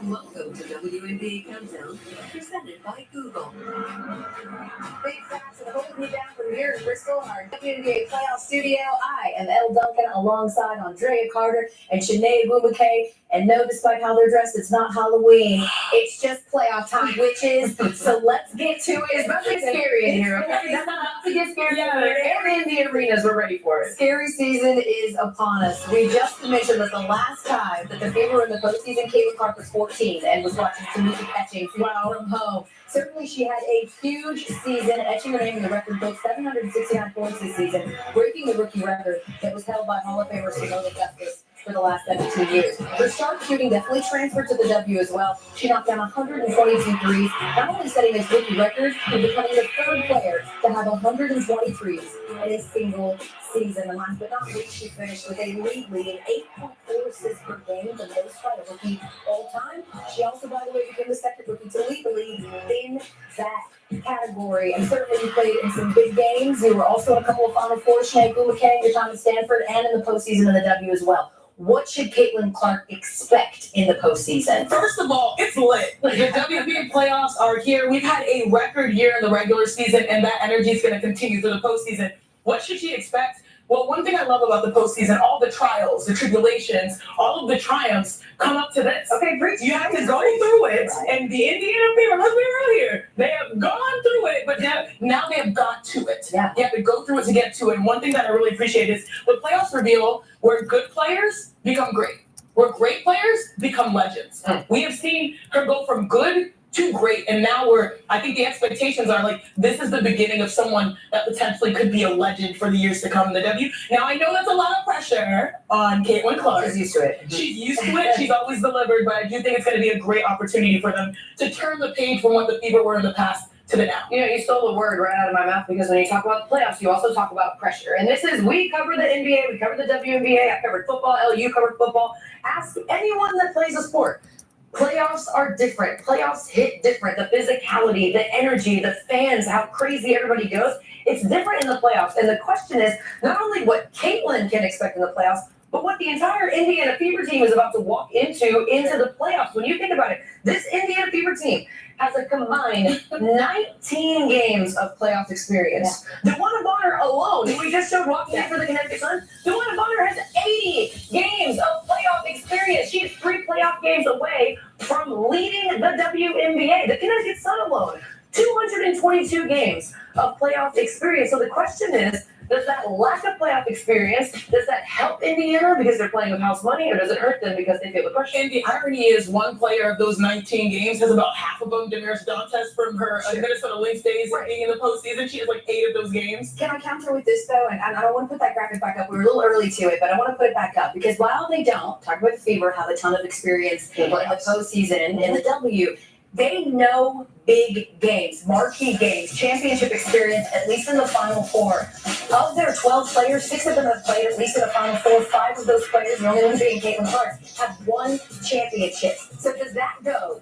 Welcome to WNBA Countdown, presented by Google. Big facts and holding me down from here in Bristol in our WNBA playoff studio. I am Elle Duncan alongside Andrea Carter and Sinead Bumake. And no, despite how they're dressed, it's not Halloween. It's just playoff time, witches. So let's get to it. It's about to get scary in here, okay? It's about to get scary. We're in the arenas. We're ready for it. Scary season is upon us. We just mentioned that the last time that the Fever were in the postseason, Caitlin Clark was 14 and was watching Tamika catching from home. Certainly, she had a huge season, etching her name in the record book, 769 points this season, breaking the rookie record that was held by Hall of Famer Simone Justice for the last 17 years. Her sharp shooting definitely transferred to the W as well. She knocked down 122 threes, not only setting this rookie record, but becoming the third player to have 120 threes in a single season. And last but not least, she finished with a leading 8.4 assists per game, the most by a rookie all time. She also, by the way, became the second rookie to lead the league in that category. And certainly you played in some big games. You were also in a couple of Final Fours, Sinead Bumake, your time at Stanford, and in the postseason in the W as well. What should Caitlin Clark expect in the postseason? First of all, it's lit. The WNBA playoffs are here. We've had a record year in the regular season, and that energy is going to continue through the postseason. What should she expect? Well, one thing I love about the postseason, all the trials, the tribulations, all of the triumphs come up to this. Okay, great. You have to go through it, and the Indiana Fever, let's be real here, they have gone through it, but now they have got to it. Yeah. You have to go through it to get to it. And one thing that I really appreciate is the playoffs reveal where good players become great, where great players become legends. We have seen her go from good to great, and now I think the expectations are like, this is the beginning of someone that potentially could be a legend for the years to come in the W. Now, I know that's a lot of pressure on Caitlin Clark. She's used to it. She's used to it. She's always delivered, but I do think it's going to be a great opportunity for them to turn the page from what the Fever were in the past to the now. You know, you stole the word right out of my mouth, because when you talk about the playoffs, you also talk about pressure. And we cover the NBA, we cover the WNBA, I covered football, LU covered football. Ask anyone that plays a sport. Playoffs are different. Playoffs hit different. The physicality, the energy, the fans, how crazy everybody goes. It's different in the playoffs. And the question is not only what Caitlin can expect in the playoffs, but what the entire Indiana Fever team is about to walk into the playoffs. When you think about it, this Indiana Fever team has a combined 19 games of playoff experience. Yeah. DeWanna Bonner alone, who we just showed walking in for the Connecticut Sun, DeWanna Bonner has 80 games of playoff experience. She is 3 playoff games away from leading the WNBA. The Connecticut Sun alone, 222 games of playoff experience. So the question is, does that lack of playoff experience, does that help Indiana because they're playing with house money, or does it hurt them because they feel the pressure? And the irony is, one player of those 19 games has about half of them. Damaris Dantes from her Minnesota Lynx days being in the postseason. She has like 8 of those games. Can I counter with this, though? And I don't want to put that graphic back up. We were a little early to it, but I want to put it back up. Because while they don't, talk about the Fever, have a ton of experience in the postseason, in the W, they know big games, marquee games, championship experience, at least in the Final Four. Of their 12 players, 6 of them have played at least in the Final Four. 5 of those players, the only one being Caitlin Clark, have won championships. So does that go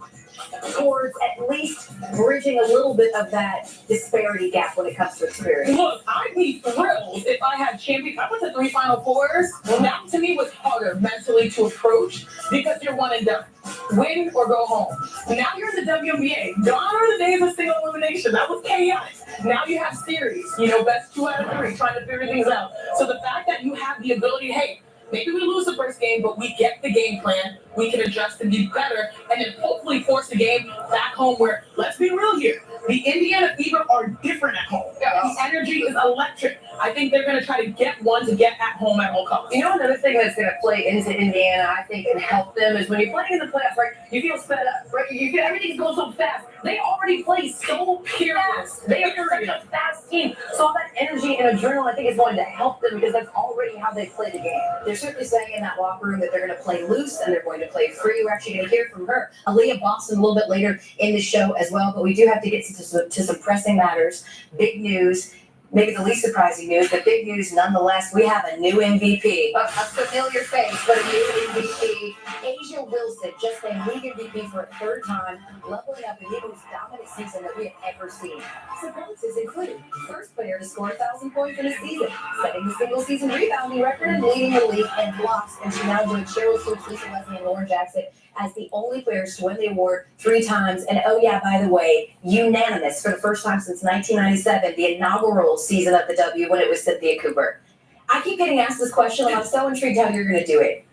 towards at least bridging a little bit of that disparity gap when it comes to experience? Look, I'd be thrilled if I had champions. I went to 3 Final Fours. That to me was harder mentally to approach because you're one and done. Win or go home. Now you're in the WNBA. Gone are the days of single elimination. That was chaotic. Now you have series. Best 2 out of 3, trying to figure things out. So the fact that you have the ability, hey, maybe we lose the first game, but we get the game plan. We can adjust and be better, and then hopefully force the game back home where, let's be real here, the Indiana Fever are different at home. The energy is electric. I think they're going to try to get one to get at home at all costs. You know, another thing that's going to play into Indiana, I think, and help them is when you're playing in the playoffs, right? You feel sped up, right? You feel everything's going so fast. They already play so fast. They are such a fast team. So all that energy and adrenaline, I think, is going to help them because that's already how they play the game. They're certainly saying in that locker room that they're going to play loose and they're going to play free. We're actually going to hear from her, Aaliyah Boston, a little bit later in the show as well. But we do have to get to some pressing matters. Big news. Maybe the least surprising news, but big news nonetheless. We have a new MVP, a familiar face, but a new MVP. Asia Wilson just named league MVP for a third time, leveling up in the most dominant season that we have ever seen. Superlatives include first player to score 1,000 points in a season, setting the single-season rebounding record and leading the league in blocks. And she now joins Cheryl Swoops, Lisa Leslie, and Lauren Jackson as the only players to win the award 3 times. And oh yeah, by the way, unanimous for the first time since 1997, the inaugural season of the W when it was Cynthia Cooper. I keep getting asked this question, and I'm so intrigued how you're going to do it.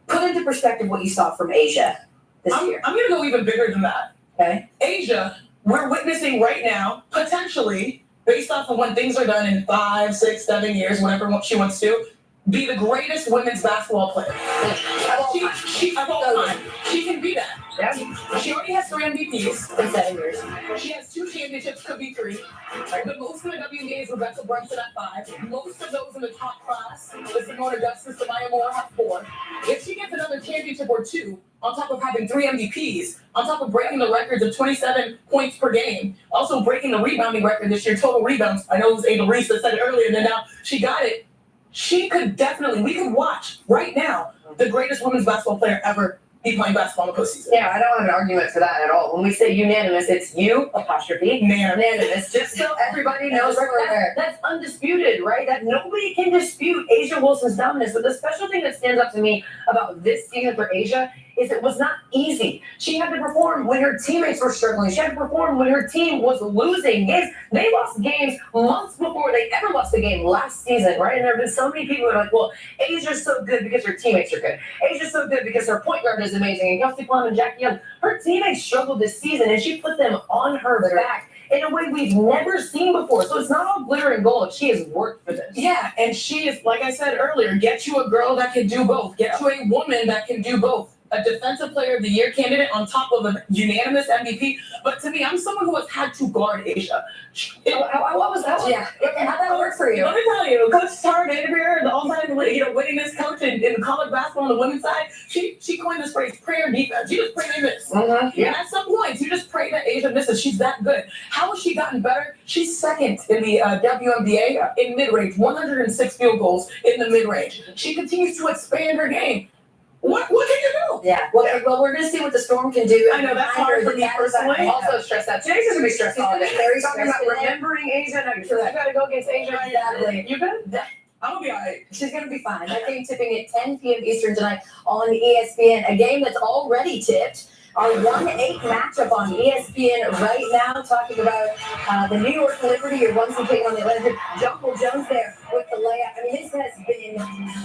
Put into perspective what you saw from Asia this year. I'm going to go even bigger than that. Okay. Asia, we're witnessing right now, potentially, based off of when things are done in 5, 6, 7 years, whatever she wants to, be the greatest women's basketball player. She of all time. She can be that. Yeah. She already has 3 MVPs. In 7 years. She has 2 championships, could be 3. Right. The most in the WNBA is Rebecca Brunson at 5. Most of those in the top class, with Simona Justice and Maya Moore, have 4. If she gets another championship or 2, on top of having 3 MVPs, on top of breaking the records of 27 points per game, also breaking the rebounding record this year, total rebounds. I know it was Ada Reese that said it earlier, and then now she got it. She could definitely, we could watch right now the greatest women's basketball player ever be playing basketball in the postseason. Yeah, I don't have an argument for that at all. When we say unanimous, it's unanimous, just so everybody knows that's undisputed, right? That nobody can dispute Asia Wilson's dominance. But the special thing that stands out to me about this season for Asia is it was not easy. She had to perform when her teammates were struggling. She had to perform when her team was losing games. They lost games months before they ever lost a game last season, right? And there have been so many people who are like, well, Asia's so good because her teammates are good. Asia's so good because her point guard is amazing. And Kelsey Plum and Jackie Young, her teammates struggled this season, and she put them on her back in a way we've never seen before. So it's not all glitter and gold. She has worked for this. Yeah, and she is, like I said earlier, get you a girl that can do both. Get you a woman that can do both. A defensive player of the year candidate on top of a unanimous MVP. But to me, I'm someone who has had to guard Asia. What was that? Yeah. How'd that work for you? Let me tell you, Coach Tara Vanderveer, the all-time winningest coach in college basketball on the women's side, she coined this phrase, prayer defense. You just pray they miss. Yeah. And at some point, you just pray that Asia misses. She's that good. How has she gotten better? She's second in the WNBA in mid-range, 106 field goals in the mid-range. She continues to expand her game. What can you do? Yeah. Well, we're going to see what the Storm can do. I know, that's hard for me personally. I'm also stressed out. Today's going to be stressed out. Very talking about remembering Asia, and you got to go against Asia. Exactly. You good? I'm going to be all right. She's going to be fine. That game tipping at 10 p.m. Eastern tonight on ESPN. A game that's already tipped. Our 1-8 matchup on ESPN right now, talking about the New York Liberty, your one seed taking on the Atlanta. Jungle Jones there with the layup. I mean, this has been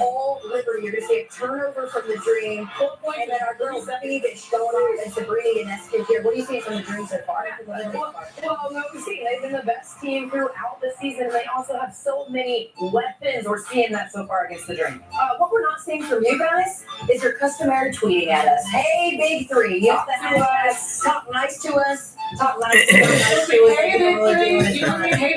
all Liberty. You're going to see a turnover from the Dream. 4 points, and then our girl Beavish going off and Sabrina and SQ here. What do you see from the Dream so far? Well, no, we've seen they've been the best team throughout the season. They also have so many weapons. We're seeing that so far against the Dream. What we're not seeing from you guys is your customary tweeting at us. Hey, Big Three. Talk to us. Talk nice to us. Talk nice to us. Hey, Big Three. You know what I mean?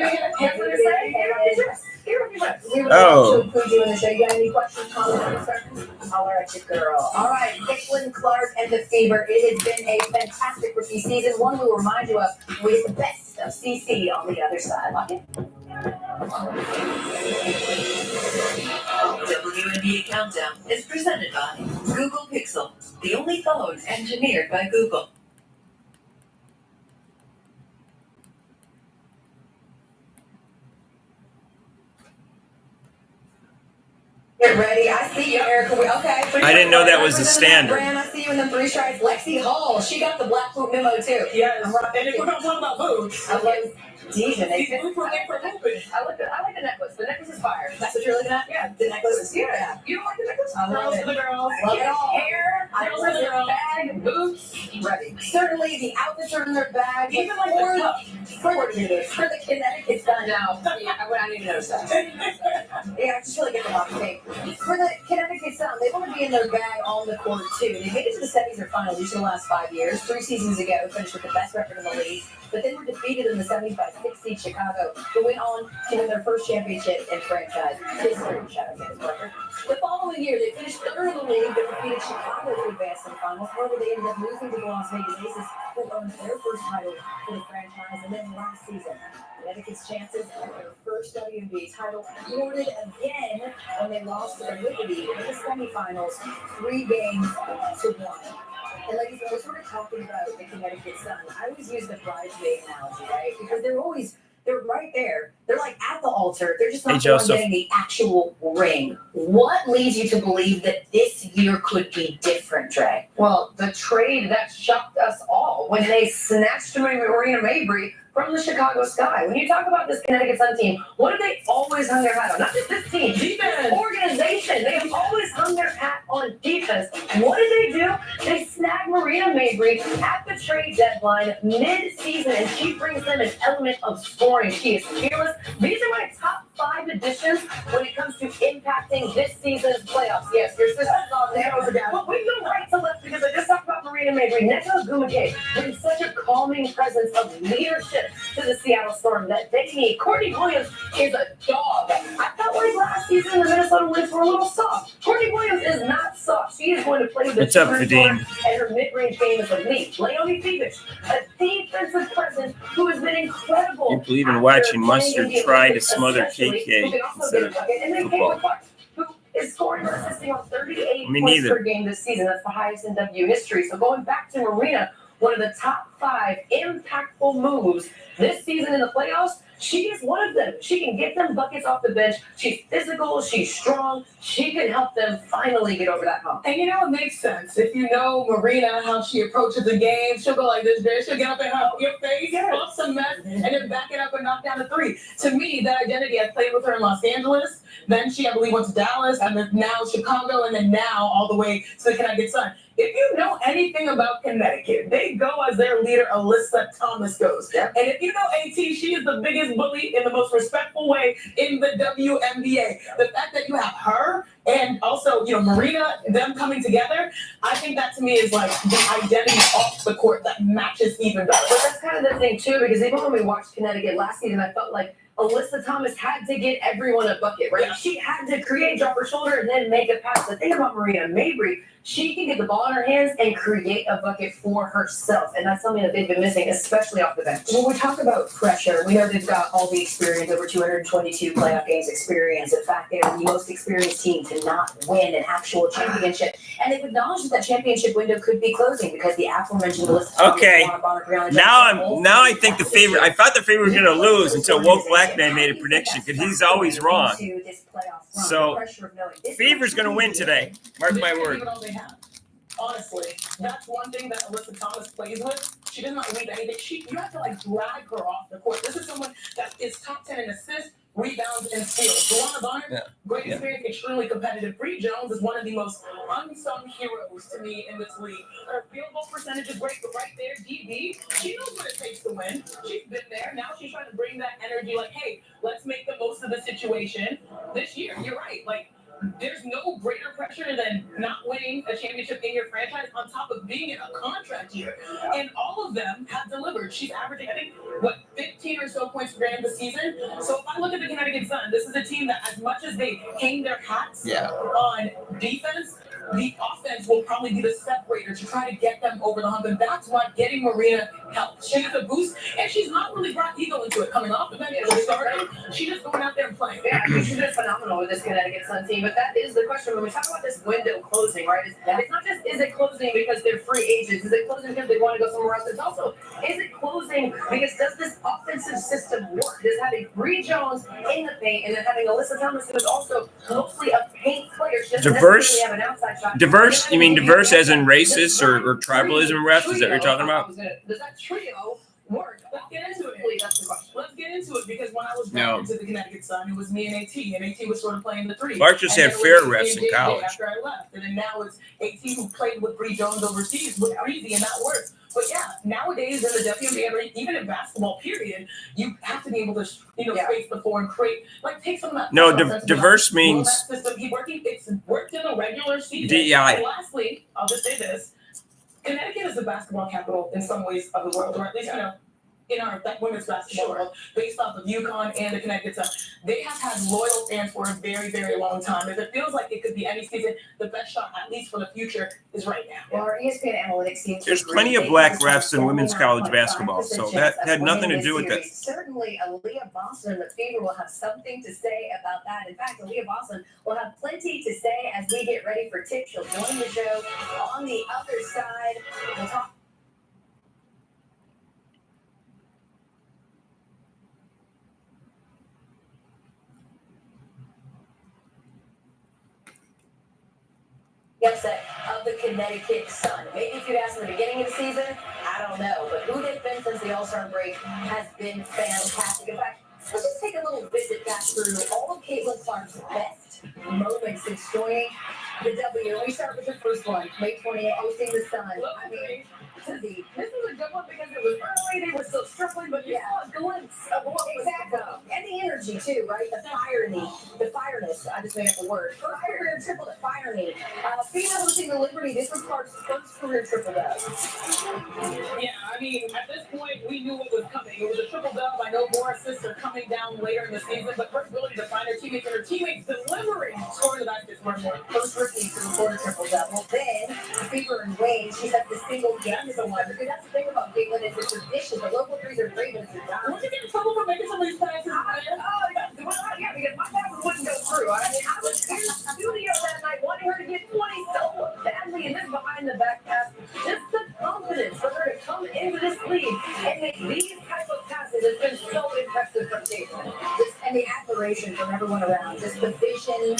We would love to include you in the show. You got any questions, comments, concerns? Holler at your girl. All right, Caitlin Clark and the Fever. It has been a fantastic rookie season. One we will remind you of with the best of CC on the other side. Lock it. WNBA Countdown is presented by Google Pixel, the only phone engineered by Google. Get ready. I see you, Erica. Okay. I didn't know that was the standard. Brand, I see you in the 3 stripes. Lexi Hall. She got the black boot memo too. Yes. And if we're not talking about boots, I love Dejan. these boots were made for hooping. I like the necklace. The necklace is fire. That's what you're looking at? Yeah. The necklace. Yeah. You don't like the necklace? I love Girls it. for the girls. Love it all. Hair, I girls love for the it. girls. Bag, boots, ready. Certainly, the outfits are in their bag. Even like for the Connecticut Sun. No, yeah, I didn't even notice that. Yeah, I just really get them off the tape. For the Connecticut Sun, they want to be in their bag on the court too. They made it to the semis or finals each of the last 5 years. 3 seasons ago, finished with the best record in the league. But they were defeated in the semis by 6 seed Chicago, who went on to win their first championship in franchise history. Shout out to his record. The following year, they finished third in the league, but defeated Chicago to advance to the finals. However, they ended up losing to the Las Vegas Aces, who earned their first title for the franchise. And then then last season, Connecticut's chances at their first WNBA title thwarted again when they lost to the Liberty in the semifinals, 3 games to 1. And ladies, when we're sort of talking about the Connecticut Sun, I always use the bridesmaid analogy, right? Because they're right there. They're like at the altar. They're just not the one getting the actual ring. What leads you to believe that this year could be different, Dre? Well, the trade that shocked us all when they snatched Marina Mabry from the Chicago Sky. When you talk about this Connecticut Sun team, what have they always hung their hat on? Not just this team, defense, organization. They have always hung their hat on defense. What did they do? They snagged Marina Mabry at the trade deadline mid-season, and she brings them an element of scoring. She is fearless. These are my top 5 additions when it comes to impacting this season's playoffs. Yes, your sister's on there. But we go right to left because I just talked about Marina Mabry. Neka Gumake brings such a calming presence of leadership to the Seattle Storm that they need. Courtney Williams is a dog. I felt like last season the Minnesota Lynx were a little soft. Courtney Williams is not soft. She is going to play with the What's up, Vadim? and her mid-range game is elite. Leonie Phoebus, a defensive presence who has been incredible. You believe in watching Mustard try to smother KK instead of football. Who is scoring or assisting on 38 Me points neither. per game this season. That's the highest in W history. So going back to Marina, one of the top 5 impactful moves this season in the playoffs, she is one of them. She can get them buckets off the bench. She's physical. She's strong. She can help them finally get over that hump. And you know, it makes sense. If you know Marina, how she approaches the game, she'll go like this, She'll get up and help your face, bump some mess, and then back it up and knock down a 3. To me, that identity, I played with her in Los Angeles. Then she, I believe, went to Dallas, and then now Chicago, and then now all the way to the Connecticut Sun. If you know anything about Connecticut, they go as their leader, Alyssa Thomas goes. Yep. And if you know AT, she is the biggest bully in the most respectful way in the WNBA. The fact that you have her and also, Marina, them coming together, I think that to me is like the identity off the court that matches even better. But that's kind of the thing too, because even when we watched Connecticut last season, I felt like Alyssa Thomas had to get everyone a bucket, right? Yeah. She had to create, drop her shoulder, and then make a pass. The thing about Marina Mabry, she can get the ball in her hands and create a bucket for herself. And that's something that they've been missing, especially off the bench. When we talk about pressure, we know they've got all the experience, over 222 playoff games experience. In fact, they're the most experienced team to not win an actual championship. And they've acknowledged that that championship window could be closing because the aforementioned list. Okay. Now I think the favorite. I thought the favorite was going to lose until Woke Black Man made a prediction because he's always wrong. So favorite's going to win today. Mark my word. Even all they have. Honestly, that's one thing that Alyssa Thomas plays with. She does not leave anything. You have to drag her off the court. This is someone that is top 10 in assists, rebounds, and steals. Luana Bonner, great experience, extremely competitive. Bree Jones is one of the most unsung heroes to me in this league. Her field goal percentage is great, but right there, DB, she knows what it takes to win. She's been there. Now she's trying to bring that energy hey, let's make the most of the situation. This year, you're right. There's no greater pressure than not winning a championship in your franchise on top of being in a contract year. And all of them have delivered. She's averaging, I think, 15 or so points per game this season. So if I look at the Connecticut Sun, this is a team that as much as they hang their hats on defense, the offense will probably be the separator to try to get them over the hump. And that's why getting Marina helps. She's a boost, and she's not really brought ego into it. Coming off the bench as a starter, she's just going out there and playing. Yeah, she's been phenomenal with this Connecticut Sun team. But that is the question when we talk about this window closing, right? It's not just is it closing because they're free agents? Is it closing because they want to go somewhere else? It's also, is it closing because does this offensive system work? Does having Bree Jones in the paint and then having Alyssa Thomas, who is also mostly a paint player, she doesn't Diverse? necessarily have an outside shot. Diverse? You mean diverse as in racist or tribalism refs? Is that what you're talking about? Does that trio work? Let's get into it. That's the question. Let's get into it because when I was drafted to the Connecticut Sun, it was me and AT was sort of playing the 3. Clark just had fair refs in college. After I left, and then now it's AT who played with Bree Jones overseas with Breezy, and that works. But yeah, nowadays in the WNBA, or even in basketball, period, you have to be able to, space the floor and create, take some of that. No, diverse means. Will that system keep working? It's worked in the regular season. DEI. And lastly, I'll just say this: Connecticut is the basketball capital in some ways of the world, or at least in our women's basketball world, based off of UConn and the Connecticut Sun. They have had loyal fans for a very, very long time. If it feels like it could be any season, the best shot, at least for the future, is right now. Well, our ESPN analytics team. There's plenty of black refs in women's college basketball, so that had nothing to do with it. Certainly, Aaliyah Boston and the Fever will have something to say about that. In fact, Aaliyah Boston will have plenty to say as we get ready for tip. She'll join the show on the other side. We'll talk. The upset of the Connecticut Sun. Maybe if you'd asked in the beginning of the season, I don't know. But who they've been since the All-Star break has been fantastic. In fact, let's just take a little visit back through all of Caitlin Clark's best moments since joining the W. We start with the first one, May 28th, hosting the Sun. I mean, this is a good one because it was early, they were still struggling, but you saw a glimpse of what was exactly. And the energy too, right? The fire in the fireness. I just made up the word. First career triple to fire me. Female hosting the Liberty, this was Clark's first career triple dub. Yeah, I mean, at this point, we knew what was coming. It was a triple dub. I know more assists are coming down later in the season, but her ability to find her teammates and her teammates delivering, scoring the baskets more and more. First rookie to record a triple double. Then Fever and Wayne, she set the single game for one. Because that's the thing about Caitlin is it's tradition. The local threes are great, but it's a dime. Would you get in trouble for making some of these passes? Yeah, because my passes wouldn't go through. I mean, I was in the studio that night wanting her to get 20 so badly, and this behind the back pass, just the confidence for her to come into this league and make these type of passes has been so impressive from Caitlin. And the admiration from everyone around, just the vision.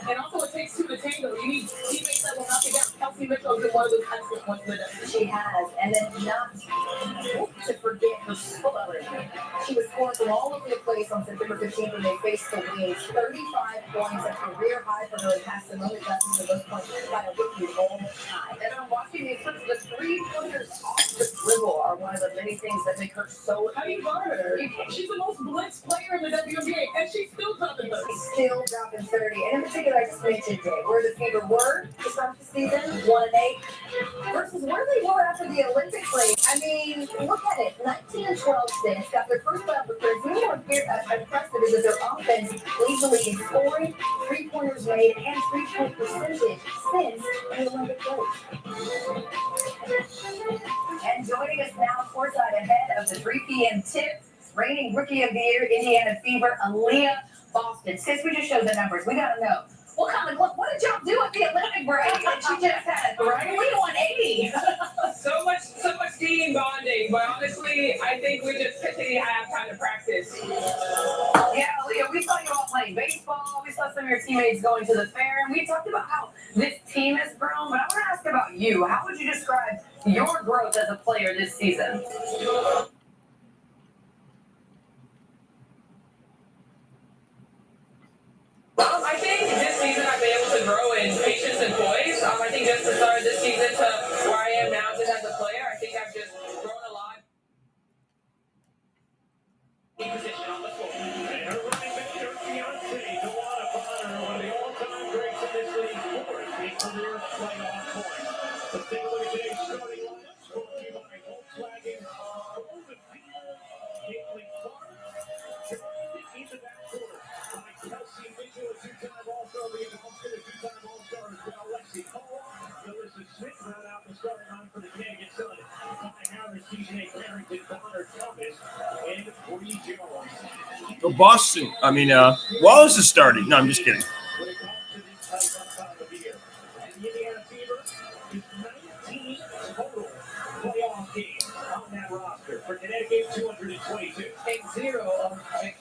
And also, it takes two to tango. You need teammates that will knock it down. Kelsey Mitchell is one of those excellent ones with it. She has, and then not to forget her scoring. She was scoring from all over the place on September 15th when they faced the Wings. 35 points, a career high for her, and passed the most passes for those points by a rookie all the time. And I'm watching these clips, the 3-pointers off the dribble are one of the many things that make her so. How do you guard her? She's the most blitzed player in the WNBA, and she's still dropping 30. She's still dropping 30. And in particular, I just mentioned it, where the Fever were to start the season, 1-8, versus where they were after the Olympic break. I mean, look at it, 19-12 since, got their first playoff appearance. Even more impressive is that their offense leads the league in scoring, 3-pointers made, and 3-point percentage since the Olympic break. And joining us now, courtside ahead of the 3 p.m. tip, reigning Rookie of the Year, Indiana Fever, Aaliyah Boston. Since we just showed the numbers, we gotta know. What did y'all do at the Olympic break? And she just had a 180. So much team bonding, but honestly, I think we just continue to have time to practice. Yeah, Aaliyah, we saw you all playing baseball. We saw some of your teammates going to the fair, and we talked about how this team has grown. But I want to ask about you. How would you describe your growth as a player this season? I think this season I've been able to grow in patience and poise. I think just the start of this season to where I am now just as a player, I think I've just grown a lot. In position on the floor. And her running back, her fiancé, Aaliyah Boston, one of the all-time greats in this league, fourth in career playoff points. Let's take a look at today's starting lineup, brought to you by Volkswagen. Golden Fever, Caitlin Clark, joined in the backcourt by Kelsey Mitchell, a two-time All-Star, Aaliyah Boston, a two-time All-Star as well, Lexi Cole, Melissa Smith round out the starting line for the Connecticut Sun. Harris, TJ Barrington, Connor Thomas, and Bree Jones. So Boston, Wallace is starting. No, I'm just kidding. When it comes to this type of time of year, and the Indiana Fever is 19 total playoff games on that roster. For Connecticut, 222. And 0 of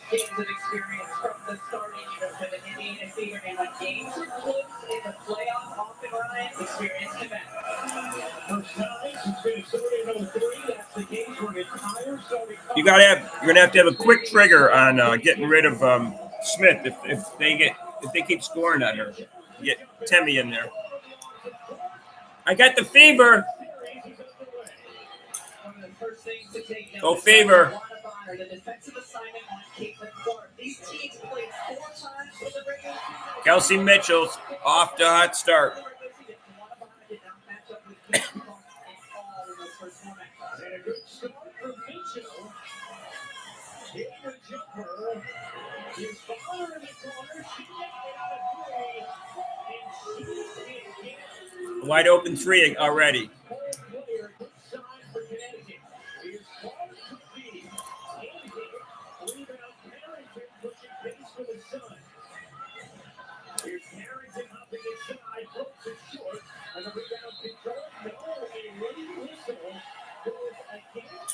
games of experience from the starting unit for the Indiana Fever. And when games are close in the playoff, often Ryan experience can matter. First time since Minnesota in 03, that's the case where an entire starting. You're gonna have to have a quick trigger on getting rid of Smith if they keep scoring on her. Get Temmie in there. I got the Fever. One of the first things to take note Go is Fever. the defensive assignment on Caitlin Clark. These teams played 4 times for the regular season. Kelsey Mitchell's off to a hot start. And a good start for Mitchell. Wide open three already. Player, good sign for Connecticut. Here's Clark could be. Rebound, Harrington pushing pace for the Sun. Here's Harrington hopping inside, hooks it short, and the rebound control. No, a late whistle goes against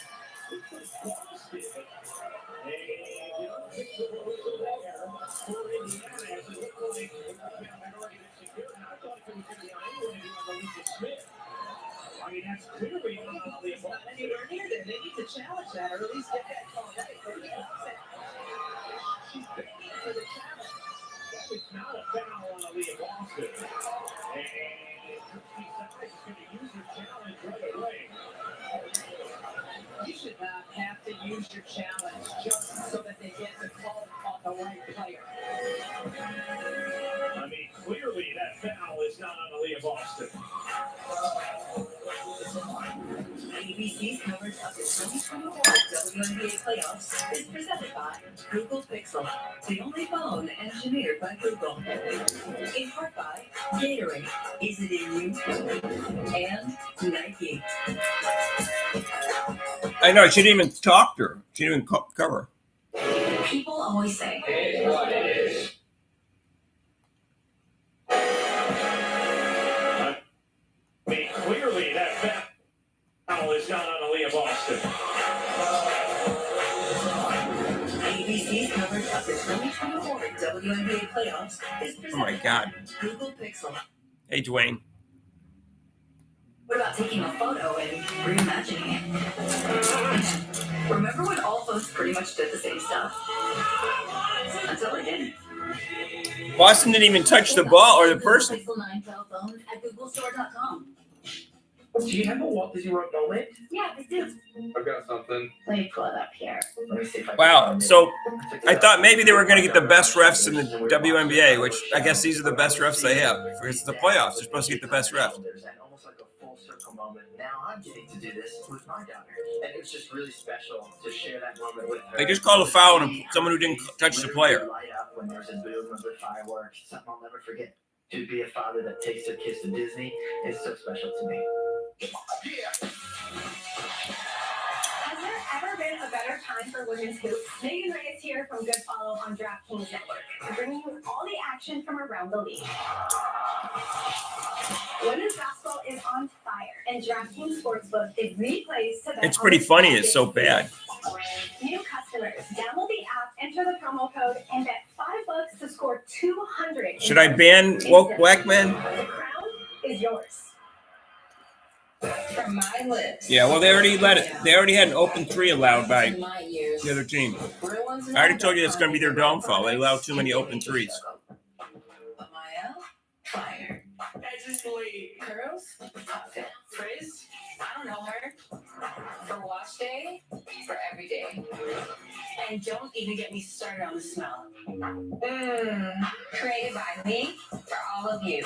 Boston. A unfixable whistle there for Indiana as it looked like the rebound had already been secured. And I thought it was going to be on anyone on Aaliyah Smith. I mean, that's clearly not on Aaliyah Boston. Anywhere near there. They need to challenge that, or at least get that call right. She's begging for the challenge. That is not a foul on Aaliyah Boston. And Christy Size is going to use her challenge right away. You should not have to use your challenge just so that they get the call on the right player. I mean, clearly that foul is not on Aaliyah Boston. ABC's coverage of the 2024 WNBA playoffs is presented by Google Pixel, the only phone engineered by Google. In part by Gatorade, is it in you? And Nike. I know. She didn't even talk to her. She didn't even cover. People always say, It is what it is. I mean, clearly that foul is not on Aaliyah Boston. ABC's coverage of the 2024 WNBA playoffs is presented Oh my God. by Google Pixel. Hey, Dwayne. What about taking a photo and reimagining it? Remember when all phones pretty much did the same stuff? Until they didn't. Boston didn't even touch the ball or the person. Pixel 9 cell phone at googlestore.com. Do you have a Walt Disney World moment? Yeah, they do. I've got something. Let me pull it up here. Let me see if I can Wow. find it. So I thought maybe they were going to get the best refs in the WNBA, which I guess these are the best refs they have. Because it's the playoffs. They're supposed to get the best refs. There's that almost like a full circle moment. Now I'm getting to do this with my daughter, and it was just really special to share that moment with her. They just called a foul on someone who didn't touch the player. Light up when there's a boom of the fireworks. Something I'll never forget. To be a father that takes their kids to Disney is so special to me. Has there ever been a better time for women's hoops? Megan Reyes here from Good Follow on DraftKings Network, bringing you all the action from around the league. Women's basketball is on fire, and DraftKings Sportsbook is the place to bet. It's pretty funny. It's so bad. New customers, download the app, enter the promo code, and bet $5 to score 200. Should I ban woke black men? The crown is yours. From my lips. Yeah, well, they already let it. They already had an open three allowed by In my ears. the other team. Real ones I already told you that's going to be their downfall. They allow too many open threes. Amaya, fire. Curls? Frizz? I don't know her. For wash day? For every day. And don't even get me started on the smell. Created by me for all of you.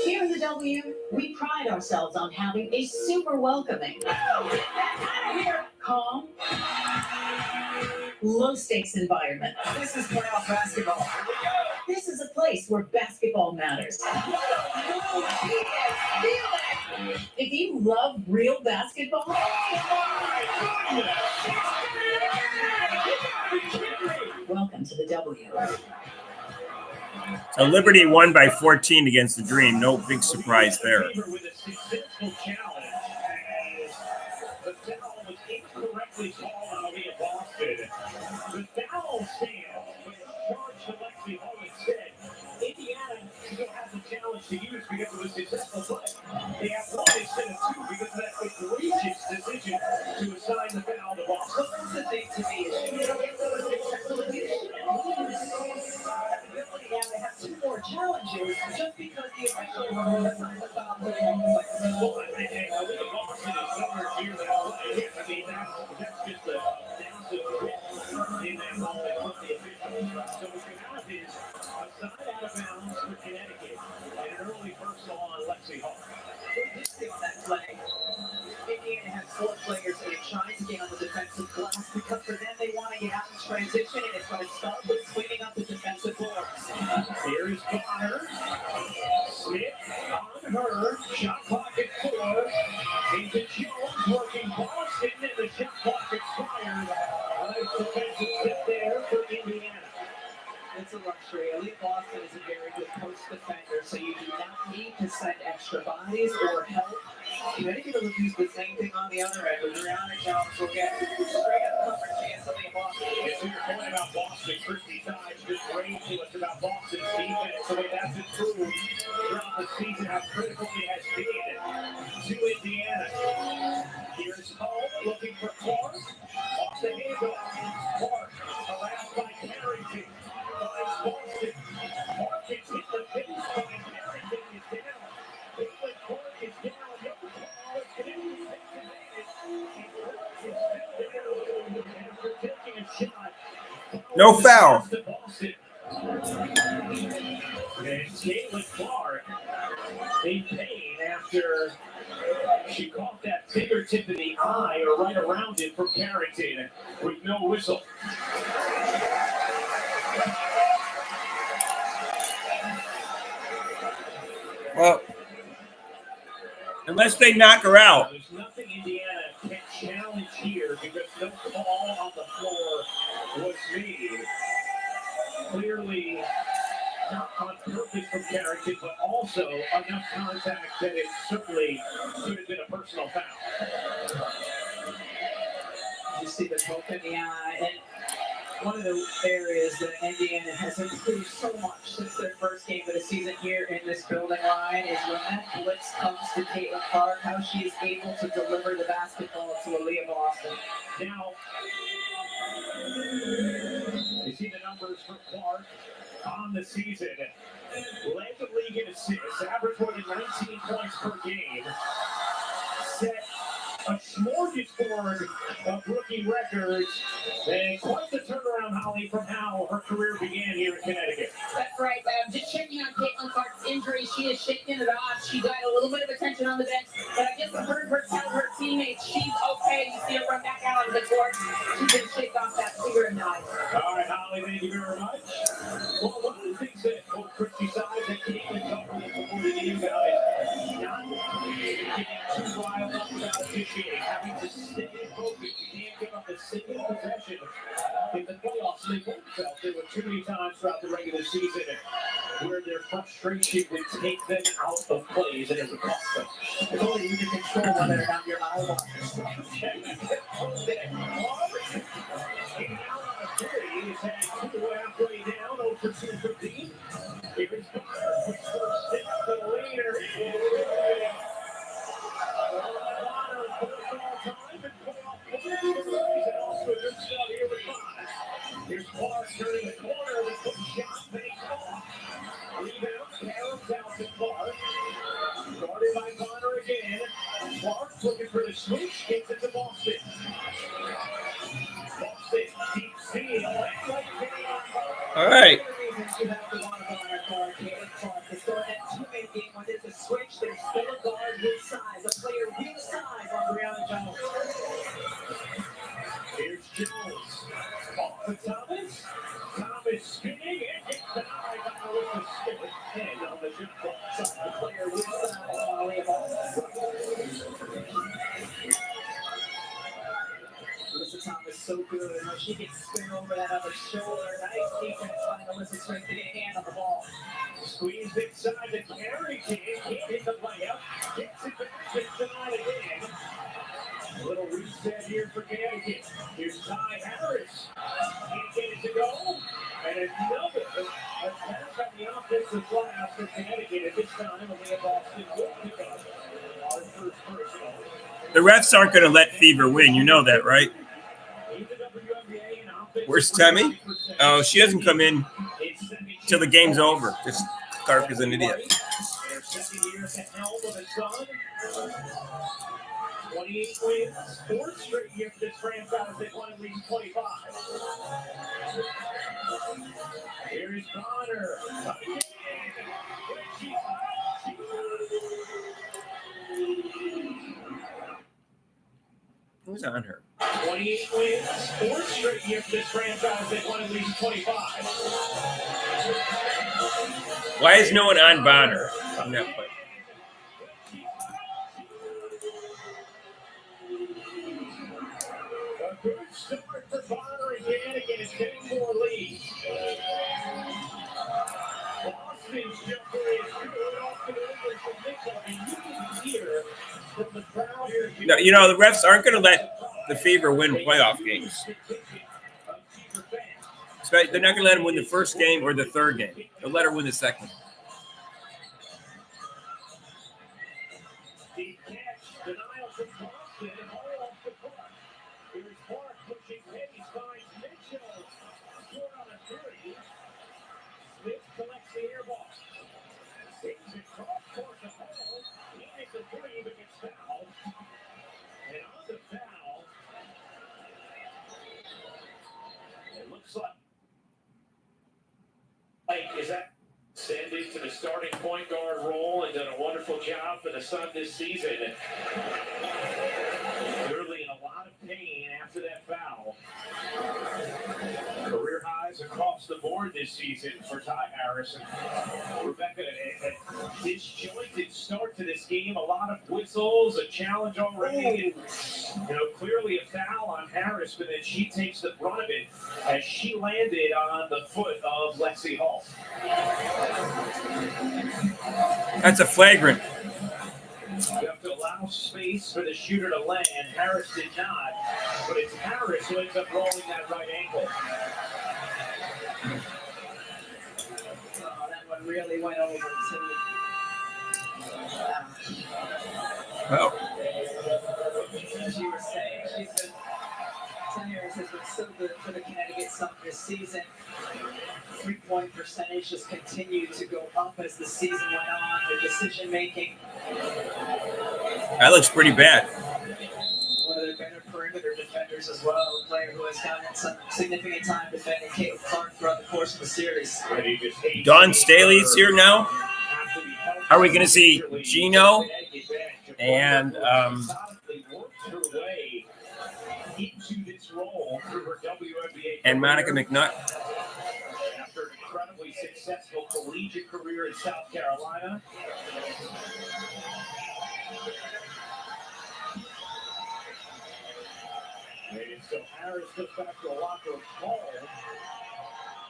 Here in the W, we pride ourselves on having a super welcoming, calm, low-stakes environment. This is playoff basketball. This is a place where basketball matters. If you love real basketball, welcome to the W. So Liberty won by 14 against the Dream. No big surprise there. With a successful challenge as the foul was incorrectly called on Aaliyah Boston. The foul stands, but the charge to Lexi Hall instead. Indiana still has a challenge to use because of a successful play. They have one instead of two because of that egregious decision to assign the foul to Boston. That's the thing to me is you don't get those successful additions. Now they have two more challenges just because the official assigned the foul to the wrong player. Well, I think Aaliyah Boston is nowhere near that play. I mean, that's just a massive hit in that moment from the officials. So what you have is a side out of bounds for Connecticut and an early personal on Lexi Hall. Interesting on that play. Indiana has four players and it shines again on the defensive glass because for them they want to get out in transition and it's going to start with cleaning up the defensive boards. Here her. Shot clock at 4. Into Jones working Boston, and the shot clock expired. Nice defensive set there for Indiana. It's a luxury. Aaliyah Boston is a very good post defender, so you do not need to send extra bodies or help. Connecticut will use the same thing on the other end, but Brianna Jones will get straight up cover chance. Aaliyah Boston. Yes, to your point about Boston, Christy Tides just raved to us about Boston's defense, the way that's improved throughout the season, how critical it has been to Indiana. Here's Hall looking for Clark. Off the handoff. Clark around by Carrington. Finds Boston. Clark gets hit the face by Carrington is down. Caitlin Clark is down. No call. Connecticut takes advantage. And Clark is still down after taking a shot. No foul. And Caitlin Clark in pain after she caught that fingertip in the eye or right around it from Carrington with no whistle. Well, unless they knock her out. There's nothing Indiana can challenge here because no call on the floor was made. Clearly not on purpose from Carrington, but also enough contact that it certainly could have been a personal foul. You see the poke in the eye, and one of the areas that Indiana has improved so much since their first game of the season here in this building line is when that blitz comes to Caitlin Clark, how she is able to deliver the basketball to Aaliyah Boston. Now, you see the numbers for Clark on the season. Led the league in assists, average more than 19 points per game. Set a smorgasbord of rookie records, and quite the turnaround, Holly, from how her career began here in Connecticut. That's right. Just checking on Caitlin Clark's injury. She is shaking it off. She got a little bit of attention on the bench, but I just heard her tell her teammates she's okay. You see her run back out on the court. She can shake off that finger and knife. All right, Holly, thank you very much. Well, one of the things that both Christy Sides and Caitlin talked about before the game about is not getting too riled up about officiating, having to stay focused. You can't give up a single possession in the playoffs. They both felt there were too many times throughout the regular season where their frustration would take them out of plays, and it would cost them. It's only you can control whether or not your eye He's had 2 halfway down, 0 for 2 for deep. Here is the first step, the leader. Here's Clark turning the corner with the shot fake off. Rebound, Carroll's out to Clark. Guarded by Bonner again. Clark looking for the switch, gets it to Boston. Boston, deep steal. All right. When there's a switch, there's still a guard with size, a player with size on Brianna Jones. Here's Jones. Off to Thomas. Thomas spinning and gets the eye down with the spin. And on the jump ball, A player with size on Aaliyah Boston. Melissa Thomas so good. When she gets spin over that other shoulder, nice defense by Melissa Smith to get a hand on the ball. squeezed inside the carry. Can't hit the layup. Gets it back inside again. A little reset here for Connecticut. Here's Ty Harris. Can't get it to go. And another attack on the offensive glass for Connecticut. At this time, Aaliyah Boston will pick up our first personal. The refs aren't going to let Fever win. You know that, right? Where's Tammy? Oh, she doesn't come in till the game's over. This Clark is an idiot. Their second year at the helm of the Sun. 28 wins, 4th straight year for this franchise. They've won at least 25. Here is Bonner. Who's on her? 28 wins, 4th straight year for this franchise. They've won at least 25. Why is no one on Bonner on that play? in a 10-4 lead. Boston's jumper is good off the over from Mitchell, and you can hear from the crowd here. No, you know, the refs aren't going to let the Fever win playoff games. They're not going to let him win the first game or the third game. They'll let her win the second. Deep catch, denial from Boston, and all off the park. Here's Clark pushing pace, finds Mitchell. Short on a three. Smith collects the air ball. Sings it cross court to Hall. He makes a three, but gets fouled. And on the foul, it looks like is that Sandy to the starting point guard role and done a wonderful job for the Sun this season. Clearly in a lot of pain after that foul. Career highs across the board this season for Ty Harris. And Rebecca, a disjointed start to this game. A lot of whistles, a challenge already. And, clearly a foul on Harris, but then she takes the brunt of it as she landed on the foot of Lexi Hall. That's a flagrant. You have to allow space for the shooter to land. Harris did not, but it's Harris who ends up rolling that right ankle. Oh, that one really went over to. Well, As you were saying, Harris has been so good for the Connecticut Sun this season. 3-point percentage just continued to go up as the season went on. The decision making. that looks pretty bad. One of their better perimeter defenders as well. A player who has gotten some significant time defending Caitlin Clark throughout the course of the series. Dawn Staley's here now. Are we going to see Gino and Monica McNutt? After an incredibly successful collegiate career in South Carolina. And so Harris goes back to a locker of Hall,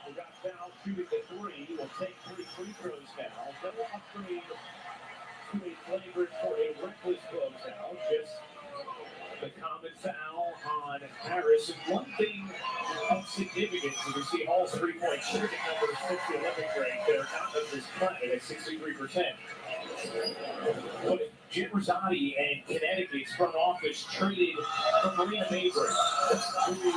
who got fouled shooting the three. Will take 3 free throws now. No upgrade to a flagrant for a reckless closeout. Just the common foul on Harris. And one thing of significance, you see Hall's 3-point shooting number is 6-11 grade. They're not of this planet at 63%. But Jim Rosati and Connecticut's front office traded for Marina Mabry, who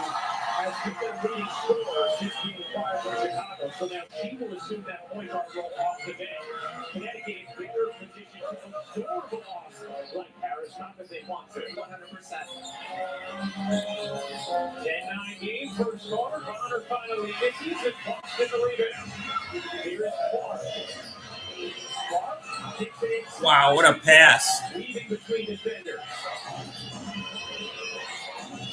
has been leading scorer since being acquired from Chicago. So now she will assume that point guard role off the bench. Connecticut is better positioned to absorb a loss like Harris, not that they want to. 100%. 10-9 game, first quarter. Bonner finally misses and Boston the rebound. Here's Clark. Wow, what a pass. Weaving between defenders.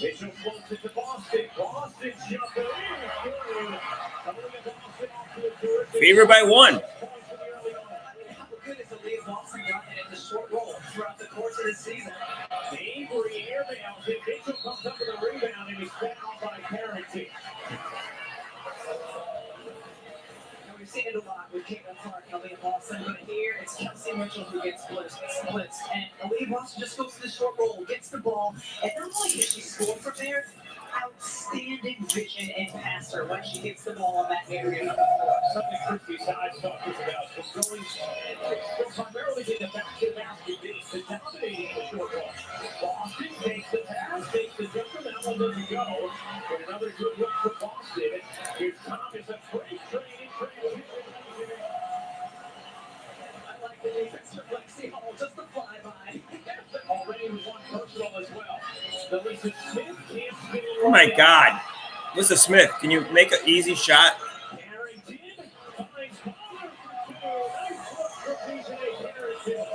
Mitchell floats it to Boston. Boston jumper in. Fever by 1. How good is Aaliyah Boston gotten in the short roll throughout the course of this season? Avery airmails it. Mitchell comes up with a rebound and is fouled by Carrington. We've seen it a lot with Caitlin Clark and Aaliyah Boston, but here it's Kelsey Mitchell who gets splits, and Aaliyah Boston just goes to the short roll, gets the ball, and not only does she score from there, outstanding vision and passer when she gets the ball in that area. Something Christy Sides talked about was going primarily in the back-to-basket base to dominating the short ball. Boston takes the pass, takes the jumper, that one doesn't go. But another good look for Boston. Here's Thomas, a great training. I like the defense for Lexi Hall, just the flyby. Already with one personal as well. Lisa Smith can't spin it. Oh my God. Lisa Smith, can you make an easy shot? Carrington finds Bonner for 2. Nice look for PJ Carrington.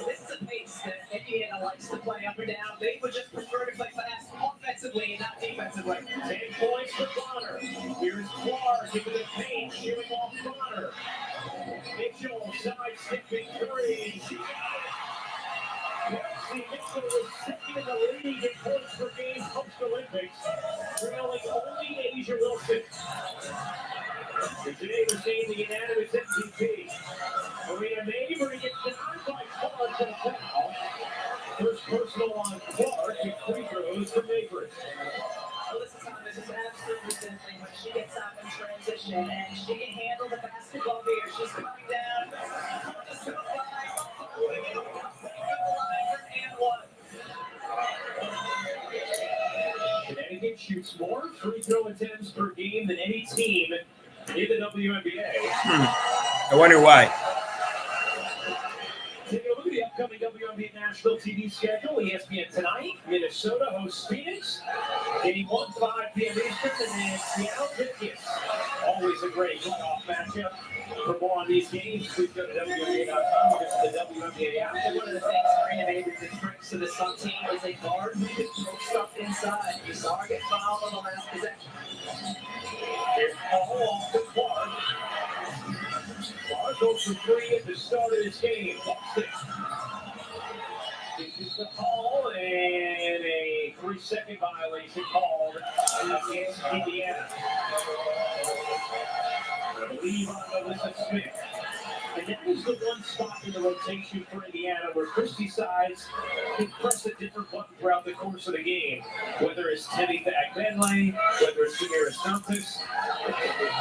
This is a pace that Indiana likes to play up and down. They would just prefer to play fast offensively and not defensively. 10 points for Bonner. Here's Clark into the paint, shooting off Bonner. Mitchell side-stepping 3. see Minnesota was second in the league in points per game post-Olympics, trailing only Asia Wilson. And today we're seeing the unanimous MVP. Maria Mabry gets denied by Clark for the foul. First personal on Clark and free throws for Mabry. Alyssa Thomas is absolutely sizzling when she gets out in transition, and she can handle the basketball here. She's coming down. Connecticut shoots more free throw attempts per game than any team in the WNBA. I wonder why. Taking a look at the upcoming WNBA national TV schedule, ESPN tonight, Minnesota hosts Phoenix. Game 1, 5 p.m. Eastern, and then Seattle Pickens. Always a great playoff matchup. For more on these games, please go to WNBA.com. Visit the WNBA app. And one of the things Serena Mabry brings to the Sun team is a guard who can throw stuff inside. You saw her get fouled on the last possession. Here's Paul off the Clark. Clark goes for 3 at the start of this game. Boston. This is the call, and a 3-second violation called against Indiana. I believe on Alyssa Smith. And that is the one spot in the rotation for Indiana where Chris decides to press a different button throughout the course of the game. Whether it's Teddy Benley, whether it's Samira Santos,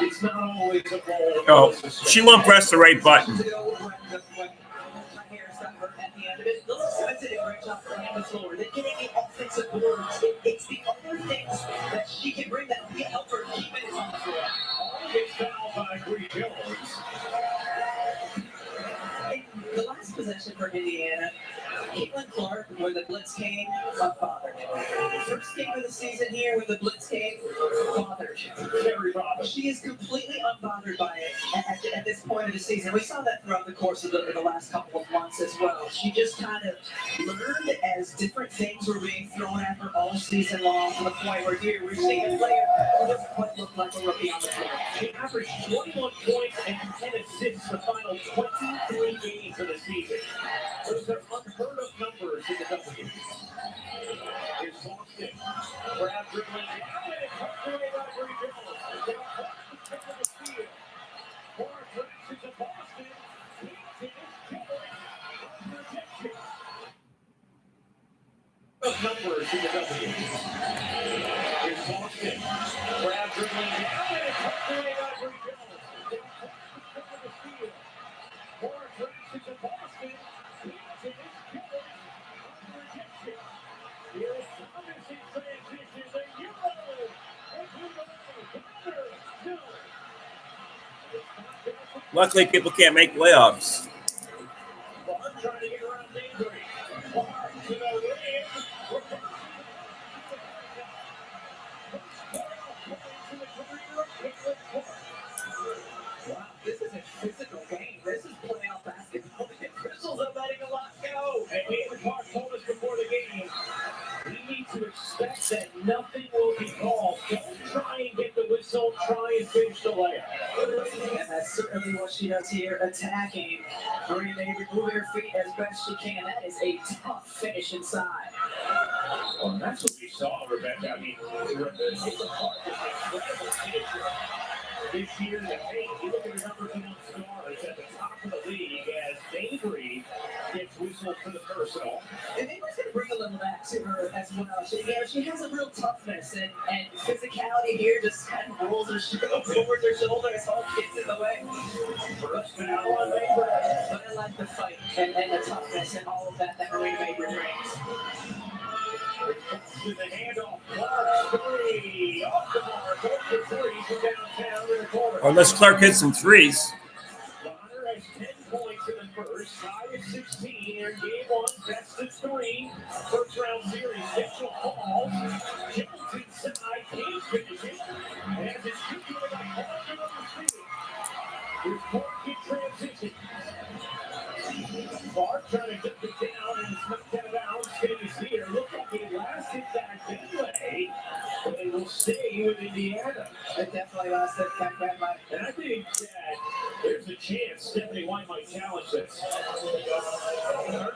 it's not always a role. Oh, she won't press the right button. At the end of it, those guys did a great job running the floor. They're getting the offensive boards. It's the other things that she can bring that will help her keep it on the floor. All gets fouled by Bree Jones. The last possession for Indiana, Caitlin Clark, when the blitz came, unbothered. First game of the season here, when the blitz came, bothered. Very bothered. She is completely unbothered by it at this point of the season. We saw that throughout the course of the last couple of months as well. She just kind of learned as different things were being thrown at her all season long, to the point where here we're seeing a player who doesn't quite look like a rookie on the floor. She averaged 21 points and 10 assists the final 23 games of the season. Those are unheard of numbers in the W. Here's Boston. Brad dribbling down and it comes away by Bree Jones. Down Clark to the field. Clark crashes to Boston. Beats it. Protection. Of numbers in the W. Here's Boston. Brad dribbling down and it comes away by Bree Jones. Down Clark to the field. Clark crashes to Boston. Beats it. Protection. Here's Thomas in transition. The Euro. Luckily, people can't make playoffs. Clark trying to get around Mabry. Clark to the rim. Wow, this is a physical game. This is playoff basketball. The Crystals are letting a lot go. And Caitlin Clark told us before the game, we need to expect that nothing will be called. Don't try and get the whistle. Try and finish the layup. And that's certainly what she does here, attacking. Maria Mabry moving her feet as best she can. That is a tough finish inside. Well, that's what we saw, Rebecca. I mean, Caitlin Clark is an incredible finisher. This year, the paint, you look at the numbers among stars at the top of the league as Mabry gets whistled for the personal. And Mabry's going to bring a little back to her as well. She has a real toughness and physicality here, just kind of rolls her over her shoulder as all gets in the way. First foul on Mabry. But I like the fight and the toughness and all of that Maria Mabry brings. To the handoff, Clark, 3, off the mark, over 3 from downtown in the corner. Unless Clark hits some threes. Bonner has 10 points in the first, tied at 16 here in game 1, best of 3. First round series, Mitchell Hall. Jones inside, can't finish it. As it's shooting by Clark on the field. Here's Clark in transition. Clark trying to get it down and it's knocked out of bounds. Stays here. Look like he last hit that Benway, but it will stay stay with Indiana. It definitely does. And I think that there's a chance Stephanie White might challenge this.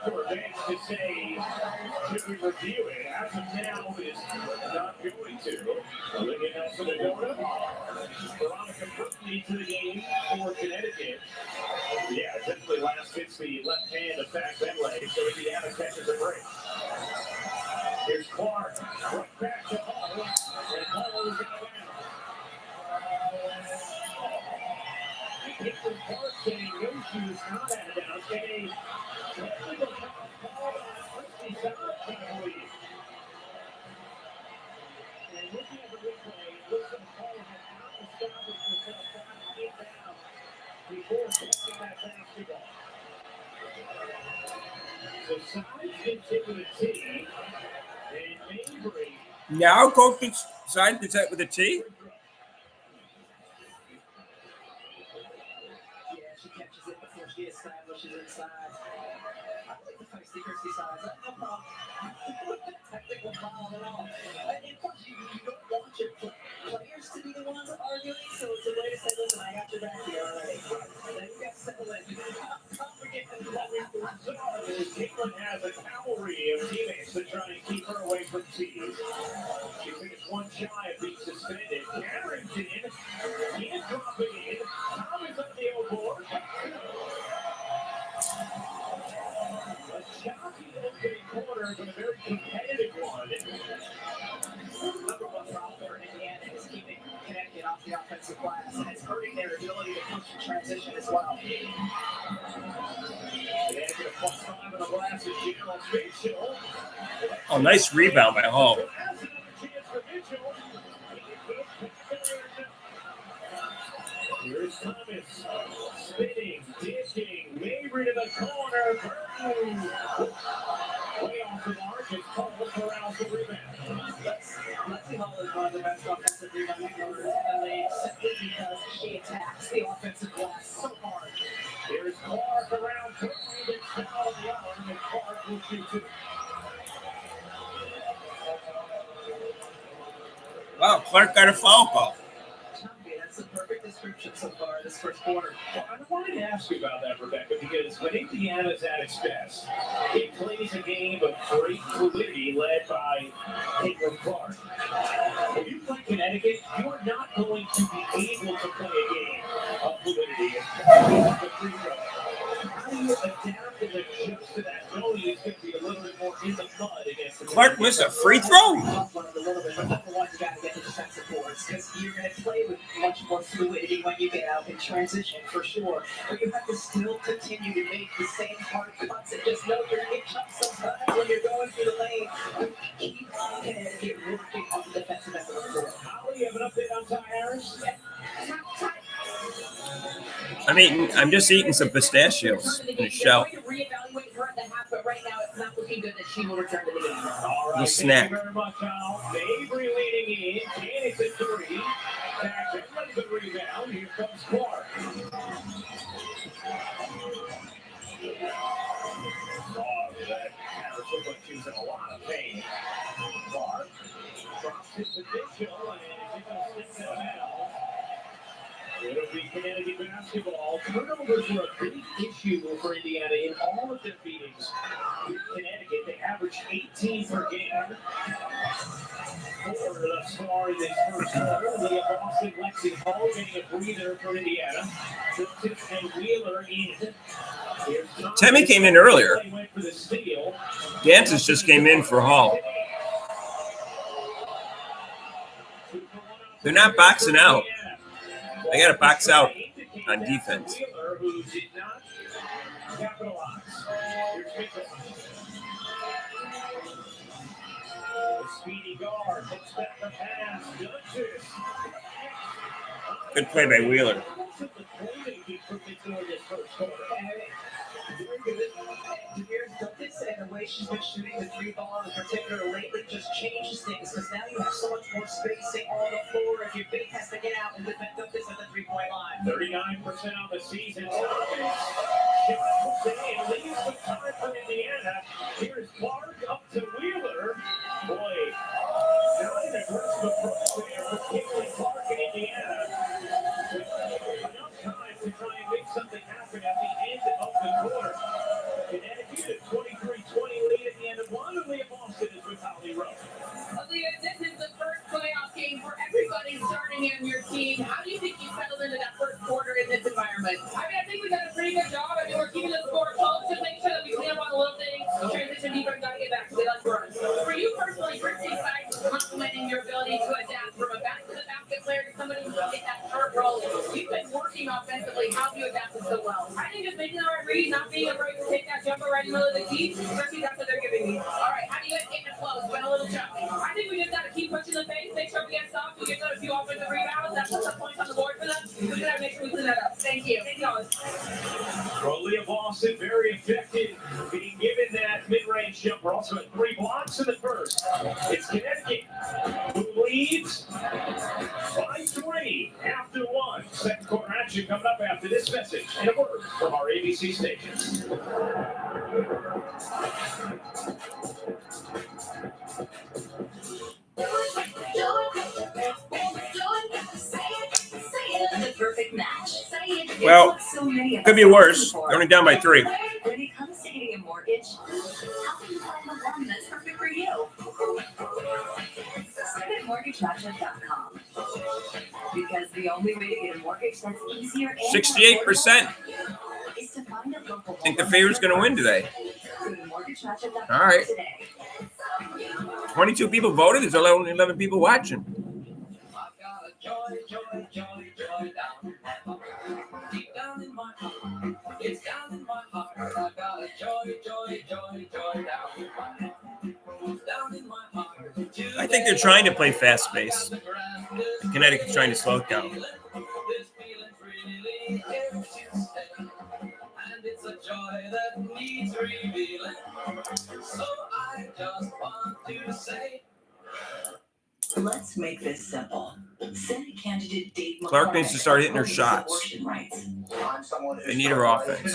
Her bench to say, should we review it? As of now, it is not going to. Aaliyah Nelson to Dakota. Veronica Burton to the game for Connecticut. Yeah, typically last hits the left hand of Zach Bentley, so Indiana catches a break. Here's Clark, right back to Hall, and Hall is out of bounds. Caitlin Clark saying no, she was not out of bounds, and a technical call on Christy Dodd, I believe. And looking at the replay, it looks like Hall had not established herself back in bounds before catching that basketball. So Sides gets it with a T, and Mabry. Now coach Sides gets it with a T. Yeah, she catches it before she establishes inside. I like the feisty Christy Sides. I have no problem. Technical foul at all. And plus, you don't want your players to be the ones arguing, so it's a way to say, listen, I got your back here already. Then you got to settle in. Don't forget the Caitlin has a cavalry of teammates to try and keep her away from teams. She finished one shy of being suspended. Carrington is dropping in. Thomas on the old board. A choppy opening quarter, but a very competitive one. number one problem for Indiana is keeping Connecticut off the offensive glass, and it's hurting their ability to push and transition as well. Connecticut a +5 on the glass is Gerald Mitchell. Oh, nice rebound by Hall. That's another chance for Mitchell. Here's Thomas. Spinning, dishing, Mabry to the corner. Burton. Way off the mark. It's called for Rouse the rebound. Lexi Hall is one of the best offensive rebounding scorers in the league simply because she attacks the offensive glass so hard. Here's Clark around Burton. It's foul on the arm, and Clark will shoot two. Wow, Clark got a foul call. That's the perfect description so far this first quarter. Well, I wanted to ask you about that, Rebecca, because when Indiana's at its best, it plays a game of great fluidity led by Caitlin Clark. When you play Connecticut, you are not going to be able to play a game of fluidity. How do you adapt and adjust to that, knowing it's going to be a little bit more in the mud against the Clark missed a free throw. A little bit, but number one, you got to get the defensive boards because you're going to play with much more fluidity when you get out in transition for sure. But you have to still continue to make the same hard cuts and just know you're going to get cut sometimes when you're going through the lane. You keep Connecticut working on the defensive end of the floor. Holly, you have an update on Ty Harris? I'm just eating some pistachios in a shell. We're going to reevaluate her at the half, but right now it's not looking good that she will return to the game. All right, snack. Thank you very much, Al. Mabry leading in. Phoenix at 3. Back to the rebound. Here comes Clark. Oh, that Harris looked like she was in a lot of pain. Clark drops it to Mitchell, and she's going to stick to hell. It'll be Connecticut basketball. Turnovers were a big issue for Indiana in all of their meetings with Connecticut. They averaged 18 per game. 4 thus far in this first quarter. Aaliyah Boston, Lexi Hall getting a breather for Indiana. Hilton and Wheeler in. Temmie came in earlier. Dances just came in for Hall. They're not boxing out. They got to box out on defense. Who did not capitalize. The speedy guard looks back the pass. Good play by Wheeler. And the way she's been shooting the 3-ball in particular lately just changes things because now you have so much more spacing on the floor if your big has to get out and defend this at the 3-point line. 39% on the season. And leaves the time for Indiana. Here's Clark up to Wheeler. Boy, not an aggressive approach there for offensively. How have you adapted so well? I think just making the right read, not being afraid to take that jumper right in the middle of the key, especially that's what they're giving me. All right, how do you guys get the flow? Spend a little choppy. I think we just got to keep pushing the pace, make sure we get stops, we get a few offensive rebounds. That puts some points on the board for them. We got to make sure we clean that up. Thank you. Thank you all. Aaliyah Boston, very effective, being given that mid-range jumper. Also had 3 blocks in the first. It's Connecticut who leads by 3 after 1. Second quarter action coming up after this message and a word from our ABC stations. The perfect match. Well, could be worse. They're only down by 3. When it comes to getting a mortgage, how can you find the one that's perfect for you? Start at mortgagematchup.com. Because the only way to get a mortgage that's easier and 68%. is to find a local. I think the favorite's going to win today. Go to mortgagematchup.com All right. today. 22 people voted. There's only 11 people watching. Deep down in my heart, it's down in my heart. I got a joy down in my heart. I think they're trying to play fast pace. Connecticut's trying to slow it down. And it's a joy that needs revealing. So I just want to say, let's make this simple. Senate candidate Dave Clark needs to start hitting her shots. abortion rights. They need her offense.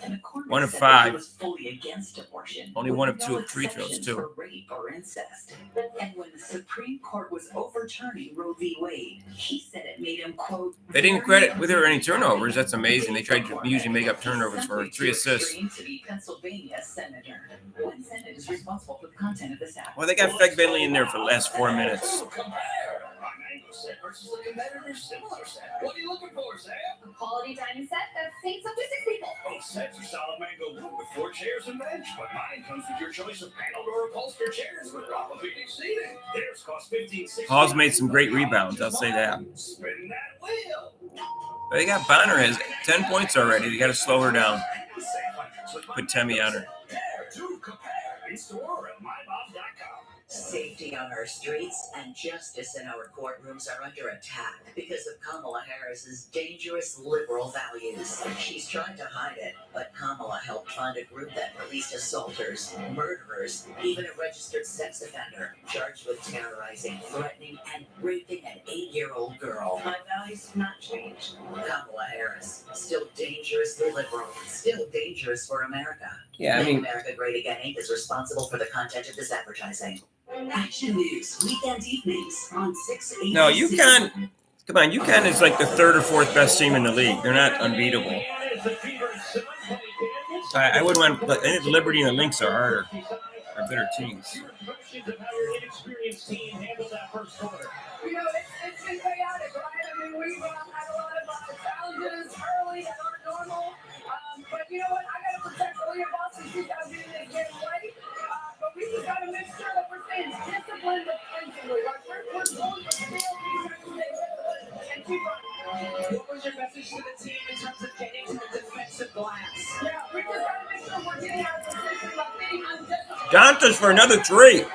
And according 1 to of Senate, 5. he was fully against abortion. Only with 1 of no 2 of 3 throws, exceptions too. for rape or incest. And when the Supreme Court was overturning Roe v. Wade, he said it made him, quote, They didn't credit with her any turnovers. That's amazing. They tried to usually make up turnovers for her. 3 assists. To be Pennsylvania's senator. When Senate is responsible for the content of this act. Well, they got Feg Bentley in there for the last 4 minutes. What are you looking for, Sam? A quality dining set that seats up to 6 people. Oh, Sept's a solid mango wood with 4 chairs and bench, but mine comes with your choice of paneled or upholstered chairs with orthopedic seating. Theirs cost $15.60. Hall's made some great rebounds, I'll say that. Spin that wheel. But they got Bonner has 10 points already. They got to slow her down. Put Temi on her. Compare in store at mybobs.com. Safety on our streets and justice in our courtrooms are under attack because of Kamala Harris's dangerous liberal values. She's trying to hide it, but Kamala helped fund a group that released assaulters, murderers, even a registered sex offender charged with terrorizing, threatening, and raping an 8-year-old girl. My values have not changed. Kamala Harris, still dangerously liberal, still dangerous for America. Yeah, I Make mean, America Great Again Inc. is responsible for the content of this advertising. Action News, weekend evenings on 6 8. no, UConn. Come on, UConn is like the 3rd or 4th best team in the league. They're not unbeatable. I wouldn't want. I think Liberty and the Lynx are harder. Are better teams. Your impressions of how your inexperienced team handled that first quarter. You know, it's been chaotic, right? I mean, we've had a lot of challenges early that aren't normal. But you know what? I got to protect Aaliyah Boston. She's got to be in this game right. But we just got to make sure that we're staying disciplined defensively. Like, we're going to fail these guys and keep running. What was your message to the team in terms of getting to the defensive glass? Yeah, we just got to make sure we're getting out of position by being undisciplined. Dantas for another 3.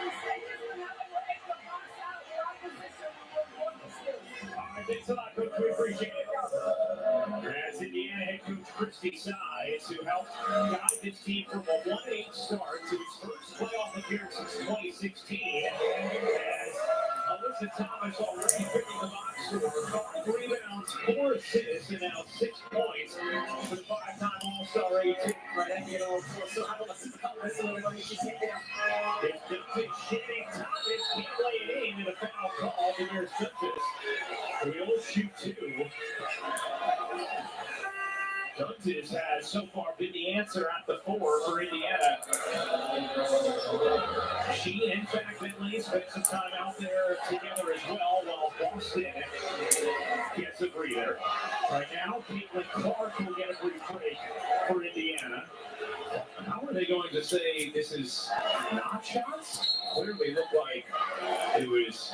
Thanks a lot, Coach. We appreciate it. As Indiana head coach Christy Sides, who helped guide this team from a 1-8 start to its first playoff appearance since 2016. As Alyssa Thomas already picking the box score, 5 rebounds, 4 assists, and now 6 points for the 5-time All-Star 18. Right, you know, so how about Alyssa Thomas? She's hit there. It's Duncan shooting. Thomas can't lay it in, and a foul call. And here's Duncan. We'll shoot 2. Duntis has so far been the answer at the 4 for Indiana. She and Feg Bentley spent some time out there together as well, while Boston gets a breather. Right now, Caitlin Clark will get a brief break for Indiana. How are they going to say this is not shots? Clearly looked like it was,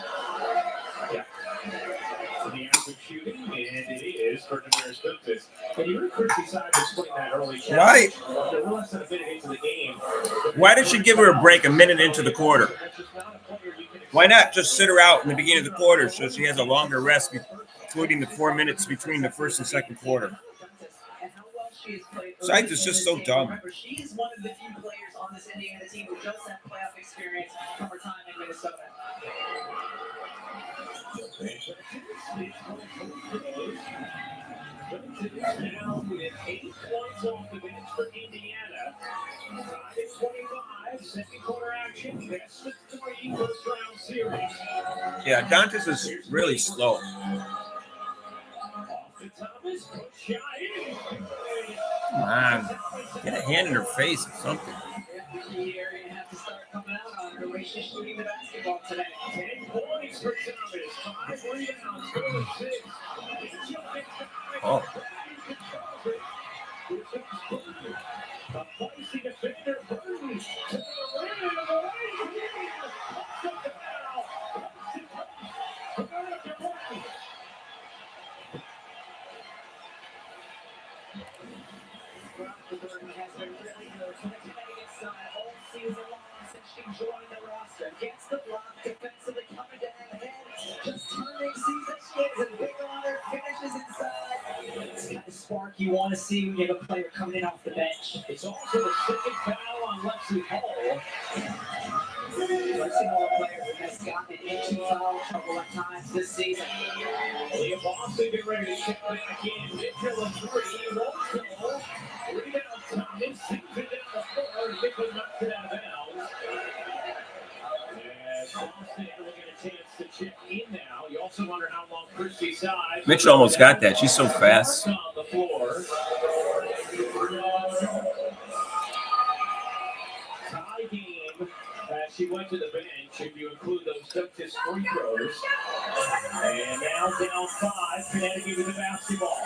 yeah. The act of shooting. putting that early check. Why? They're less than a minute into the game. Why did she give her a break a minute into the quarter? That's just not a player you can Why not just sit her out in the beginning of the quarter so she has a longer rest, including the 4 minutes between the first and second quarter? And how well she has played Science early is in just this so game. dumb. Remember, she's one of the few players on this Indiana team who does have playoff experience from her time in Minnesota. Now with 8 points off the bench for Indiana. 5:25, second quarter action. Best of 3 first round series. Yeah, Dantas is really slow. Off to Thomas, push shot in. Come on. Get a hand in her face or something. You're going to have to start coming out on her way she's shooting the basketball today. 10 points for Thomas, 5 rebounds, 4 assists. Oh. A feisty defender, Burton, to the rim, Burton has been really good for the Connecticut Sun all season long since she joined the roster. Gets the block, defensively coming down ahead, just turning, sees that she is a big on her, finishes inside. It's got the spark you want to see when you have a player coming in off the bench. It's also the second foul on Lexi Hall. Lexi Hall, a player who has gotten into foul trouble at times this season. Aaliyah Boston get ready to check back in. Mitchell a 3, won't go. Rebound Thomas, sinks it down the floor, and Mitchell knocks it out of bounds. As Boston will get a chance to check in now. You also wonder how long Christie's side. Mitchell almost got that. She's so fast. On the floor. Tie game as she went to the bench, if you include those Sept's free throws. And now down 5, Connecticut with the basketball.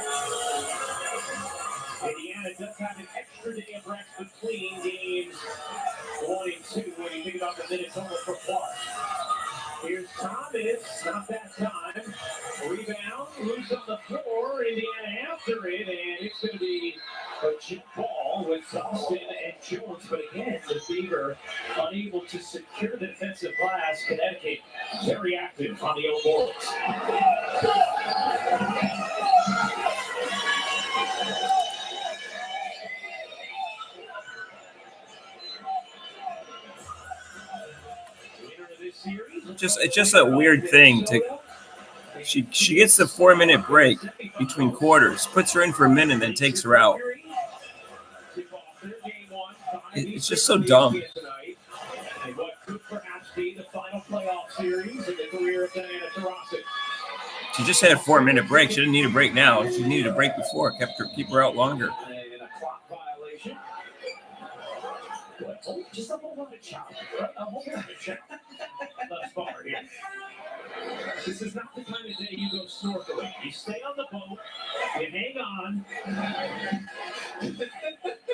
Indiana does have an extra day of rest between games 1 and 2 when you think about the minutes total for Clark. Here's Thomas, not that time. Rebound, loose on the floor. Indiana after it, and it's going to be a chip ball with Boston and Jones. But again, the Fever unable to secure the defensive glass. Connecticut very active on the old boards. It's just a weird thing to. She gets the 4-minute break between quarters, puts her in for a minute, and then takes her out. It's just so dumb. She just had a 4-minute break. She didn't need a break now. She needed a break before. Keep her out longer. Just a whole lot of chop. A whole lot of chop. Thus far here. This is not the kind of day you go snorkeling. You stay on the boat, you hang on.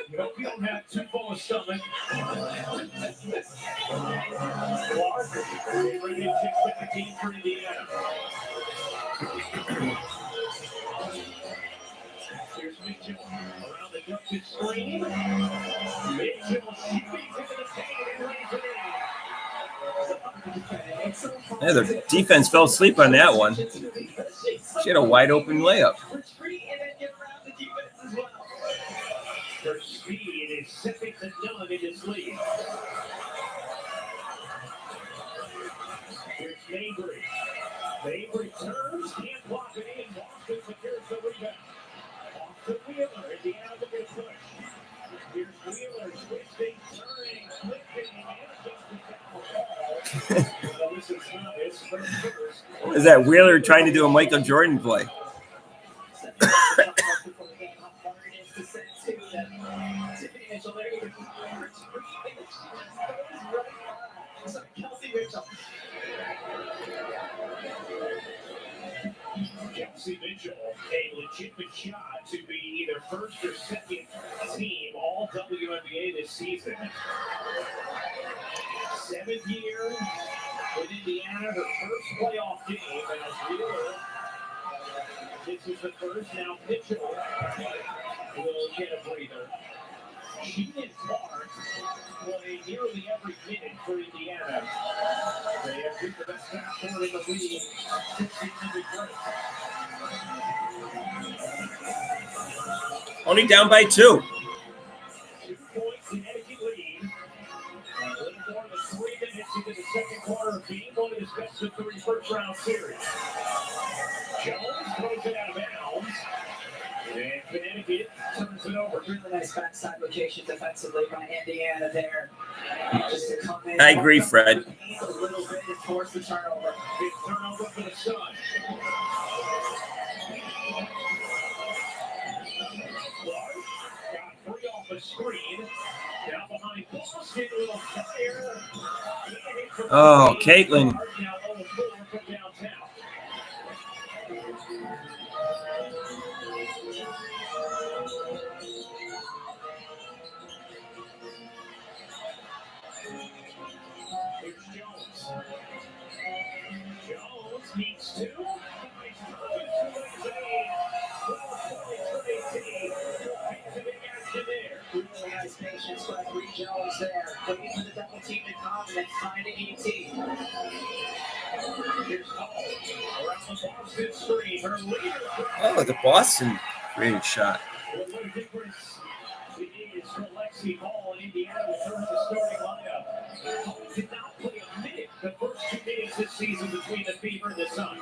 You hope you don't have too full a stomach. Clark, bringing checks back in for Indiana. Here's Mitchell around the Duchess screen. Mitchell shooting to the paint and lays it in. Yeah, the defense fell asleep on that one. She had a wide open layup. Her speed is second to none in this league. Here's Mabry. Mabry turns, can't block it in. Boston secures the rebound. Off to Wheeler. Indiana with a push. Here's Wheeler twisting, turning, flipping, and Is that Wheeler trying to do a Michael Jordan play? Kelsey Mitchell, a legitimate shot to be either first or second team all WNBA this season. 7th year with Indiana, her first playoff game, as Wheeler, this is the first, now Mitchell will get a breather. She and Clark play nearly every minute for Indiana. They have been the best backcourt in the league since the early break. Only down by 2. 2 points, Connecticut lead. A little more than 3 minutes into the second quarter of being one of his best of 3 first-round series. Jones throws it out of bounds. And Connecticut turns it over. Really nice backside rotation defensively by Indiana there. Just to come in. I agree, Fred. A little bit and force the turnover. Big turnover for the Sun. Clark got 3 off the screen. Down behind Boston, a little fire. Oh, Caitlin. Now 0-4 from downtown. Here's Jones. Jones needs 2. Really nice patience by Bree Jones there. Waiting for the double team to come and then finding ET. Here's Hall around the Boston screen. Her leader. Oh, the Boston great shot. What a difference it is for Lexi Hall in Indiana with her in the starting lineup. Hall did not play a minute the first 2 minutes this season between the Fever and the Sun.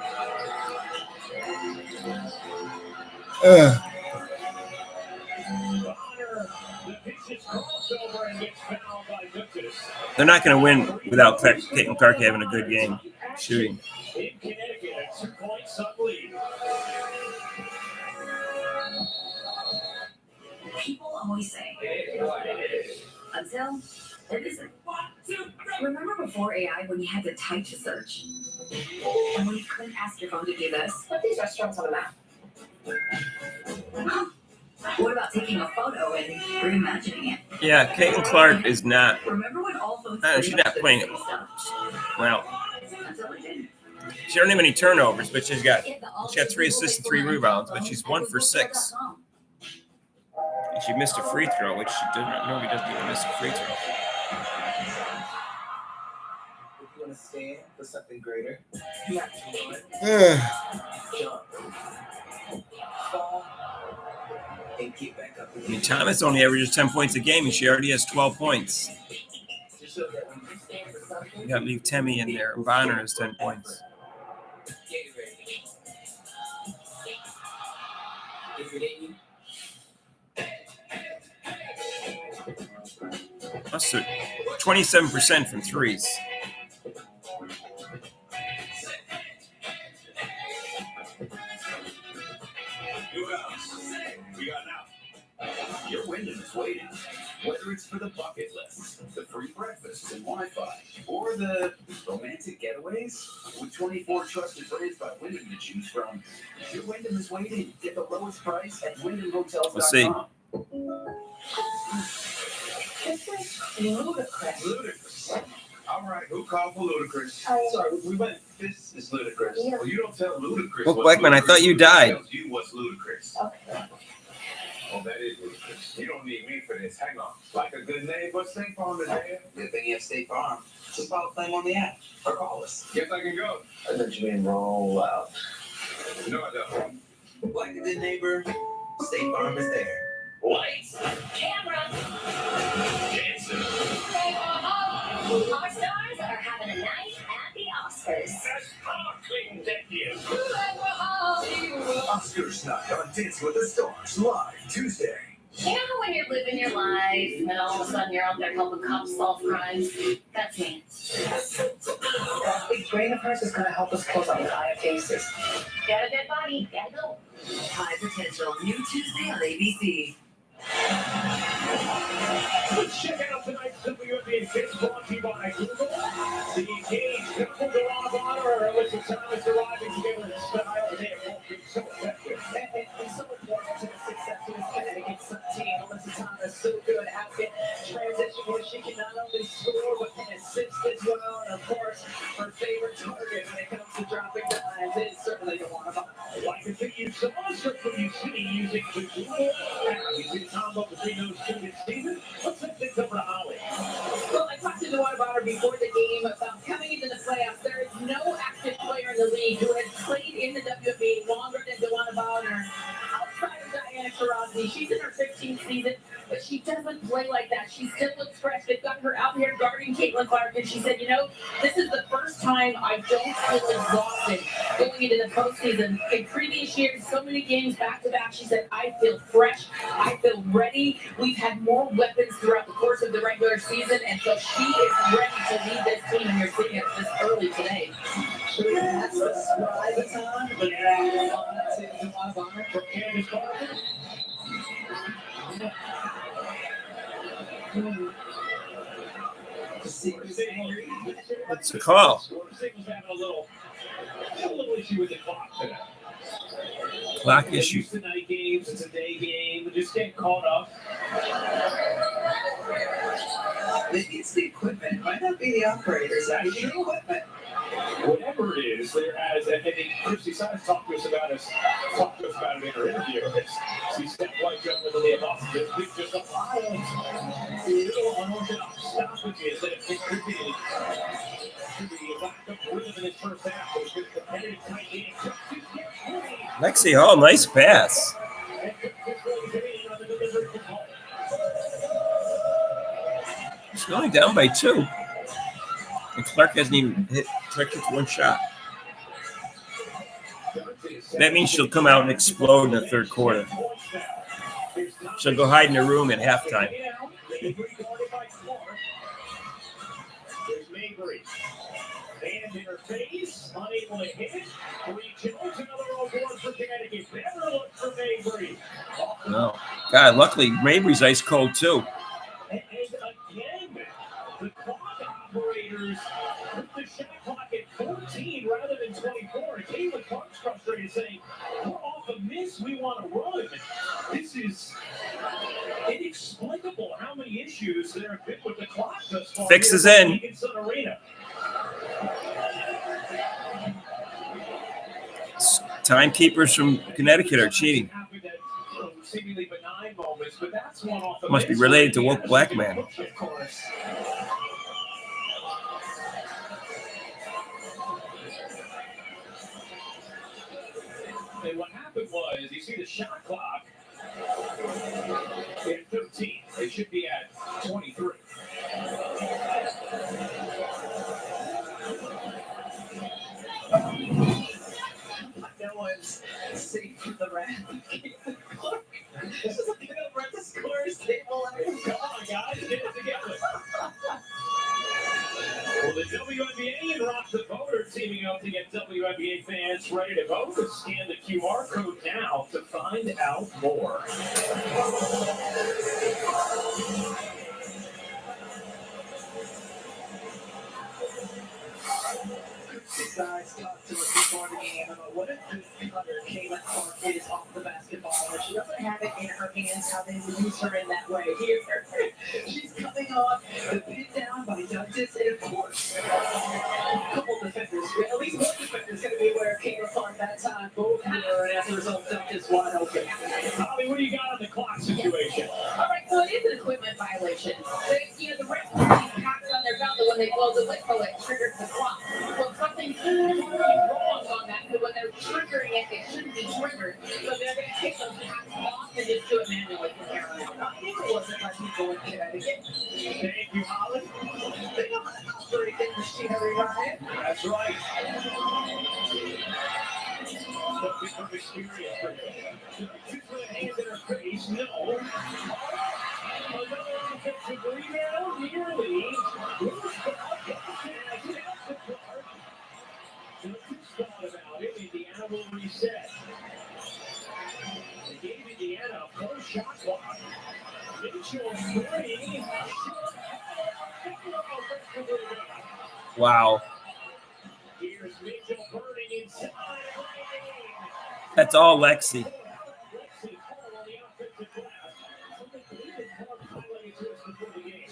Bonner, the vicious crossover and gets fouled by Guttis. They're not going to win without Caitlin Clark having a good game shooting. In Connecticut, a 2-point Sun lead. People always say, until it isn't. Remember before AI when you had to type to search? And when you couldn't ask your phone to do this? Put these restaurants on the map. What about taking a photo and reimagining it? Yeah, Caitlin Clark is not. Remember when all phones She's not playing it well. Until it didn't. She don't have any turnovers, but she got 3 assists and 3 rebounds, but she's 1 for 6. And she missed a free throw, which she did not know. He doesn't even miss a free throw. If you want to stand for something greater, Yeah. jump, fall, and get back up. I mean, Thomas only averages 10 points a game, and she already has 12 points. Just so that when you stand for something, You got to leave Temmie in there. Bonner has 10 points. get ready. If it ain't you, That's 27% from threes. We got now. Your Wyndham is waiting. Whether it's for the bucket list, the free breakfast and Wi-Fi, or the romantic getaways, with 24 trusted brands by Wyndham to choose from, your Wyndham is waiting. Get the lowest price at WyndhamHotels.com. Let's see. This is ludicrous. Ludicrous. All right, who called for ludicrous? sorry, we went. This is ludicrous. Yeah. Well, you don't tell ludicrous. Well, what's Blackman, I ludicrous. thought you Who died. tells you what's ludicrous? Okay. Oh, that is ludicrous. You don't need me for this. Hang on. Like a good neighbor, State Farm is there. Good thing you have State Farm. Just follow the thing on the app or call us. Guess I can go. I thought you mean roll out. No, I don't. Like a good neighbor, State Farm is there. Lights. Camera. Dancing. Our stars are having a night at the Oscars. That's sparkling decade. Oscars night on Dancing with the Stars live Tuesday. You know when you're living your life and all of a sudden you're out there helping cops solve crimes? That's me. That big brain of hers is going to help us close out the eye of cases. Got a dead body, gotta go. High Potential, new Tuesday on ABC. Let's check out tonight's WNBA Fix brought to you by Google. The engaged couple go on honor Alyssa Thomas arriving together in style. They have both been so effective. And so important to the success of this Connecticut Sun team. Alyssa Thomas, so good at it. Transition where she can not only score but can assist as well. And of course, her favorite target when it comes to dropping dimes is certainly the one of them. Like the thing you saw, strictly you see using the Google app. You those two this season. Let's send things over to Holly. Well, I talked to DeWanna Bonner before the game about coming into the playoffs. There is no active player in the league who has played in the WNBA longer than DeWanna Bonner. Outside of Diana Taurasi, she's in her 15th season, but she doesn't play like that. She still looks fresh. They've got her out here guarding Caitlin Clark, and she said, you know, this is the first time I don't feel exhausted going into the postseason. In previous years, so many games back to back, she said, I feel fresh. I feel ready. We've had more weapons throughout the course of the regular season, and so she is ready to lead this team, and you're seeing it this early today. That's the scribe baton, but now on to DeWanna Bonner for Candace Carter. What's the call? Signal's having a little issue with the clock today. Clock issue. It's a night games, it's a day game. Just get caught up. Maybe it's the equipment. It might not be the operators. It's the equipment. Whatever it is, there has, and Christy Sides talked to us about it in her interview. She stepped right up with the Boston. Just a pile of little unorthodox stoppages that contributed to the lack of rhythm in his first half. It was a competitive tight game. Lexi Hall, nice pass. She's only down by 2. And Clark hasn't even hit. Clark hits one shot. That means she'll come out and explode in the third quarter. She'll go hide in her room at halftime. There's Mabry. Hand in her face, unable to hit it. Bree Jones, another old board for Connecticut. Better look for Mabry. No. God, luckily, Mabry's ice cold, too. And again, the clock operators put the shot clock at 14 rather than 24. And Caitlin Clark's frustrated, saying, we're off a miss, we want to run. This is inexplicable how many issues there have been with the clock thus far. Fix is in. Timekeepers from Connecticut are cheating. Must be related to woke black man. And what happened was, you see the shot clock at 13. It should be at 23. No one's safe from the wrath of Caitlin Clark. Just looking over at the scores table. Come on, guys, get it together. Well, the WNBA and Rock the Voter teaming up to get WNBA fans ready to vote. Scan the QR code now to find out more. Guys talked to us before the game about what a good cutter Caitlin Clark is off the basketball. And she doesn't have it in her hands how they use her in that way. Here, she's coming off the pin down by Douglas, and of course, a couple defenders, at least one defender's going to be aware of Caitlin Clark that time. Both were, and as a result, Douglas wide open. Holly, what do you got on the clock situation? All right, so it is an equipment violation. The refs packed on their belt when they blow the whistle, it triggers the clock. Well, something's wrong on that, because when they're triggering it, it shouldn't be triggered. So they're going to take those packs off and just do it manually from here on out. I think it wasn't like people in Connecticut. Thank you, Holly. They don't have to operate the machinery, Ryan. That's right. But from experience, just put a hand in her face, no. Another offensive rebound, nearly. Just thought about it. Indiana will reset. They gave Indiana a full shot clock. Mitchell three. Wow. Here's Mitchell burning inside. That's all Lexi.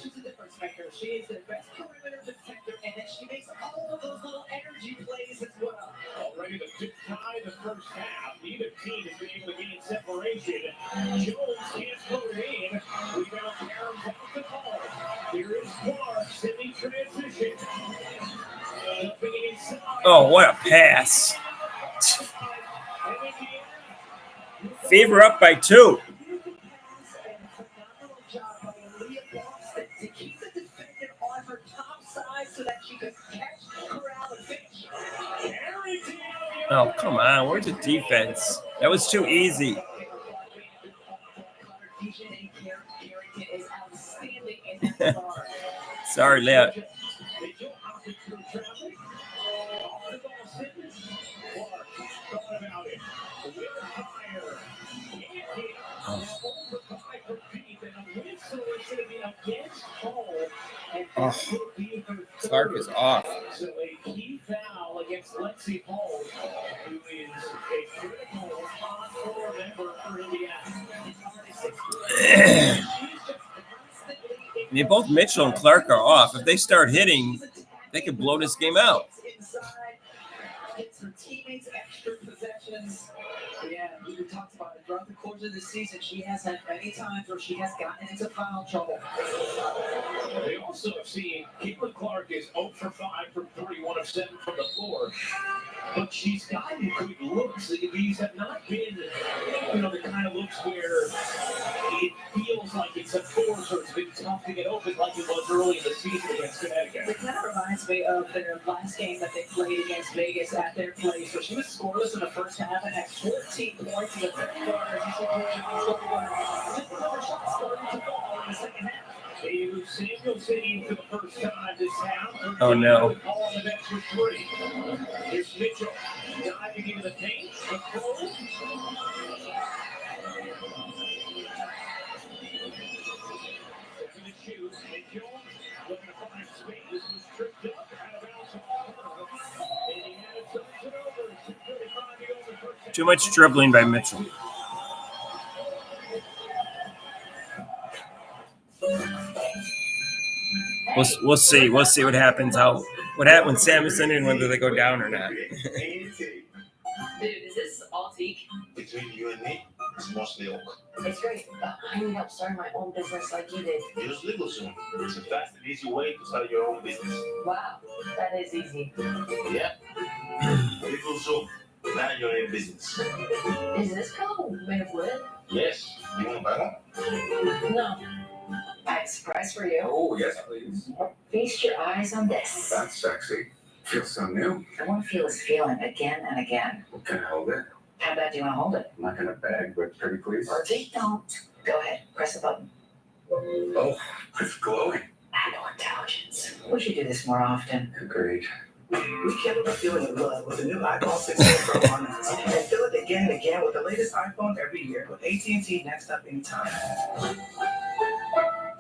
She's a difference maker. She is the best perimeter defender, and then she makes all of those little energy plays as well. Already to tie the first half. Neither team has been able to gain separation. Jones can't put it in. We Oh, what a pass. Favor up by 2. Phenomenal job by Aaliyah Boston to keep the defendant on her top side so that she could catch, corral, and finish. Oh, come on. Where's the defense? That was too easy. Sorry, Leah. Oh, Clark is off. So a key foul against Lexi Hall, who is a critical on-floor member for Indiana. I mean, both Mitchell and Clark are off. If they start hitting, they could blow this game out. Gets her teammates extra possessions. Yeah, we talked about it throughout the course of the season. She has had many times where she has gotten into foul trouble. They also have seen Caitlin Clark is 0 for 5 from 3, 1 of 7 from the floor. But she's gotten good looks. These have not been, the kind of looks where it feels like it's a force or it's been tough to get open like it was early in the season against Connecticut. It kind of reminds me of their last game that they played against Vegas at their place. So she was scoreless in the first half and had 14 points in the third quarter. Just another shot starting to fall in the second half. Samuel sitting for the first time this half. Oh, no. On the bench for 3. Here's Mitchell diving into the paint. The throw. Too much dribbling by Mitchell. We'll see. We'll see what happens. What happens when Sam is in and whether they go down or not. Dude, is this all teak? Between you and me, it's mostly oak. It's great, but I need help starting my own business like you did. Use LegalZoom. It's a fast and easy way to start your own business. Wow, that is easy. Yeah. LegalZoom. Manage your own business. Is this pillow made of wood? Yes. You want to buy one? No. I have a surprise for you. Oh, yes, please. Feast your eyes on this. That's sexy. Feels so new. I want to feel this feeling again and again. Well, can I hold it? How bad do you want to hold it? I'm not going to beg, but pretty please. Bertie, don't. Go ahead, press the button. Oh, it's glowing. Animal intelligence. We should do this more often. Agreed. Rekindle the feeling of love with the new iPhone 16 Pro Ornaments. And feel it again and again with the latest iPhone every year with AT&T Next Up Anytime.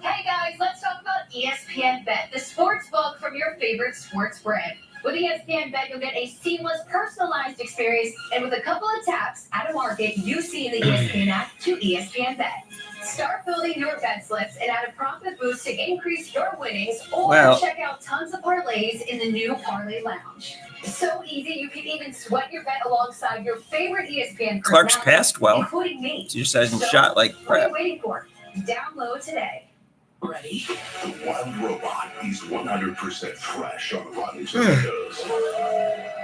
Hey guys, let's talk about ESPN Bet, the sports book from your favorite sports brand. With ESPN Bet, you'll get a seamless, personalized experience, and with a couple of taps, add a market you see in the ESPN app to ESPN Bet. Start building your bet slips and add a profit boost to increase your winnings, or check out tons of parlays in the new Parlay Lounge. So easy, you can even sweat your bet alongside your favorite ESPN. Clark's passed well. Including me. She just hasn't shot like What are crap. you waiting for? Download today. Ready? The Wild Robot is 100% fresh on Rotten Tomatoes.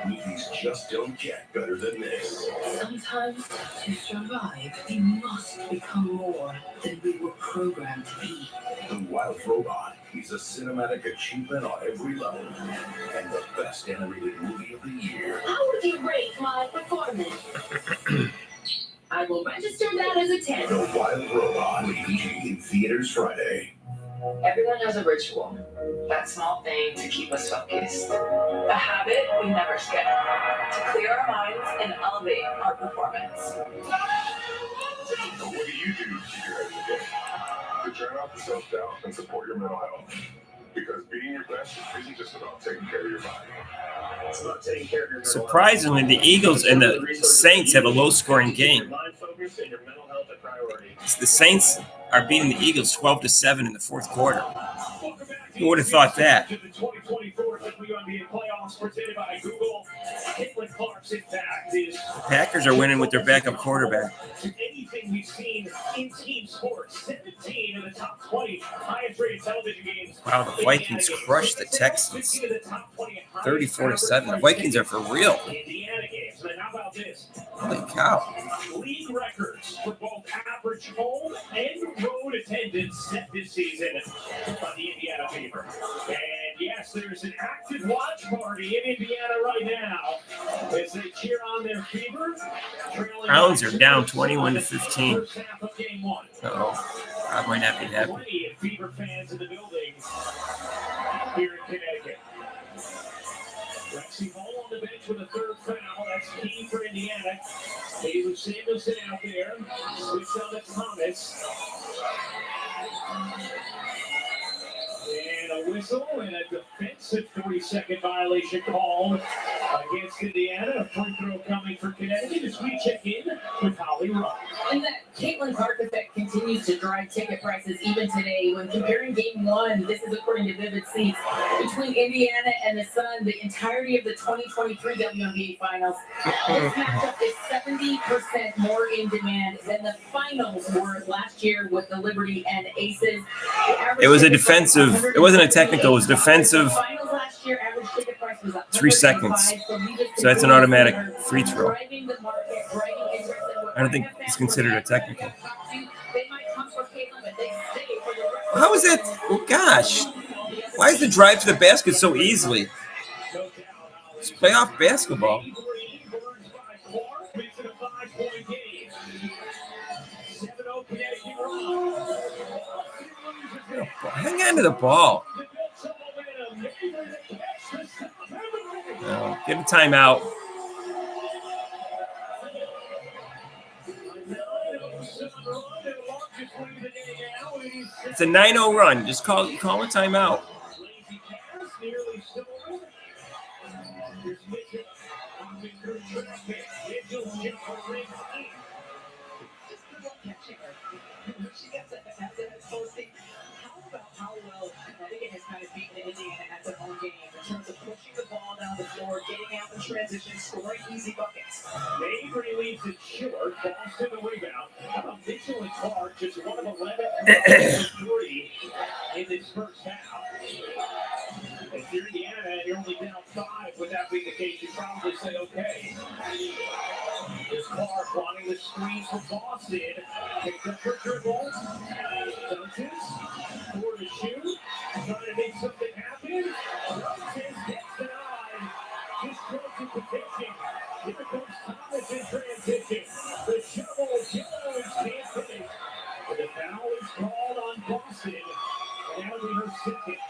Movies just don't get better than this. Sometimes to survive, we must become more than we were programmed to be. The Wild Robot is a cinematic achievement on every level and the best animated movie of the year. How would you rate my performance? I will register that as a 10. The Wild Robot, in theaters Friday. Everyone has a ritual, that small thing to keep us focused. A habit we never skip, to clear our minds and elevate our performance. So what do you do to keep your head in the game? To drown out the self-doubt and support your mental health. Because being your best isn't just about taking care of your body. It's about taking care of your mental health. Surprisingly, the Eagles and the Saints have a low-scoring game. The Saints are beating the Eagles 12-7 in the fourth quarter. Who would have thought that? The 2024 WNBA playoffs presented by Google. Caitlin Clark's impact is The Packers are winning with their backup quarterback. anything we've seen in team sports. 17 of the top 20 highest rated television games. Wow, the Vikings crushed the Texans. 15 of the top 20 highest 34-7. The Vikings are for real. Indiana games. And how about this? Holy cow. League records for both average home and road attendance set this season by the Indiana Fever. And yes, there's an active watch party in Indiana right now as they cheer on their Fever. Browns are down 21-15. First half of game one. Uh-oh. I might not be happy. Plenty of Fever fans in the building here in Connecticut. Lexi Hall on the bench with a third foul. That's key for Indiana. Taylor Samuelson out there. Switch on to Thomas. And a whistle and a defensive 3-second violation called against Indiana. A free throw coming for Connecticut as we check in with Holly Rudd. And that Caitlin Clark effect continues to drive ticket prices even today. When comparing game one, this is according to Vivid Seats, between Indiana and the Sun, the entirety of the 2023 WNBA Finals, this matchup is 70% more in demand than the finals were last year with the Liberty and Aces. It was a defensive. It wasn't a technical. It was defensive. 3 seconds. So that's an automatic free throw. I don't think it's considered a technical. How is that? Oh, gosh. Why is the drive to the basket so easily? It's playoff basketball. Hang on to the ball. No, give a timeout. It's a 9-0 run. Just call a timeout. How well Connecticut has kind of beaten Indiana at their own game in terms of pushing the ball down the floor, getting out in transition, scoring easy buckets. Mabry leads it short. Boston the rebound. Mitchell and Clark just 1 of 11 3 in this first half. If you're Indiana and you're only down 5, would that be the case? You'd probably say, okay. Here's Clark wanting the screen for Boston. Picks up her dribble. Dunces. 4 to shoot. Trying to make something happen. Dunces gets denied. Just goes to protection. Here comes Thomas in transition. The shovel Jones can't finish. And the foul is called on Boston. And that'll be her second.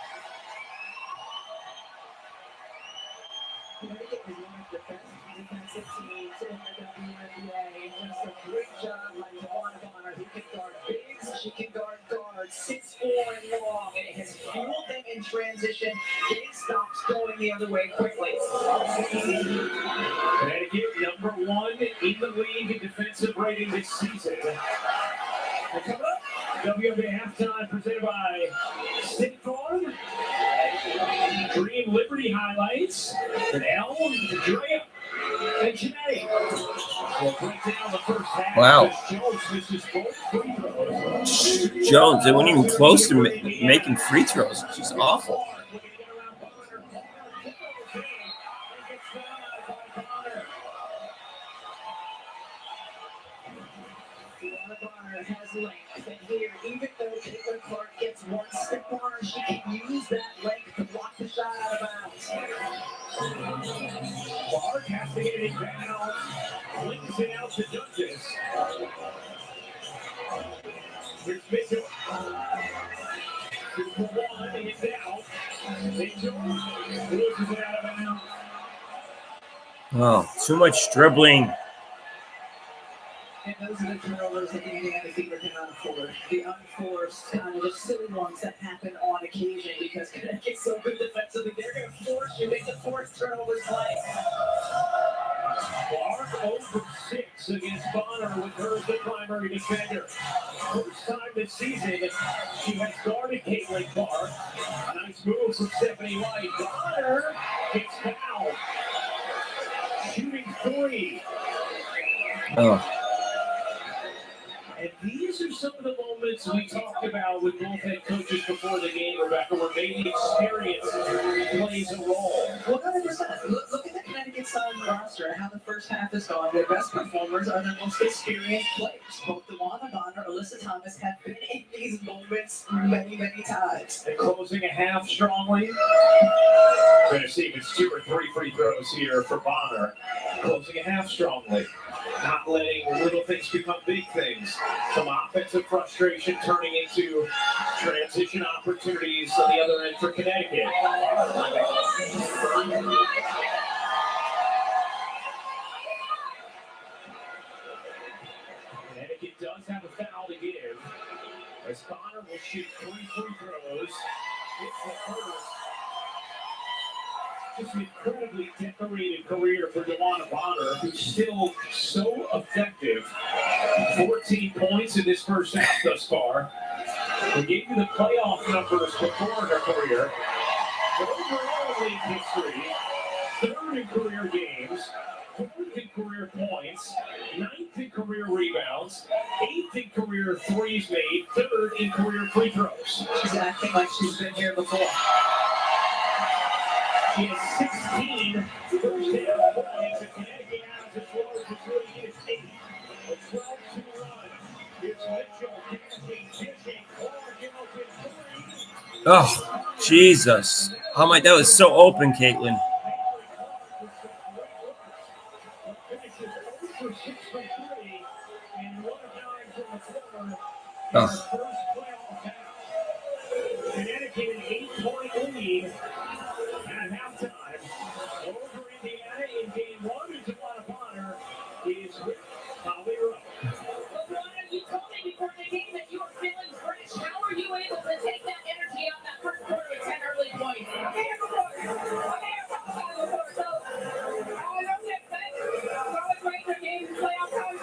Connecticut is one of the best defensive teams in the WNBA. And does a great job like Aaliyah Boston, who can guard bigs, she can guard guards, 6'4" and long, and it has fueled them in transition, getting stops going the other way quickly. Connecticut, number 1 in the league in defensive rating this season. And coming up, WNBA halftime presented by State Farm. Dream Liberty highlights. And El, Drea, and Janae. We'll break down the first half. Wow. Jones misses both free throws. Jones, they weren't even close to making free throws. She's awful. Has length, and here, even though Caitlin Clark gets 1 step on her, she can use that length to block the shot out of bounds. Clark has to get it down. Links it out to Dunces. Here's Mitchell. Here's the 1, and it's out. Mitchell loses it out of bounds. Oh, too much dribbling. And those are the turnovers that the Indiana Fever cannot afford. The unforced, kind of just silly ones that happen on occasion because Connecticut's so good defensively. They're going to force you, make the forced turnovers play. Clark 0 for 6 against Bonner with her as the primary defender. First time this season, she has guarded Caitlin Clark. Nice move from Stephanie White. Bonner gets fouled. Shooting 3. Oh. And these are some of the moments we talked about with both head coaches before the game, Rebecca, where maybe experience plays a role? 100%. Look at the Connecticut Sun roster and how the first half has gone. Their best performers are their most experienced players. Both DeWanna Bonner, Alyssa Thomas have been in these moments many, many times. And closing a half strongly. We're going to see if it's 2 or 3 free throws here for Bonner. Closing a half strongly. Not letting little things become big things. Some offensive frustration turning into transition opportunities on the other end for Connecticut. Connecticut does have a foul to give. As Bonner will shoot 3 free throws. It's the first. Just an incredibly decorated career for DeWanna Bonner, who's still so effective. 14 points in this first half thus far. We gave you the playoff numbers before in her career. But overall in league history, 3rd in career games, 4th in career points, 9th in career rebounds, 8th in career threes made, 3rd in career free throws. She's acting like she's been here before. She has 16 first half points, and Connecticut has as low as really is 8. A 12-2 run. It's Mitchell, catching, dishing, Oh, Jesus. Oh my, that was so open, Caitlin. Oh. Connecticut an 8-point lead at halftime over Indiana in game 1. And DeWanna Bonner is with Aaliyah. LeBron, you told me before the game that you were feeling fresh. How were you able to take that energy out that first quarter with 10 early points? So, I don't get that. I was right in the game to play out time.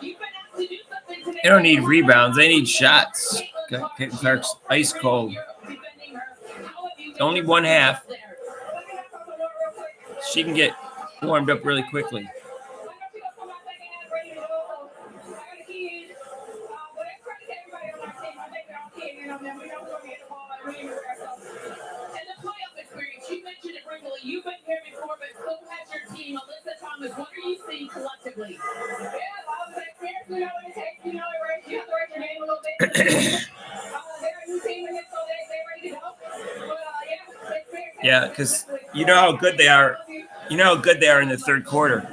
You've been asked to do something today. They don't need rebounds. They need shots. Caitlin Clark's ice cold. Only one half. She can get warmed up really quickly. You've been here before, but so has your team. Alyssa Thomas, what are you seeing collectively? Yeah, because you know how good they are. You know how good they are in the third quarter.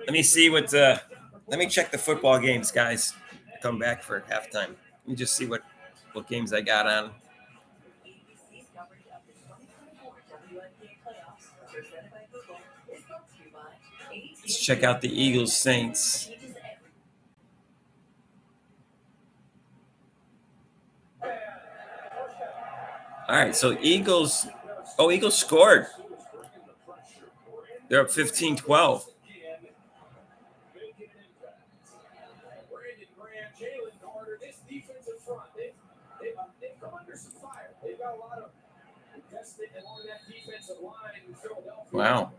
Let me see what. Let me check the football games, guys. Come back for halftime. Let me just see what games I got on. Let's check out the Eagles Saints. All right, so Eagles scored. They're up 15-12. Wow.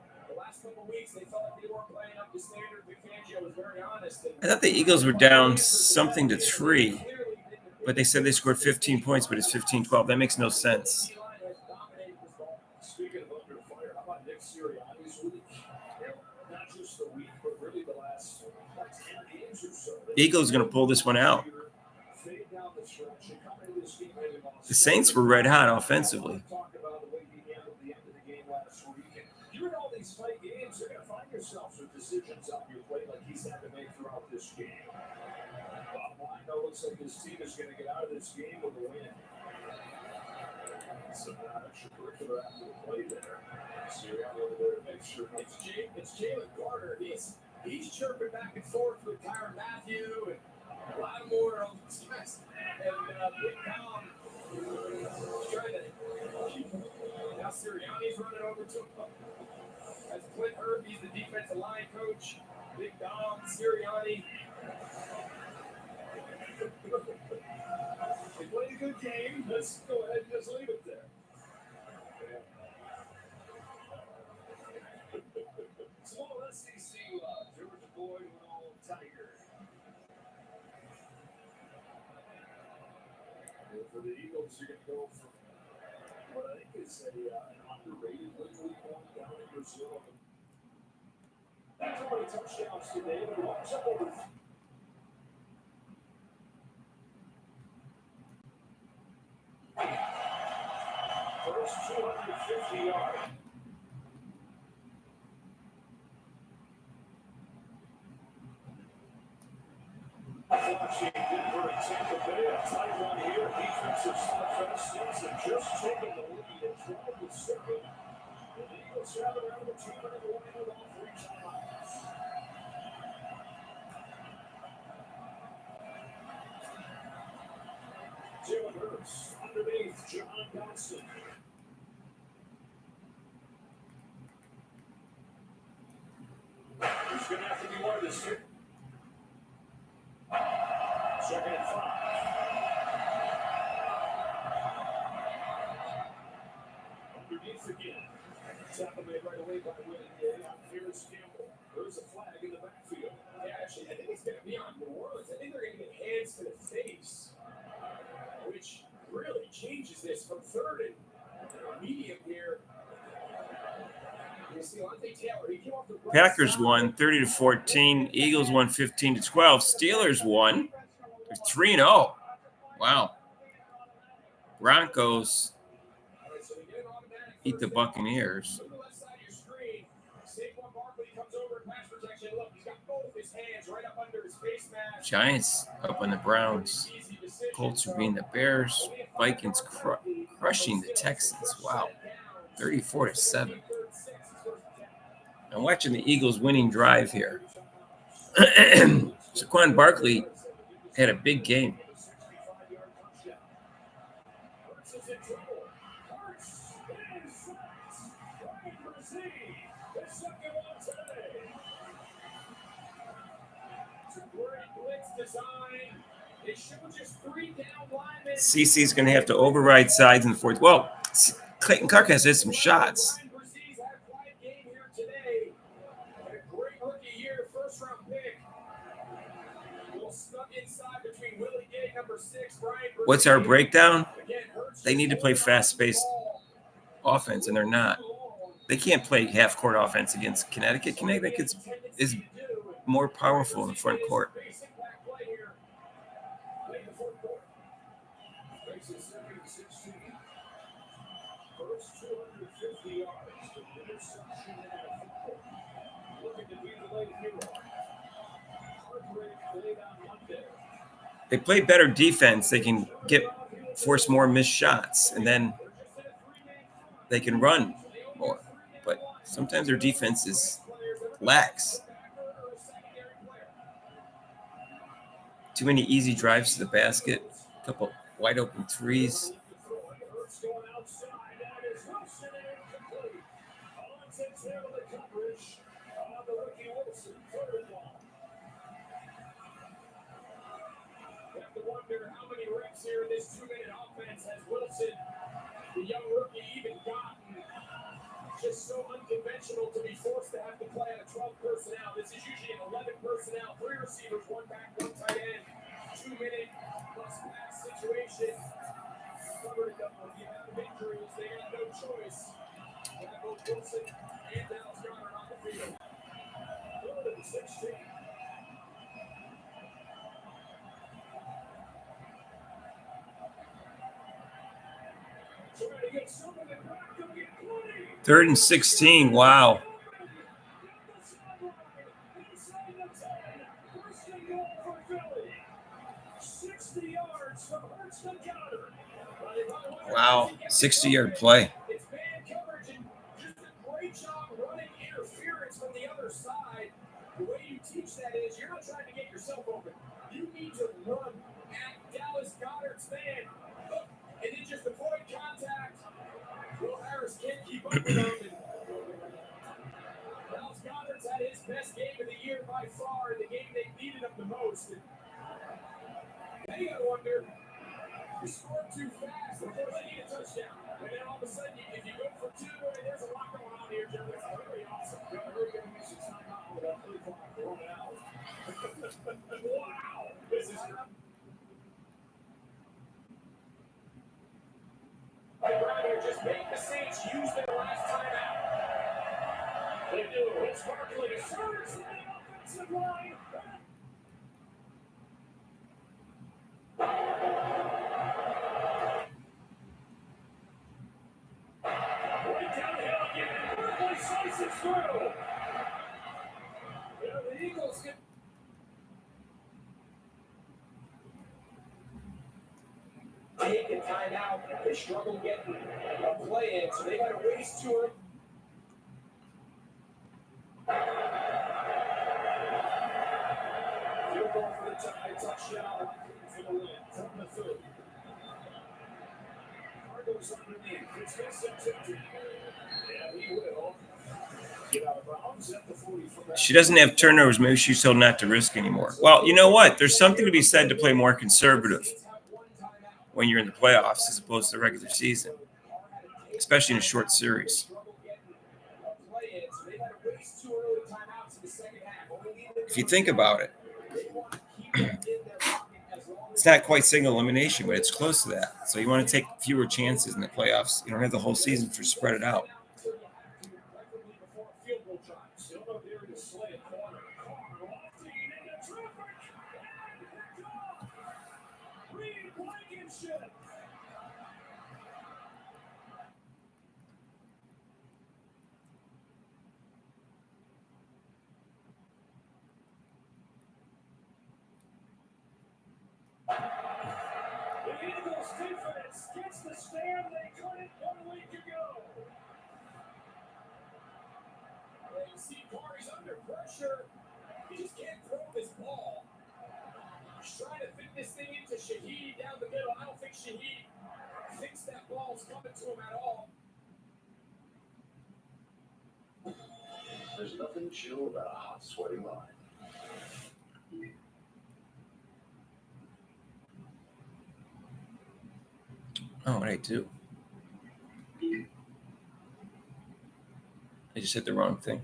I thought the Eagles were down something to 3, but they said they scored 15 points, but it's 15-12. That makes no sense. The Eagles are going to pull this one out. The Saints were red hot offensively. You're in all these tight games, you're going to find yourself with decisions on your plate like he's had to make throughout this game. Bottom line, though, looks like his team is going to get out of this game with a win. Some extracurricular after the play there. Sirianni over there to make sure. It's Jalen Carter. He's chirping back and forth with Tyrann Mathieu and Lattimore on the stress. And Big Tom trying to keep him. Now Sirianni's running over to him. That's Clint Herb. He's the defensive line coach. Big Dom, Sirianni. They played a good game. Let's go ahead and just leave it there. Small SEC love. Georgia boy with all Tiger. And for the Eagles, you're going to go from what I think is an underrated legally point down in Brazil. Not too many touchdowns today, but watch up over. First 250 yards. Watching Denver and Tampa Bay, a tight one here. Defensive slugfest. Simpson just taking the lead at 12-7. The Eagles have it around the 2-minute line with all 3 timeouts. Jalen Hurts underneath John Dodson. He's going to have to be one of this here. Second and 5. Underneath again. Tampa made right away by Willie Gay on Ferris Campbell. There's a flag in the backfield. Yeah, actually, I think it's going to be on New Orleans. I think they're going to get hands to the face, which really changes this from third and medium here. You see, Lante Taylor, he came off the Packers won 30-14. Eagles won 15-12. Steelers won 3-0. Wow. Broncos beat the Buccaneers. Giants up on the Browns. Colts are beating the Bears. Vikings crushing the Texans. Wow. 34-7. I'm watching the Eagles winning drive here. Saquon Barkley had a big game. CC's going to have to override sides in the fourth. Well, Clayton Clark has hit some shots. What's our breakdown? They need to play fast-paced offense, and they're not. They can't play half-court offense against Connecticut. Connecticut is more powerful in the front court. They play better defense. They can force more missed shots, and then they can run more. But sometimes their defense is lax. Too many easy drives to the basket. A couple wide open threes. Here in this 2-minute offense has Wilson, the young rookie, even gotten just so unconventional to be forced to have to play on a 12 personnel. This is usually an 11 personnel, 3 receivers, 1 back, 1 tight end, 2-minute plus pass situation. Covered it up with the amount of injuries. They got no choice. They have both Wilson and Dallas Goedert on the field. 3rd and 16. 3rd and 16. Wow. Wow. 60-yard play. It's man coverage and just a great job running interference from the other side. The way you teach that is you're not trying to get yourself open. You need to run at Dallas Goedert's man. And then just avoid contact. Will Harris can't keep up with him. Dallas Goedert's had his best game of the year by far in the game they needed him the most. And now you gotta wonder, is too fast before they need a touchdown. And then all of a sudden, if you go for two, there's a lot going on here, Joe. That's very awesome. We're going to use some time out with that 3 o'clock rolling out. Wow. This is around here, just make the Saints use their last timeout. They do. It's Barkley. Serves the offensive line. Right downhill again. Barkley slices through. Yeah, the Eagles get. Take a timeout. They struggle getting a play in, so they got to race to him. Field goal for the tie, touchdown for the win. From the 30. Cardinals underneath. It's Sept. Yeah, he will. Get out of bounds at the 40 from that. She doesn't have turnovers. Maybe she's told not to risk anymore. Well, you know what? There's something to be said to play more conservative when you're in the playoffs as opposed to the regular season, especially in a short series. If you think about it, it's not quite single elimination, but it's close to that. So you want to take fewer chances in the playoffs. You don't have the whole season to spread it out. Defense gets the stand they couldn't 1 week ago. And you see Barry's under pressure. He just can't throw this ball. He's trying to fit this thing into Shaheed down the middle. I don't think Shaheed thinks that ball's coming to him at all. There's nothing chill about a hot, sweaty line. Oh, what I do? I just hit the wrong thing.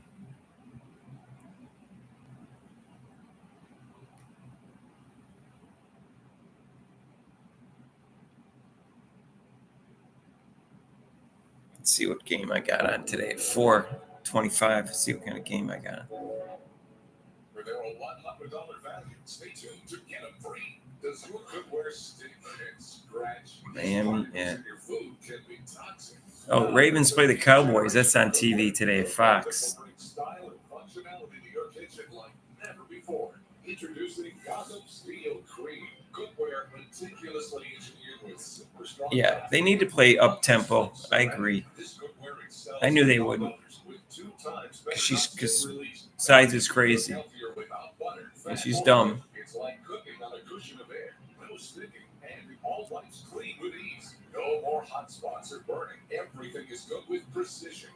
Let's see what game I got on today at 4:25. Let's see what kind of game I got. For their $100 value, stay tuned to get them free. Does your cookware stick and scratch? Miami, yeah. Your food can be toxic. Oh, Ravens play the Cowboys. That's on TV today at Fox. Style and functionality to your kitchen like never before. Introducing Gotham Steel Cream cookware, meticulously engineered with super strong. Yeah, they need to play up tempo. I agree. I knew they wouldn't. Because size is crazy. And she's dumb. It's like cooking on a cushion of air. No sticking, and all wipes clean with ease. No more hot spots or burning. Everything is cooked with precision.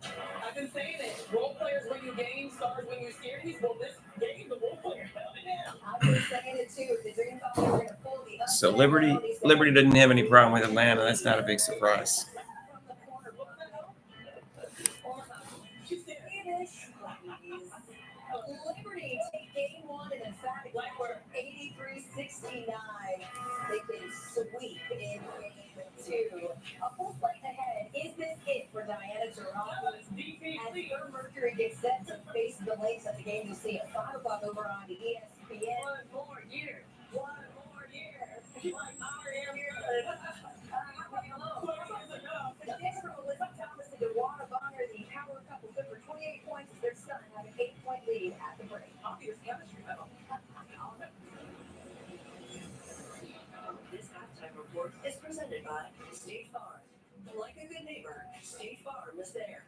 I've been saying it. Role players win you games, stars win you series. Well, this game, the role player held it down. I've been saying it too. The Dream thought they were going to pull the So Liberty didn't have any problem with Atlanta. That's not a big surprise. Liberty take game one in emphatic 83-69. They can sweep in game two. A full slate ahead. Is this it for Diana Taurasi? As her Mercury gets set to face the Lakes at the game you'll see at 5 o'clock over on the ESPN. One more year. Like our year. The Denver Elizabeth Thomas and DeWanna Bonner, the power couple, good for 28 points. Their son had an 8-point lead at the break. Obvious chemistry, though. This halftime report is presented by State Farm. Like a good neighbor, State Farm is there.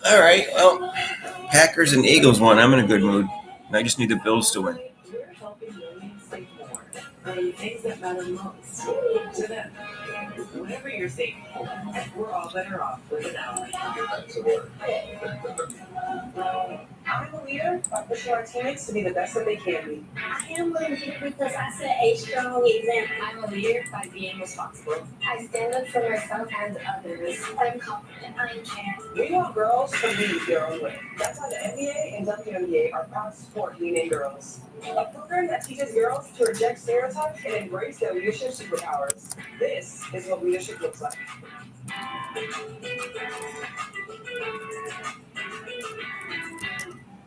All right. Well, Packers and Eagles won. I'm in a good mood. I just need the Bills to win. the things that matter most to them. Whatever you're thinking, we're all better off with an ally. Get back to work. I'm a leader by pushing our teammates to be the best that they can be. I am a leader because I set a strong example. I'm a leader by being responsible. I stand up for myself and others. I'm confident. I care. We want girls to lead their own way. That's why the NBA and WNBA are proud to support Lean In Girls, a program that teaches girls to reject stereotypes and embrace their leadership superpowers. This is what leadership looks like.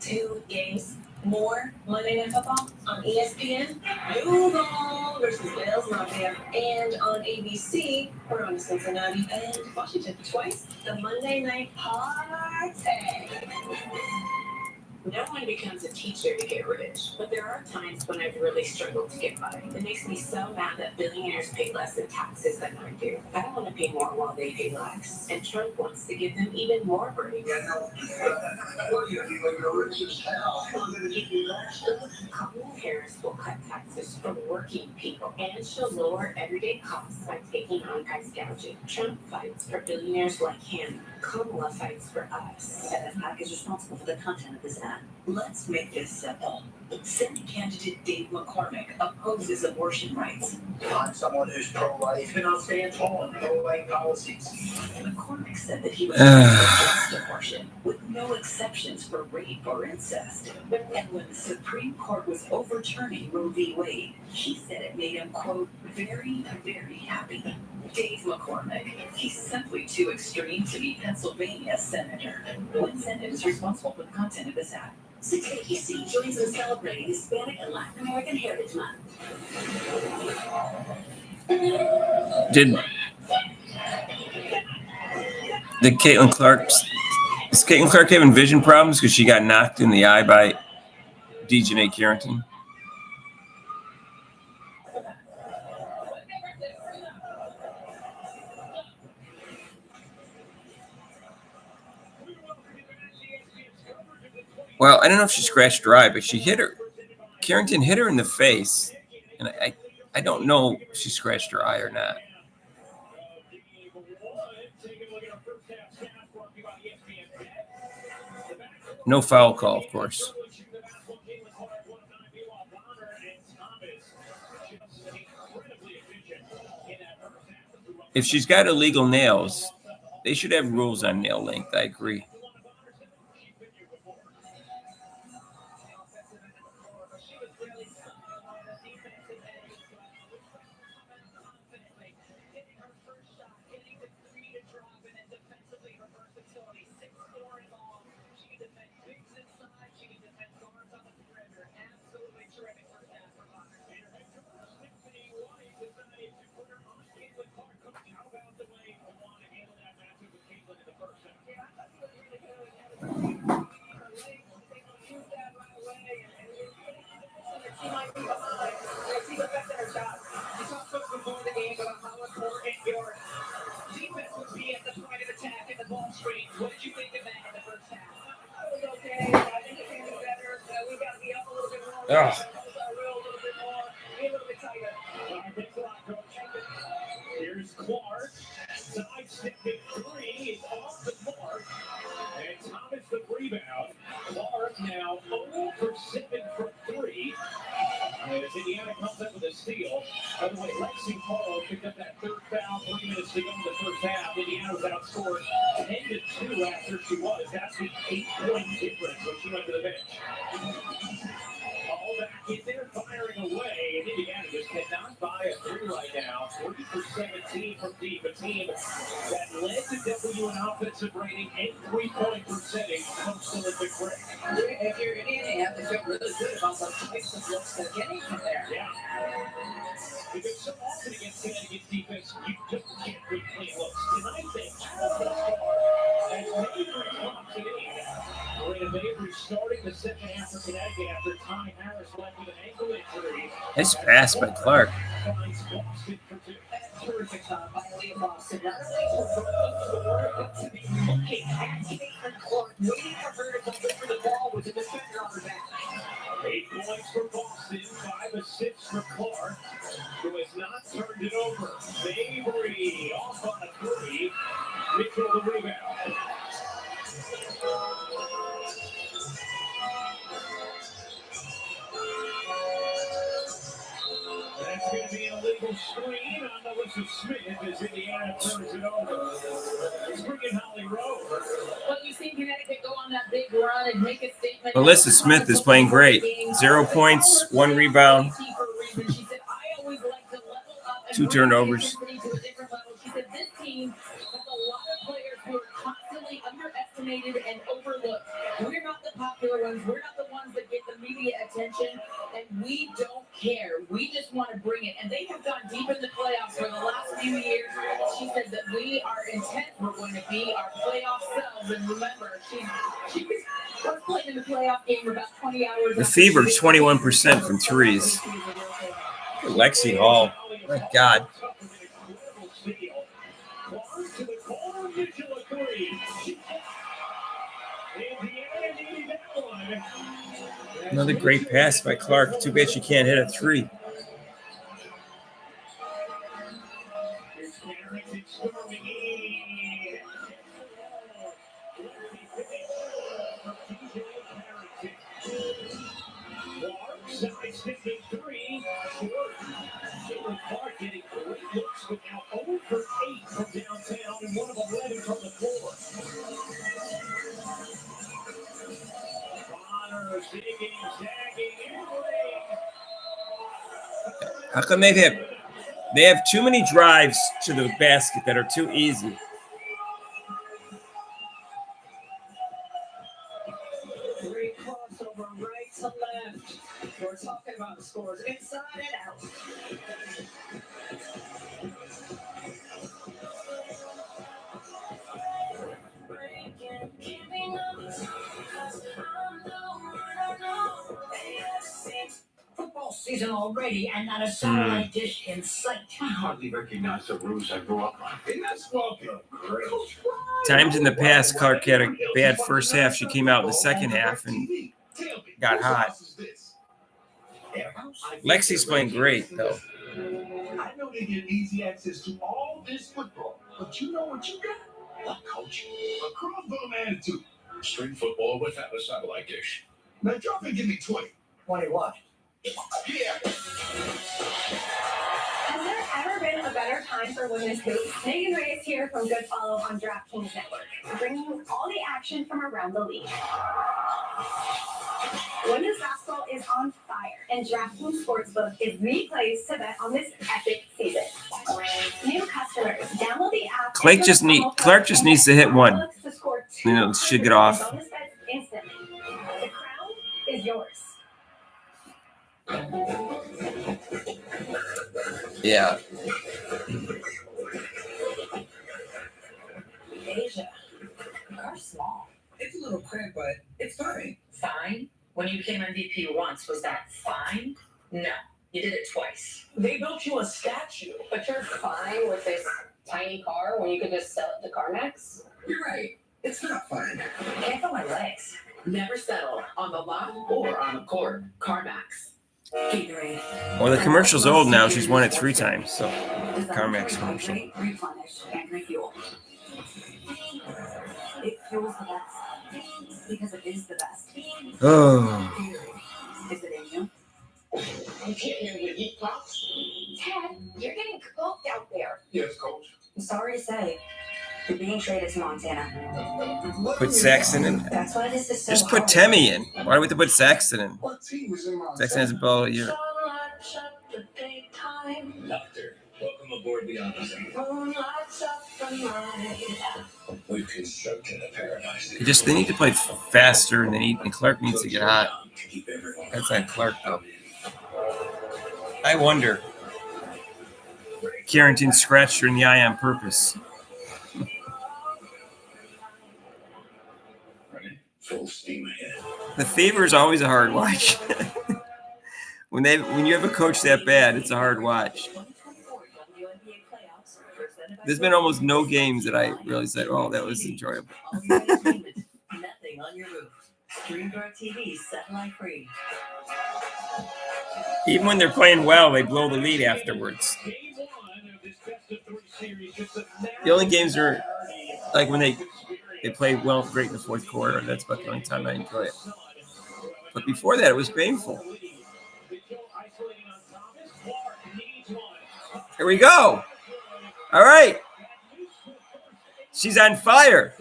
2 games more Monday Night Football on ESPN. Duval versus Bills Mafia. And on ABC, we're on to Cincinnati and Washington twice. The Monday Night Party. No one becomes a teacher to get rich, but there are times when I've really struggled to get by. It makes me so mad that billionaires pay less in taxes than I do. I don't want to pay more while they pay less, and Trump wants to give them even more breaks. Kamala Harris will cut taxes for working people, and she'll lower everyday costs by taking on price gouging. Trump fights for billionaires like him. Kamala fights for us. And PAC is responsible for the content of this ad. Let's make this simple. Senate candidate Dave McCormick opposes abortion rights. I'm someone who's pro-life and I'll stand tall on pro-life policies. McCormick said that he was against abortion, with no exceptions for rape or incest. And when the Supreme Court was overturning Roe v. Wade, he said it made him, quote, very, very happy. Dave McCormick, he's simply too extreme to be Pennsylvania's senator. One Senate is responsible for the content of this ad. 6ABC joins in celebrating Hispanic and Latin American Heritage Month. Did Caitlin Clark? Is Caitlin Clark having vision problems because she got knocked in the eye by Dejanay Carrington? Well, I don't know if she scratched her eye, but she hit her. Carrington hit her in the face, and I don't know if she scratched her eye or not. No foul call, of course. If she's got illegal nails, they should have rules on nail length. I agree. What did you think of that in the first half? It was okay. I think it can be better. We got to be up a little bit more. A little bit tighter. Here's Clark. Side step at 3 is off the mark. And Thomas the rebound. Clark now 0 for 7 from 3. And as Indiana comes up with a steal. By the way, Lexi Hall picked up that third foul 3 minutes to go in the first half. Indiana was outscored 10-2 after she was. That's the 8-point difference when she went to the bench. All back in there, firing away. And Indiana just cannot buy a 3 right now. 3 for 17 from deep. A team that led the WN offensive rating and 3-point percentage comes to the break. If you're Indiana, you have to feel really good about the types of looks they're getting from there. Yeah. Because so often against Connecticut's defense, you just can't get clean looks. Tonight, they have thus far as Mabry clocks it in. Marina Mabry starting the second half for Connecticut after Tommy Harris left with an ankle injury. Nice pass by Clark. Finds Boston for 2. terrific job by Aaliyah Boston. Not only to run the floor, but to be looking at Caitlin Clark, waiting for her to deliver the ball with the defender on her back. 8 points for Boston, 5 assists for Clark, who has not turned it over. Mabry off on a 3. Mitchell the rebound. That's going to be an illegal screen on Melissa Smith as Indiana turns it over. Let's bring in Holly Rowe. Well, you've seen Connecticut go on that big run and make a statement. Melissa Smith is playing great. 0 points, 1 rebound, 2 turnovers. She said this team has a lot of players who are constantly underestimated and overlooked. We're not the popular ones. We're not the ones that get the media attention, and we don't care. We just want to bring it. And they have gone deep in the playoffs for the last few years. She said that we are intent. We're going to be our playoff selves. And remember, she was playing in the playoff game for about 20 hours. The Fever, 21% from threes. Lexi Hall. My God. Another great pass by Clark. Too bad she can't hit a 3. Clark getting great looks, but now 0 for 8 from downtown and 1 of 11 from the floor. Bonner digging, zagging, in the lane. How come they have too many drives to the basket that are too easy? Great crossover right to left. We're talking about the scores inside and out. Football season already, and not a satellite dish in sight. I hardly recognize the roofs I grew up on. And that's welcome. Great. Times in the past, Clark had a bad first half. She came out in the second half and got hot. Lexi's playing great, though. I know they get easy access to all this football, but you know what you got? A coach. A cross-bone attitude. Street football without a satellite dish. Now drop and give me 20. 20 what? Yeah. Has there ever been a better time for women's hoops? Megan Reyes here from Good Follow on DraftKings Network, bringing you all the action from around the league. Women's basketball is on fire, and DraftKings Sportsbook is the place to bet on this epic season. New customers, download the app. Clark just needs to hit one. Should get off. Bonus bets instantly. The crown is yours. Yeah. Asia, the car's small. It's a little cramped, but it's fine. Fine? When you became MVP once, was that fine? No, you did it twice. They built you a statue. But you're fine with this tiny car when you could just sell it to CarMax? You're right. It's not fine. I can't feel my legs. Never settle on the lot or on the court. CarMax. Gatorade. Well, the commercial's old now. She's won it 3 times. So, CarMax commercial. Replenish and refuel. It fuels the best. Because it is the best. Oh. Is it in you? You can't hear the heat pops. Ted, you're getting cooked out there. Yes, coach. I'm sorry to say, you're being traded to Montana. Put Saxon in. That's why this is so Just put hard. Temmie in. Why do we have to put Saxon in? What team is in Montana? Saxon hasn't played all year. Doctor, welcome aboard the Odyssey. We've constructed a paradise. They need to play faster, and Clark needs to get hot. That's not Clark, though. I wonder. Carrington scratched her in the eye on purpose. Ready? Full steam ahead. The Fever is always a hard watch. When you have a coach that bad, it's a hard watch. 2024 WNBA playoffs There's been almost no games that I really said, "Oh, that was enjoyable." All your entertainment, nothing on your roof. Stream DirecTV satellite free. Even when they're playing well, they blow the lead afterwards. The only games are like when they play well, great in the fourth quarter. That's about the only time I enjoy it. But before that, it was painful. Here we go. All right. She's on fire.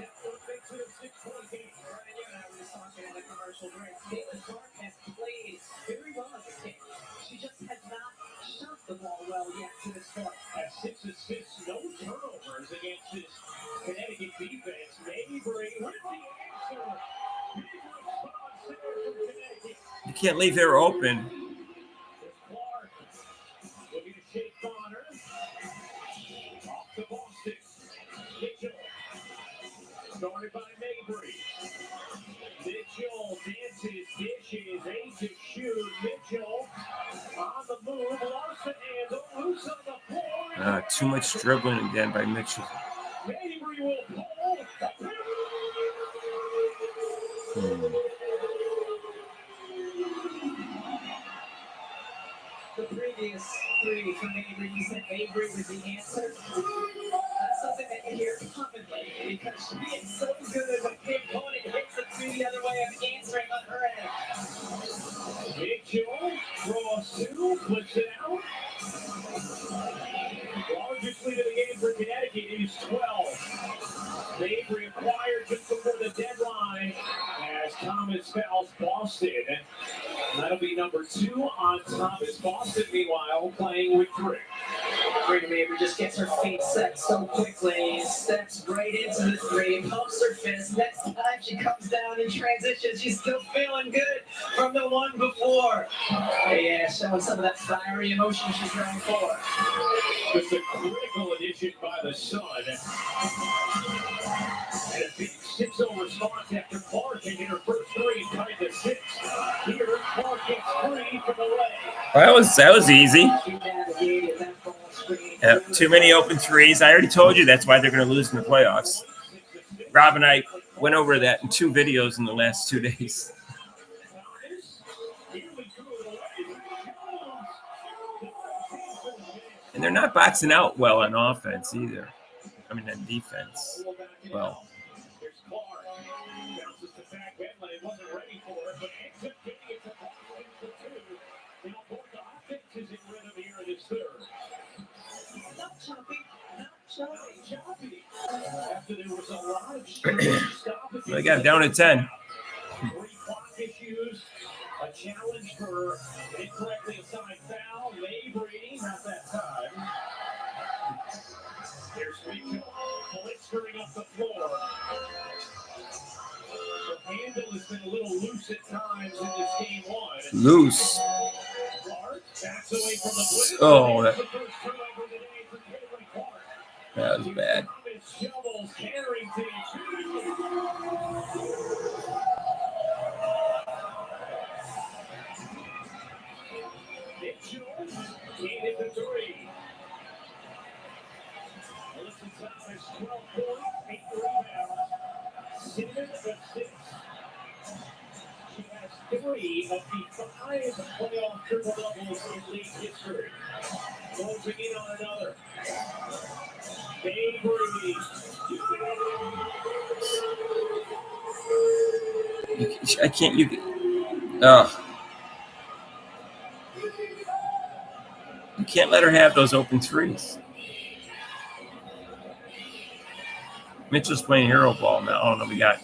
She just has not shot the ball well yet to this point. At 6 assists, no turnovers against this Connecticut defense. Mabry with the answer. Big response there from Connecticut. You can't leave her open. Clark looking to shake Bonner. Off to Boston. Mitchell. Started by Mabry. Mitchell dances, dishes, 8 to shoot. Mitchell on the move. Lost the handle. Loose on the floor. Too much dribbling again by Mitchell. Mabry will pull. The previous three from Mabry, you said Mabry was the answer. That's something that you hear commonly because she is so good when the opponent hits it through the other way of answering on her end. Mitchell draws 2, flips it out. Largest lead of the game for Connecticut is 12. Mabry acquired just before the deadline as Thomas fouls Boston. That'll be number 2 on Thomas. Boston, meanwhile, playing with 3. Brady Mabry just gets her feet set so quickly, steps right into the 3, pumps her fist. Next time she comes down in transition, she's still feeling good from the one before. Yeah, showing some of that fiery emotion she's going for. Just a critical addition by the Sun. And a big 6-0 response after Clark taking her first 3 and tied to 6. Here, Clark gets 3 from the leg. That was easy. Too many open threes. I already told you that's why they're going to lose in the playoffs. Rob and I went over that in 2 videos in the last 2 days. And they're not boxing out well on offense either. I mean, on defense. Well. Here's Clark. Bounces to back Bentley. Wasn't ready for it, but ends up getting it to Boston for 2. Now, both the offense is in rhythm here in this third. Not choppy, not choppy. After there was a lot of stoppages. They got down to 10. 3 clock issues. A challenge for incorrectly assigned foul. Mabry, not that time. Here's Mitchell. Blistering up the floor. The handle has been a little loose at times in this game 1. Loose. Clark backs away from the blitz. Oh, That's the first turnover of the day for Caitlin Clark. that was bad. Shovels Carrington. Mitchell gained the 3. Melissa Thomas, 12 points, 8 rebounds, 7 assists. She has 3 of the 5 playoff triple doubles in league history. Closing in on another. Mabry. I can't. You can't let her have those open threes. Mitchell's playing hero ball now. Oh no, we got.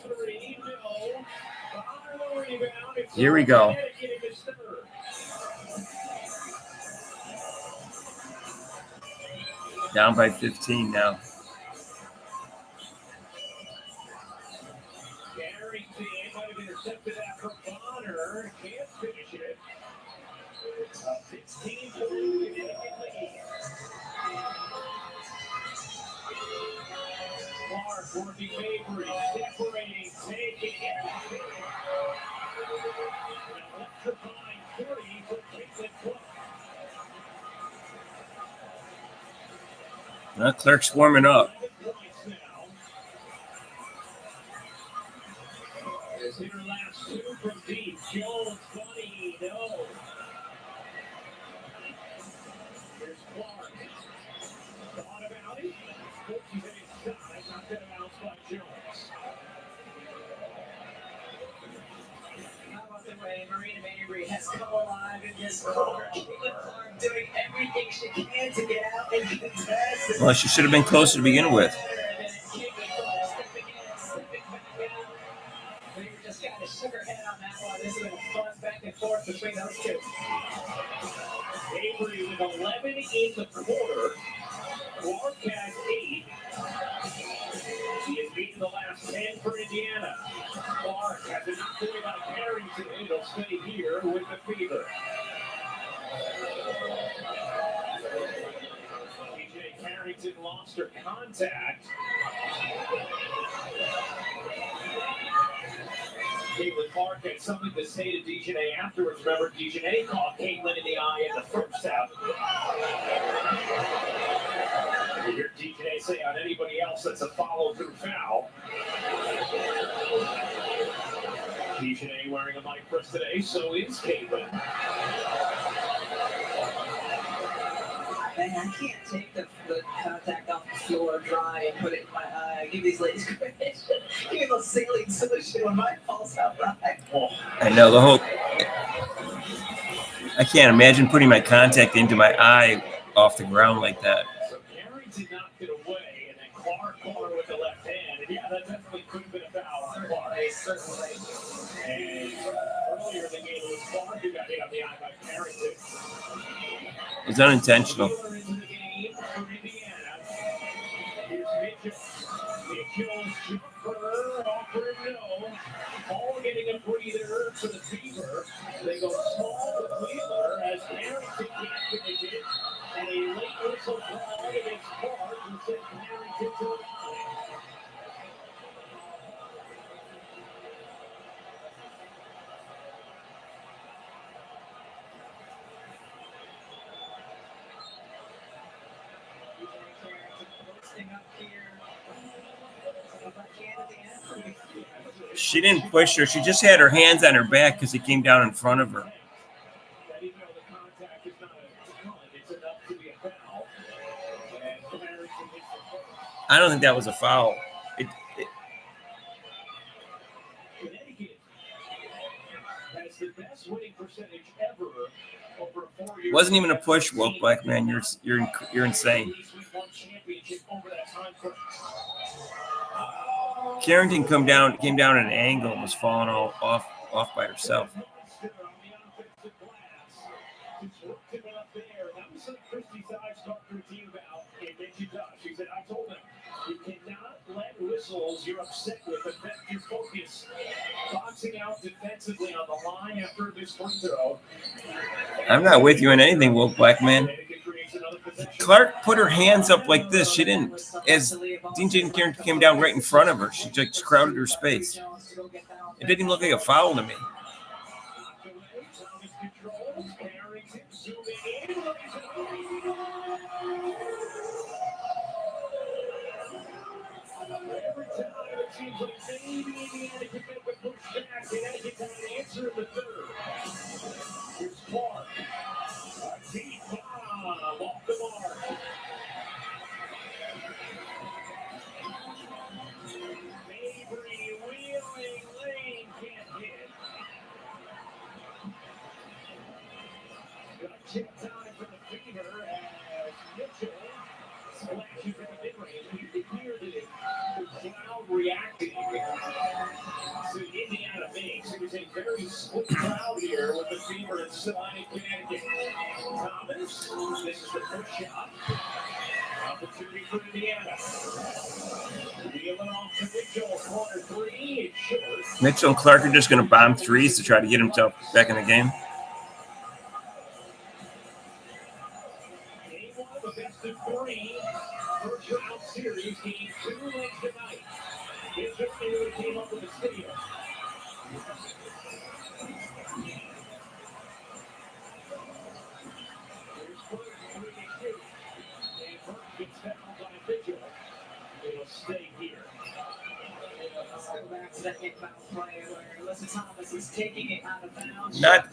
Here we go. Down by 15 now. Carrington might have intercepted that from Bonner. Can't finish it. A 16-point Connecticut lead. Clark working Mabry, separating, taking it. An electrifying 3 for Caitlin Clark. Clark's warming up. Last two from deep. Jones, funny, no. Here's Clark. Thought about it. He's inside. Not going to bounce by Jones. How about the way Marina Mabry has come alive in this quarter? Caitlin Clark doing everything she can to get out and contest. Well, she should have been closer to begin with. Just kind of shook her head on that one. This has been a fun back and forth between those two. Avery with 11 in the quarter. Clark has 8. He has beaten the last 10 for Indiana. Clark has a knock away by Carrington. He'll stay here with the Fever. DJ Carrington lost her contact. Caitlin Clark had something to say to Dejanay afterwards. Remember, Dejanay caught Caitlin in the eye in the first half. You hear Dejanay say on anybody else that's a follow-through foul. Dejanay wearing a mic for us today, so is Caitlin. Man, I can't take the contact off the floor dry and put it in my eye. Give these ladies credit. Give me a little saline solution when mine falls out right. I know the whole. I can't imagine putting my contact into my eye off the ground like that. So Carrington knocked it away, and then Clark caught her with the left hand. And yeah, that definitely could have been a foul on Clark. Certainly. And earlier in the game, it was Clark who got hit on the eye by Carrington. It's unintentional. Into the game for Indiana. Here's Mitchell. Mitchell's jumper off for a no. Ball getting a breather for the Fever. They go small with Wheeler as Carrington can't finish it. And a late whistle call against Clark who sent Carrington to the line. She didn't push her. She just had her hands on her back because he came down in front of her. I don't think that was a foul. Connecticut has the best winning percentage ever over a 4-year. Wasn't even a push, Wolf Black Man. You're insane. Carrington came down at an angle and was falling off by herself. She said, I told him, you cannot let whistles you're upset with affect your focus. Boxing out defensively on the line after this free throw. I'm not with you on anything, Wolf Black Man. Clark put her hands up like this. She didn't, as DJ and Carrington came down right in front of her. She just crowded her space. It didn't look like a foul to me. Every time it seems like maybe Indiana can make a push back. Connecticut got an answer in the third. Here's Clark. A deep bomb off the mark. Mabry wheeling lane can't hit. Got chip time for the Fever as Mitchell splashes in the mid-range. You can hear the crowd reacting to Indiana makes. It was a very split crowd here with the Fever and Salina, Connecticut. Thomas, this is the first shot. Opportunity for Indiana. Wheeling off to Mitchell, corner 3, it's short. Mitchell and Clark are just going to bomb threes to try to get himself back in the game. Game 1 of a best of 3. First round series, game 2 legs tonight. Here's what they came up with the steal. Here's Burke, 3 to shoot. And Burke gets fouled by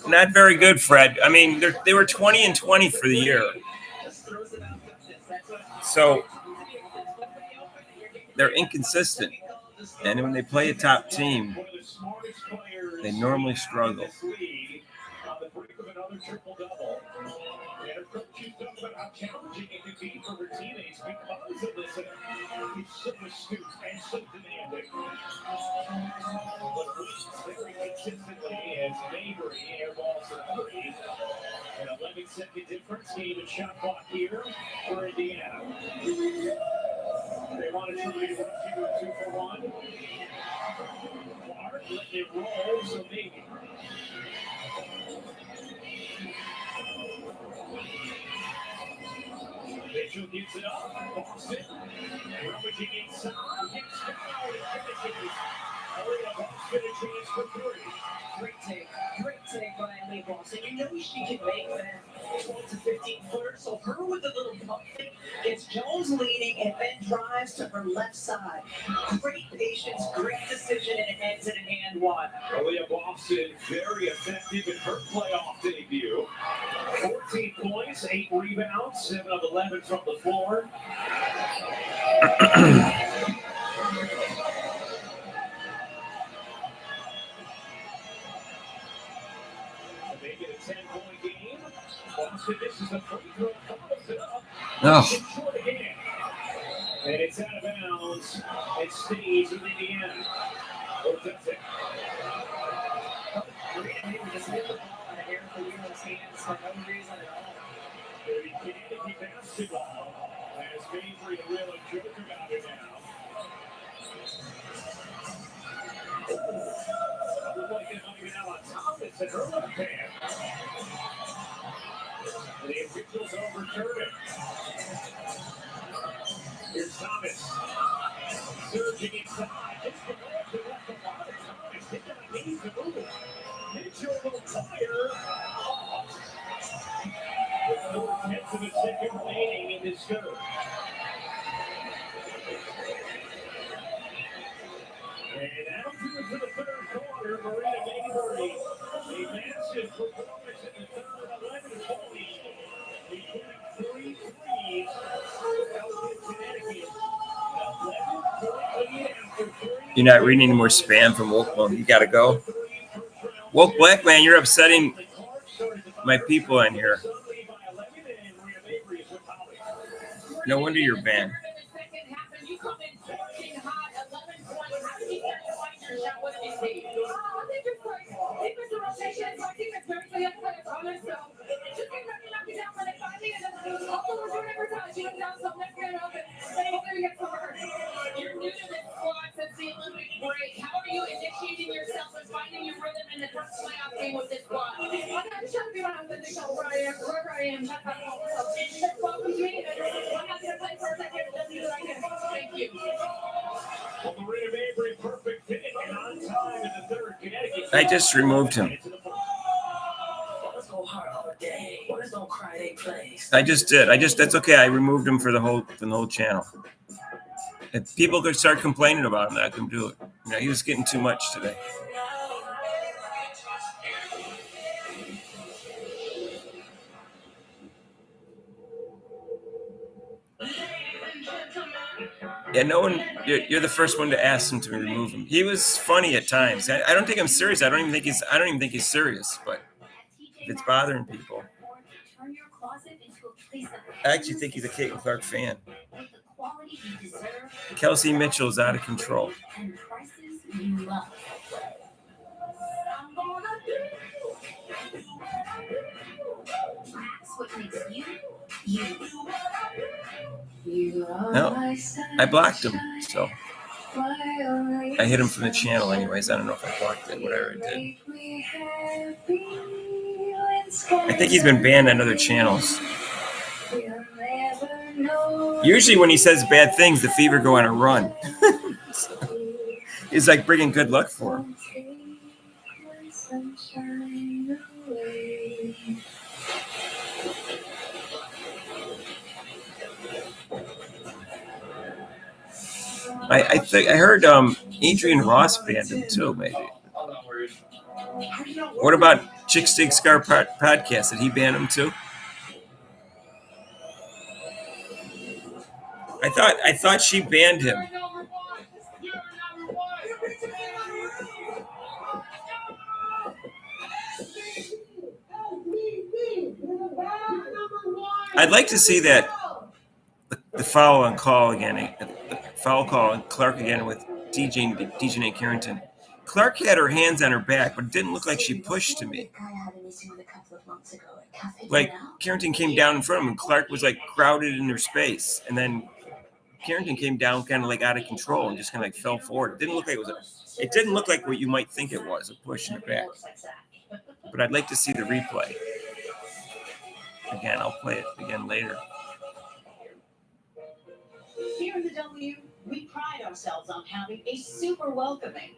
Not very good, Fred. I mean, they were 20-20 for the year, so they're inconsistent. And when they play a top team, they normally struggle. On the brink of another triple-double. And her coach talks about how challenging it could be for her teammates because of this. It's so astute and so demanding. But very consistently as Mabry airballs the three. An 11-second difference, game and shot clock here for Indiana. They want to try to run a 2-for-1. Clark letting it roll, so maybe. Mitchell gives it up. Boston. Rummaging inside. Gets down and finishes. Aaliyah Boston a chance for three. Great take by Aaliyah Boston. You know she can make that 12 to 15 footer. So her with the little pump fake gets Jones leading and then drives to her left side. Great patience, great decision, and it ends in an and one. Aaliyah Boston very effective in her playoff debut. 14 points, 8 rebounds, 7 of 11 from the floor. Make it a 10-point game. Boston misses a free throw, follows it up. Short again. And it's out of bounds. It stays with Indiana. Or does it? Just hit the ball out of Eric Wheeler's hands for no reason at all. Very Connecticut basketball. As Mabry to really joke about it now. Looked like it might be now on Thomas at her left hand. And the officials overturn it. Here's Thomas. Surging inside. Just the north to left a lot of Thomas. Did not need to move. Mitchell will fire. With 4/10 of a second remaining in this third. And that'll do it for the third quarter. Marina Mabry, a massive performance in the third, 11 points, including 3 threes. Out Connecticut. You're not reading any more spam from Woke. You got to go. Woke Black Man, you're upsetting my people in here. No wonder you're banned. You're new to this squad since the Olympic break. How are you initiating yourself and finding your rhythm in the first playoff game with this squad? I'm not sure if I'm going to show where I am. Welcome to me. I'm not going to play for a second. Thank you. Well, Marina Mabry, perfect fit and on time in the third. Connecticut. I just removed him. I just did. That's okay. I removed him for the whole channel. If people could start complaining about him, I can do it. You know, he was getting too much today. Yeah, no one. You're the first one to ask him to remove him. He was funny at times. I don't think I'm serious. I don't even think he's serious. But if it's bothering people, I actually think he's a Caitlin Clark fan. Kelsey Mitchell's out of control. No, I blocked him, so I hit him from the channel anyways. I don't know if I blocked it, whatever I did. I think he's been banned on other channels. Usually when he says bad things, the Fever go on a run. So, it's like bringing good luck for him. I heard Adrian Ross banned him too, maybe. What about Chick Stick Scar podcast? Did he ban him too? I thought she banned him. I'd like to see that the foul on call again, the foul call on Clark again with DJ Carrington. Clark had her hands on her back, but it didn't look like she pushed to me. Like Carrington came down in front of him, and Clark was like crowded in her space, and then Carrington came down kind of like out of control and just kind of like fell forward. It didn't look like it didn't look like what you might think it was, a push in the back. But I'd like to see the replay. Again, I'll play it again later. Here in the W, we pride ourselves on having a super welcoming,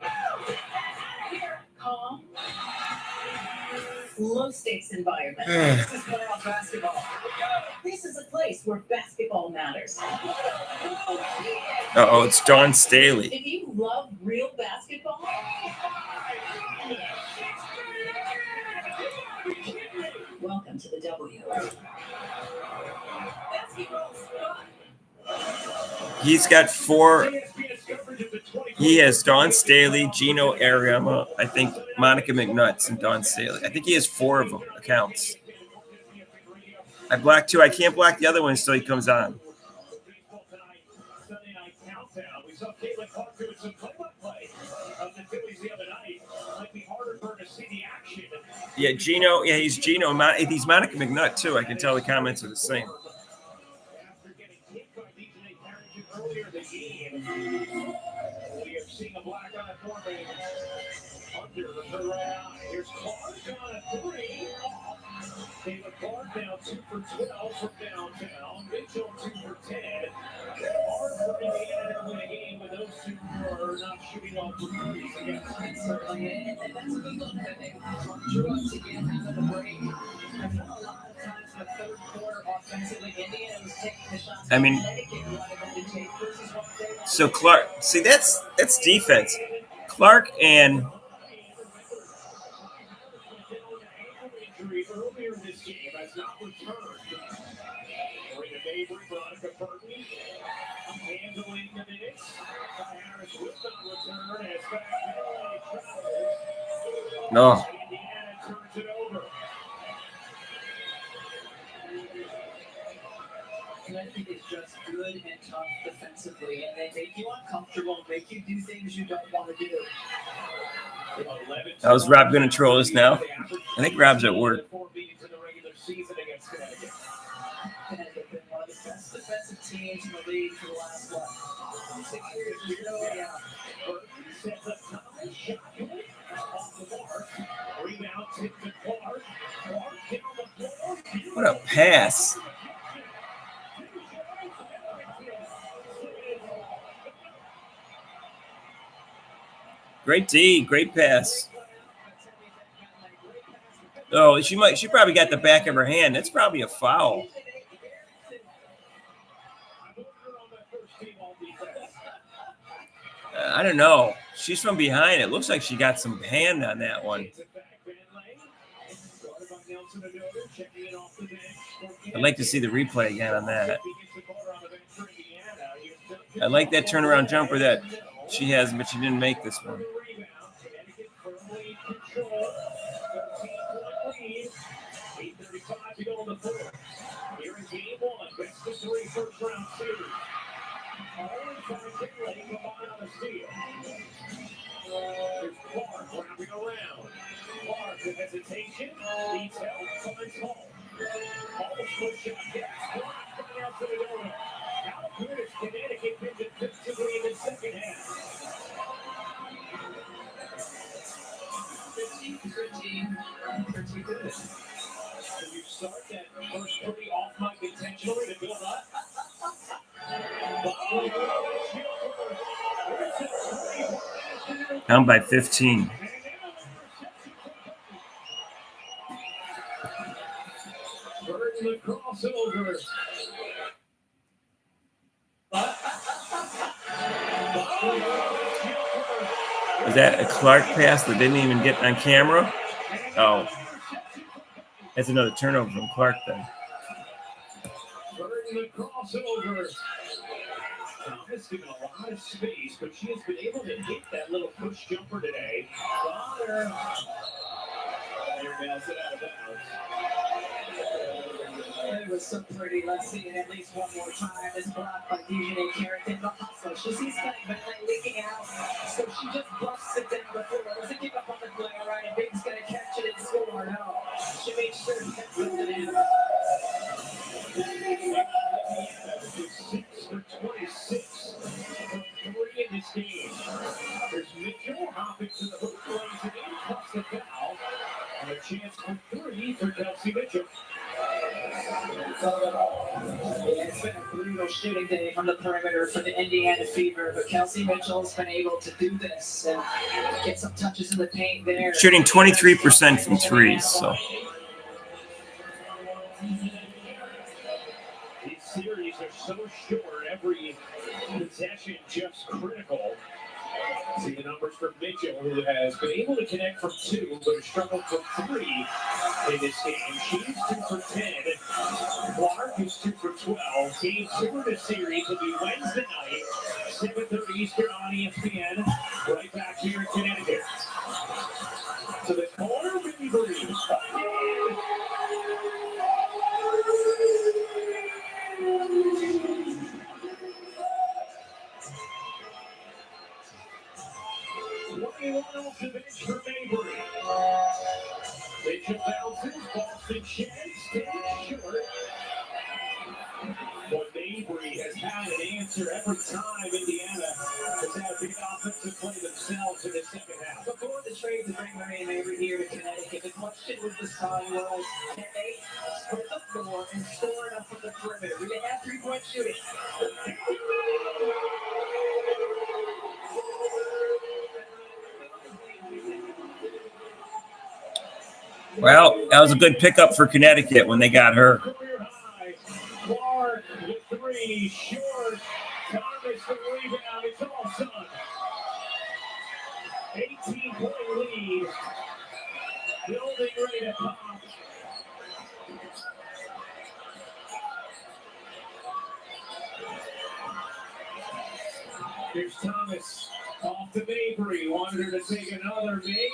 calm, low-stakes environment. This is playoff basketball. This is a place where basketball matters. Uh-oh, it's Dawn Staley. If you love real basketball, welcome to the W. Basketball's fun. He's got 4. He has Dawn Staley, Gino Ariema, I think Monica McNuts, and Dawn Staley. I think he has 4 of them accounts. I blocked 2. I can't block the other one until he comes on. Yeah, Gino. Yeah, he's Gino. He's Monica McNutt too. I can tell the comments are the same. Earlier in the game, we have seen a black eye forming under her right eye. Here's Clark on a 3. Taylor Clark now 2 for 12 from downtown. Mitchell 2 for 10. Hard for Indiana to win a game when those two are not shooting off for threes again. Certainly, and that's a good look at it. Drew us again out of the break. I felt a lot of times in the third quarter offensively, Indiana was taking the shots. I mean, so Clark, see, that's defense. Clark and Earlier in this game has not returned. Bring a neighbor, Veronica Burton, handling the minutes. Harris will not return as back no. Indiana turns it over. Connecticut is just good and tough defensively, and they make you uncomfortable, make you do things you don't want to do. How's Rob going to troll us now? I think Rob's at work. Connecticut been one of the best defensive teams in the league for the last 6 years. What a pass. Great D, great pass. Oh, she probably got the back of her hand. That's probably a foul. I don't know. She's from behind. It looks like she got some hand on that one. I'd like to see the replay again on that. I like that turnaround jumper that she has, but she didn't make this one. Hesitation, needs help, finds home. Almost push shot, yes, coming out to the donut. How good is Connecticut been defensively in the second half? 15 pretty good. So you start that first pretty off mic intentionally to build up. Down by 15. The crossover. Was that a Clark pass that didn't even get on camera? Oh, that's another turnover from Clark then. Burton the crossover. Thomas given a lot of space, but she has been able to hit that little push jumper today. Bonner. There nails it out of bounds. It was so pretty. Let's see it at least one more time. This block by DJ Carrington. The hustle. She sees Cutting Back leaking out. So she just busts it down the floor. Doesn't give up on the play, all right? And Big's going to catch it and score. No. She makes sure he gets it in. 6 for 26 from 3 in this game. There's Mitchell hopping to the hook, lays it in, cuts the foul. And a chance for 3 for Kelsey Mitchell. It's been a brutal shooting day from the perimeter for the Indiana Fever, but Kelsey Mitchell's been able to do this and get some touches in the paint there. Shooting 23% from threes, so. These series are so short, every possession just critical. See the numbers for Mitchell, who has been able to connect from 2, but has struggled from 3 in this game. She's 2 for 10. Clark is 2 for 12. Game 2 of the series will be Wednesday night, 7:30 Eastern on ESPN. Right back here in Connecticut. To the corner, Mabry. Off the bench for Mabry. Mitchell bounces, Boston sheds, stays short. But Mabry has had an answer every time Indiana has had a big offensive play themselves in the second half. Before the trade to bring Maria Mabry here to Connecticut, the question with the Sun was, can they spread the floor and score enough from the perimeter? We didn't have three-point shooting. Well, that was a good pickup for Connecticut when they got her. Clark with 3, short. Thomas the rebound. It's all Sun. 18-point lead. Building ready to pop. Here's Thomas off to Mabry. Wanted her to take another. Mabry.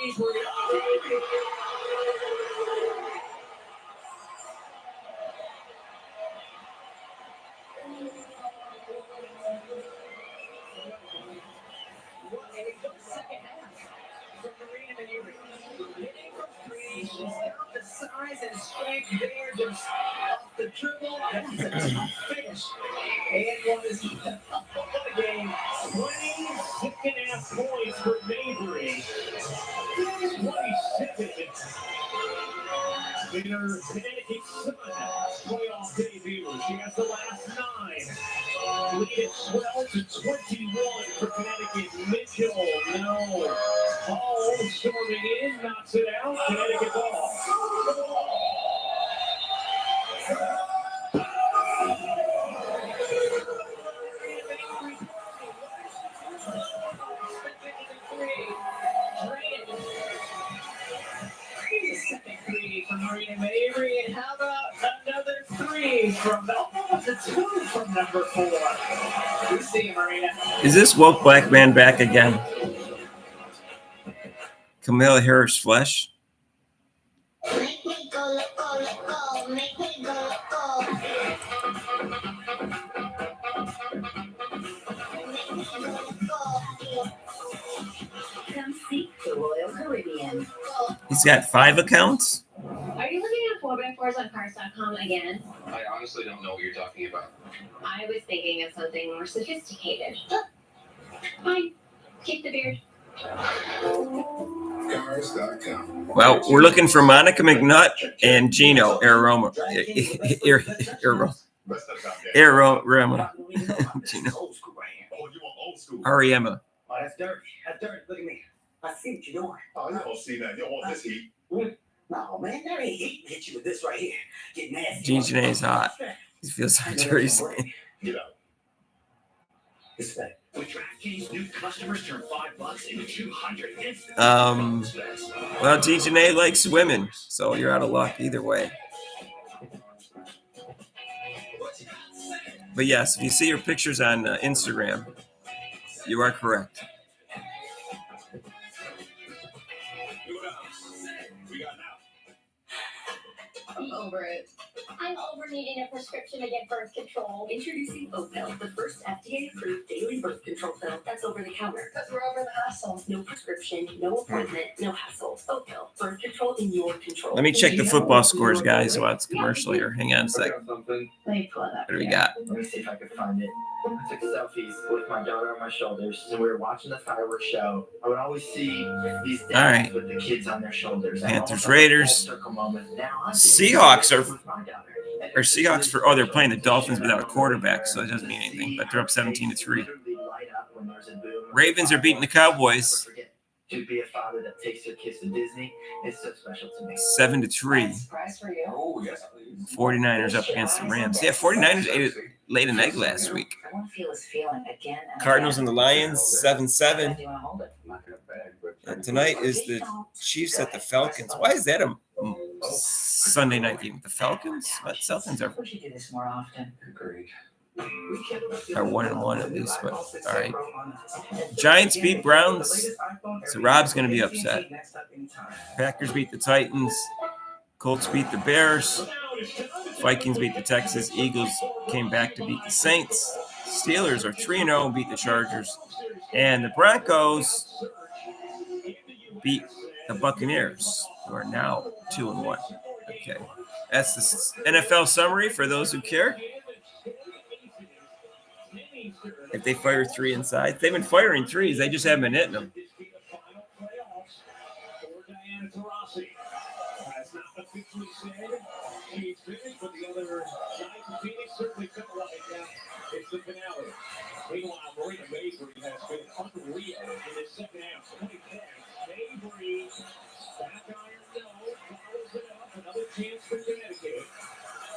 Size and strength there, just off the dribble. That's a tough finish. And one is up the game. 22.5 points for Mabry. 27 in her Connecticut Sun playoff debut. She has the last 9. Lead at 12 to 21 for Connecticut. Mitchell, no. Hall storming in, knocks it out. Connecticut ball. Second 3 from Marina Mabry, and how about another 3 from almost a 2 from number 4? We see you, Marina. Is this woke black man back again? Camilla Harris Flesh? Make me go, loco, loco. Make me go, loco. Make me go, loco. Come seek the Royal Caribbean. He's got 5 accounts? Are you looking at 4x4s on cars.com again? I honestly don't know what you're talking about. I was thinking of something more sophisticated. Fine. Keep the beard. Cars.com. Well, we're looking for Monica McNutt and Gino Aroma. Aroma. Gino. Ariema. Oh, that's dirty. That's dirty. Look at me. I see what you're doing. Oh, you don't see that. You don't want this heat. No, man, that ain't heat. Hit you with this right here. Get nasty. Gino is hot. He feels so dirty. Get out. Respect. With DraftKings, new customers turn $5 into $200 instantly. Well, Dejanay likes women, so you're out of luck either way. But yes, if you see your pictures on Instagram, you are correct. I'm over it. I'm over needing a prescription to get birth control. Introducing Opill, the first FDA-approved daily birth control pill that's over the counter. Because we're over the hassle. No prescription, no appointment, no hassle. Opill, birth control in your control. Let me check the football scores, guys, while it's commercial here. Hang on a sec. Let me pull it up. What do we got? me see if I can find it. I took selfies with my daughter on my shoulders, and we were watching the fireworks show. I would always see these dads with the kids on their shoulders. Panthers, Raiders. Seahawks are Seahawks for they're playing the Dolphins without a quarterback, so it doesn't mean anything. But they're up 17-3. Ravens are beating the Cowboys. To be a father that takes their kids to Disney is so special to me. 7-3. Surprise for you. Oh, yes, please. 49ers up against the Rams. Yeah, 49ers laid an egg last week. I want to feel this feeling again. Cardinals and the Lions, 7-7. Do you want to hold it? Not in a bag, but And tonight is the Chiefs at the Falcons. Why is that a Sunday night game? The Falcons? But Falcons We should do this more often. great. are 1-1 at least. But all right. Giants beat Browns, so Rob's going to be upset. Packers beat the Titans. Colts beat the Bears. Vikings beat the Texans. Eagles came back to beat the Saints. Steelers are 3-0 and beat the Chargers. And the Broncos beat the Buccaneers, who are now 2-1. Okay. That's the NFL summary for those who care. If they fire 3 inside, they've been firing 3s. They just haven't been hitting them. It's the finale. Meanwhile, Marina Mabry has been unreal in the second half. 20 points. Mabry, back iron, no, follows it up. Another chance for Connecticut.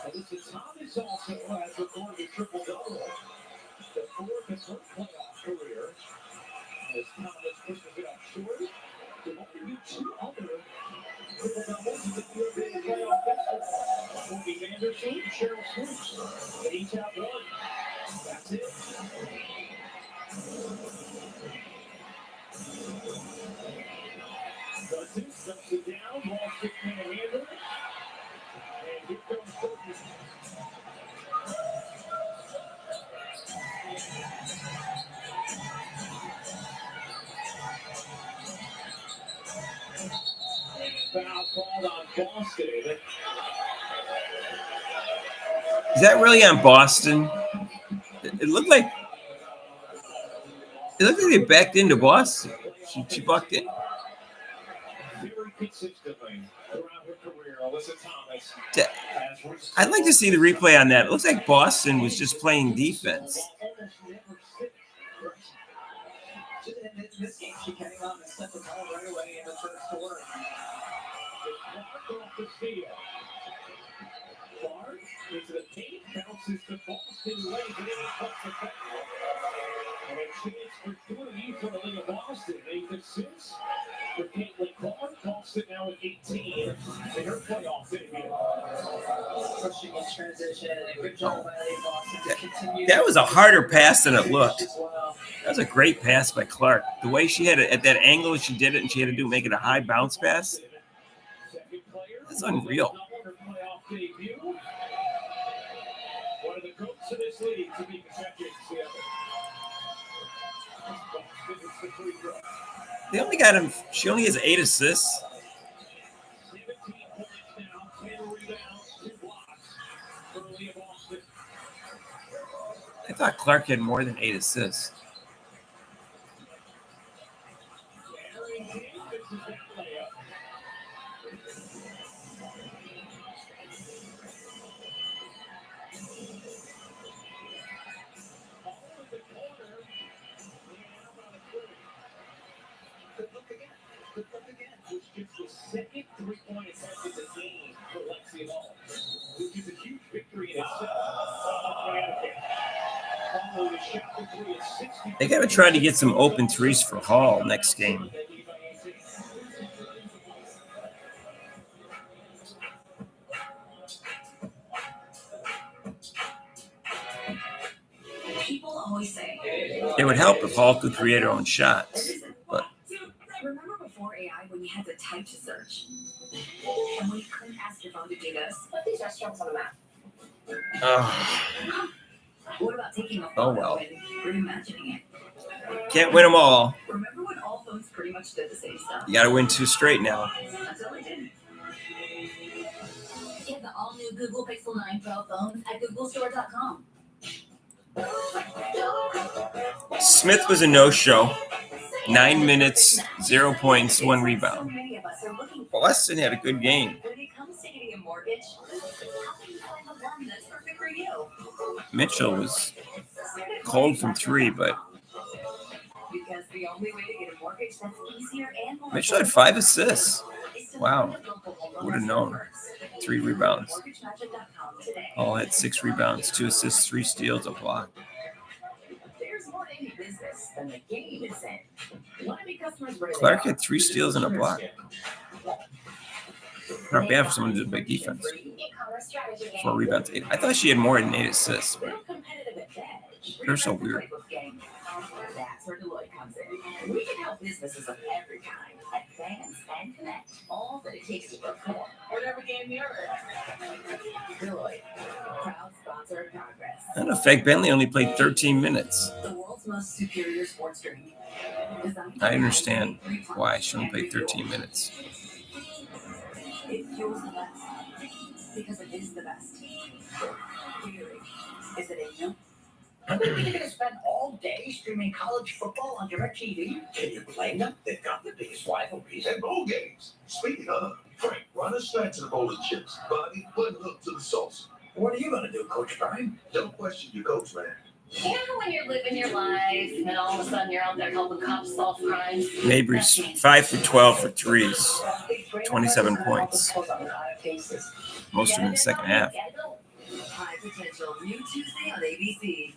Alyssa Thomas also has recorded a triple-double. The fourth of her playoff career. As Thomas pushes it up short, there only be 2 other triple-doubles in the European playoff history. Cody Anderson, Cheryl Swoops. They each have 1. That's it. Dustin dumps it down, ball 6-man handle. And here comes Courtney. Foul called on Boston. Is that really on Boston? It looked like they backed into Boston. She bucked in. Very consistently throughout her career, Alyssa Thomas. I'd like to see the replay on that. It looks like Boston was just playing defense. In this game, she came on and set the ball right away in the first quarter. Clark off the steal. Clark into the paint, bounces to Boston late, and then he cuts the foul. And a chance for 3 for Aaliyah Boston. 8 assists for Caitlin Clark. Boston now at 18 in her playoff debut. Pushing in transition, and good job by Aaliyah Boston to continue. That was a harder pass than it looked. That was a great pass by Clark. The way she had it at that angle, she did it, and she had to make it a high bounce pass. That's unreal. One of the goats of this league to be protected. They only got him. She only has 8 assists. 17 points now, 10 rebounds, 2 blocks for Aaliyah Boston. I thought Clark had more than 8 assists. Which gets the second 3-point attempt in the game for Lexi Hall, which is a huge victory in itself. Connecticut. They got to try to get some open threes for Hall next game. People always say It would help if Hall could create her own shots. But remember before AI when you had to type to search? And when you couldn't ask your phone to do this? Put these restaurants on the map. What about taking a Oh, photo well. and reimagining it? Can't win them all. Remember when all phones pretty much did the same stuff? You got to win 2 straight now. Until they didn't. Get the all-new Google Pixel 9 Pro phones at googlestore.com. Smith was a no-show. 9 minutes, 0 points, 1 rebound. Boston had a good game. When it comes to getting a mortgage, how can you find the one that's perfect for you? Mitchell was cold from 3, but Because the only way to get a mortgage that's easier and more Mitchell had 5 assists. Wow. Would have known. 3 rebounds. All had 6 rebounds, 2 assists, 3 steals, a block. There's more to any business than the game it's in. You want to be customers where they Clark are. had 3 steals and a block. Not bad for someone who did big defense. 4 rebounds, 8. I thought she had more than 8 assists. But Real competitive advantage. they're so weird. That's where Deloitte comes in. We can help businesses of every kind advance and connect. All that it takes to perform. Whatever game you're in. Deloitte, proud sponsor of Progress. And in fact, Bentley only played 13 minutes. The world's most superior sports drink. I understand why she only played 13 minutes. It fuels the best. Because it is the best. Gatorade. Is it in you? I think you're going to spend all day streaming college football on DirecTV. Can you blame them? They've got the biggest rivalries and bowl games. Speaking of, Frank, run us back to the bowl of chips. Bobby, button hook to the sauce. What are you going to do, Coach Brian? Don't question your coach, man. You know when you're living your life and all of a sudden you're out there helping cops solve crimes? Mabry's 5 for 12 for 3s. 27 points. Most of them in the second half. High potential. New Tuesday on ABC.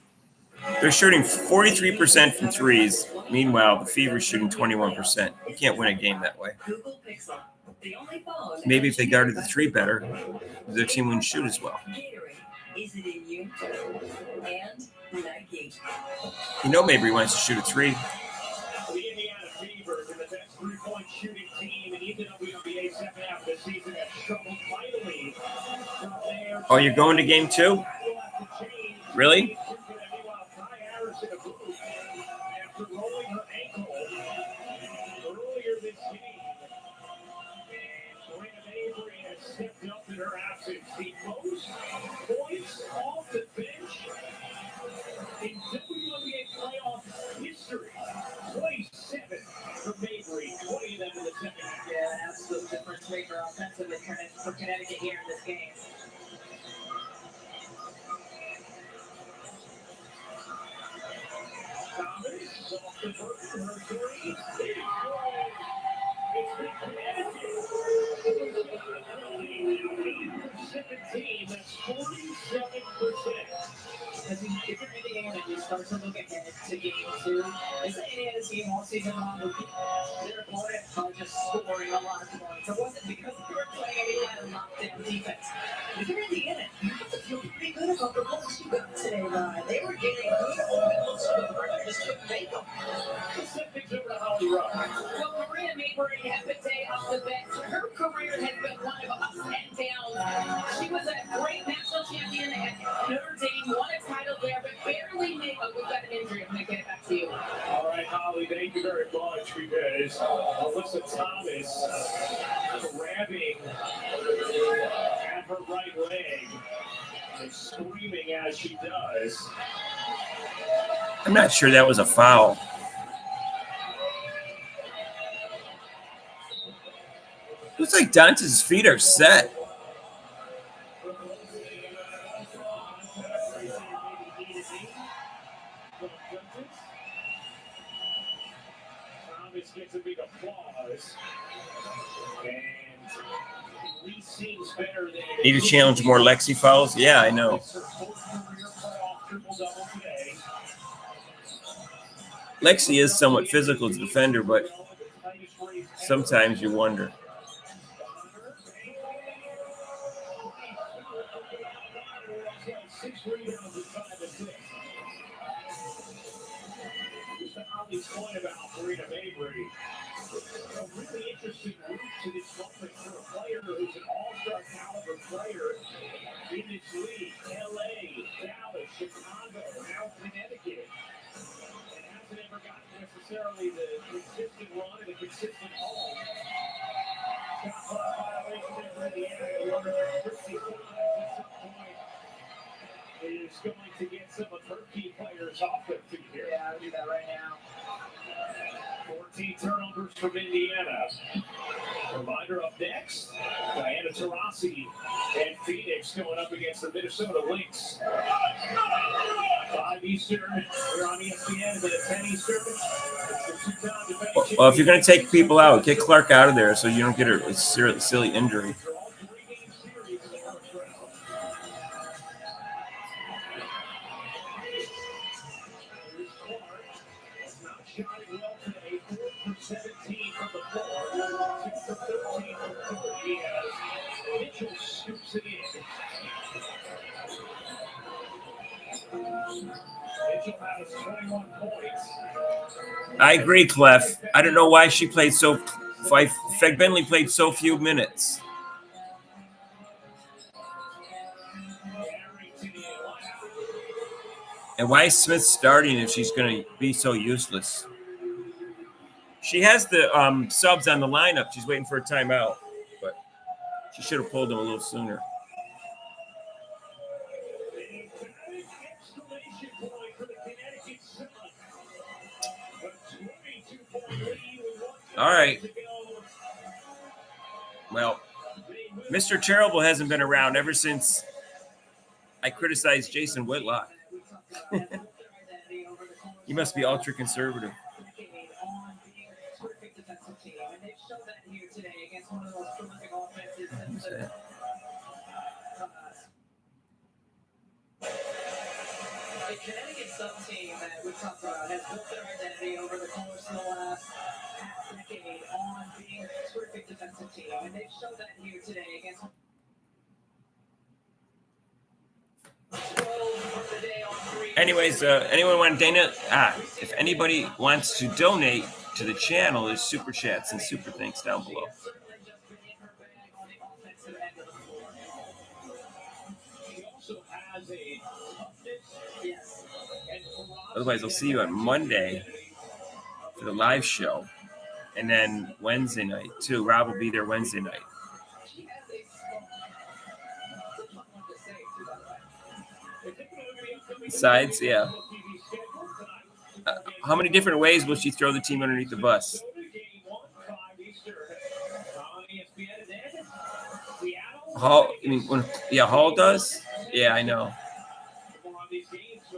They're shooting 43% from 3s. Meanwhile, the Fever's shooting 21%. You can't win a game that way. Google Pixel. The only phone. Maybe if they guarded the 3 better, their team wouldn't shoot as well. Gatorade. Is it in you? And Nike. You know Mabry wants to shoot a 3. The Indiana Fever, the best three-point shooting team in the WNBA second half of the season, has struggled mightily. Oh, you're going to game 2? Really? After rolling her ankle earlier this game, Serena Mabry has stepped up in her absence. The most points off the bench in WNBA playoff history. 27 for Mabry, 20 of them in the second half. Yeah, an absolute difference maker offensively for Connecticut here in this game. Thomas off the burn, her three. It's been Connecticut. 17, that's 47%. If you're Indiana and you start to look ahead to game 2, it's an Indiana team all season long. Their opponents are just scoring a lot of points. It wasn't because they were playing any kind of knockdown defense. If you're Indiana, you have to feel pretty good about the looks you got today, Ryan. They were getting good open looks from the perimeter, just couldn't make them. Let's send things over to Holly Rowe. Well, Maria Mabry had the day off the bench. Her career has been kind of ups and downs. She was a great national champion at Notre Dame, won a title there, but barely made. Oh, we've got an injury. I'm going to get it back to you. All right, Holly, thank you very much, because Alyssa Thomas grabbing at her right leg and screaming as she does. I'm not sure that was a foul. Looks like Dante's feet are set. Thomas gets a big applause. And at least seems better than Need to challenge more Lexi fouls? Yeah, I know. triple-double today. Lexi is somewhat physical as a defender, but sometimes you wonder. Six rebounds and 5 assists. Just to Ollie's point about Marina Mabry, a really interesting route to this moment for a player who's an all-star caliber player in this league. LA, Dallas, Chicago, now Connecticut. And hasn't ever gotten necessarily the consistent run and the consistent home. Shot clock violation there for Indiana. The order for 65 at some point is going to get some of her key players off their feet here. Yeah, I'll do that right now. 14 turnovers from Indiana. Reminder up next, Diana Taurasi and Phoenix going up against the Minnesota Lynx. 5 Eastern, we're on ESPN, but at 10 Eastern, it's the two-time defending Well, if you're going to take people out, get Clark out of there so you don't get a silly injury. Shot well today, 4 for 17 from the floor, 6 for 13 from 3. Mitchell scoops it in. Mitchell has 21 points. I agree, Clef. I don't know why she played so. Fred Bentley played so few minutes. And why is Smith starting if she's going to be so useless? She has the subs on the lineup. She's waiting for a timeout, but she should have pulled them a little sooner. All right. Well, Mr. Terrible hasn't been around ever since I criticized Jason Whitlock. He must be ultra conservative. The Connecticut Sun team that we talked about has built their identity over the course of the last half decade on being a terrific defensive team, and they've shown that here today against. Anyways, anyone want Dana? If anybody wants to donate to the channel, there's super chats and super thanks down below. Otherwise, I'll see you on Monday for the live show, and then Wednesday night too. Rob will be there Wednesday night. Sides, yeah. How many different ways will she throw the team underneath the bus? Hall, I mean, Hall does. Yeah, I know.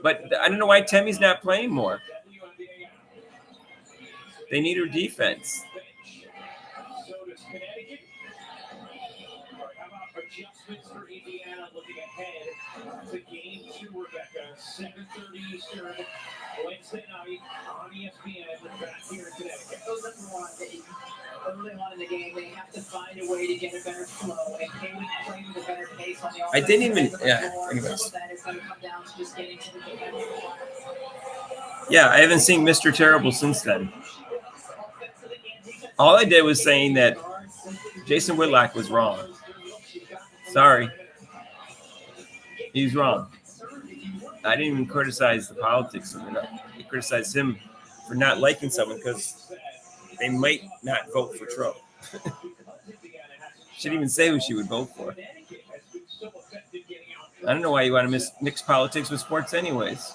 But I don't know why Temmie's not playing more. They need her defense. Adjustments for Indiana looking ahead to game 2, Rebecca. 7:30 Eastern, Wednesday night on ESPN. Back here in Connecticut. Those number one, early on in the game, they have to find a way to get a better flow and play with a better pace on the offense. I didn't even. Yeah. Anyways. That is going to come down to just getting to the defensive line. Yeah, I haven't seen Mr. Terrible since then. All I did was saying that Jason Whitlock was wrong. Sorry. He's wrong. I didn't even criticize the politics of it. I criticized him for not liking someone because they might not vote for Trump. She didn't even say who she would vote for. I don't know why you want to mix politics with sports anyways.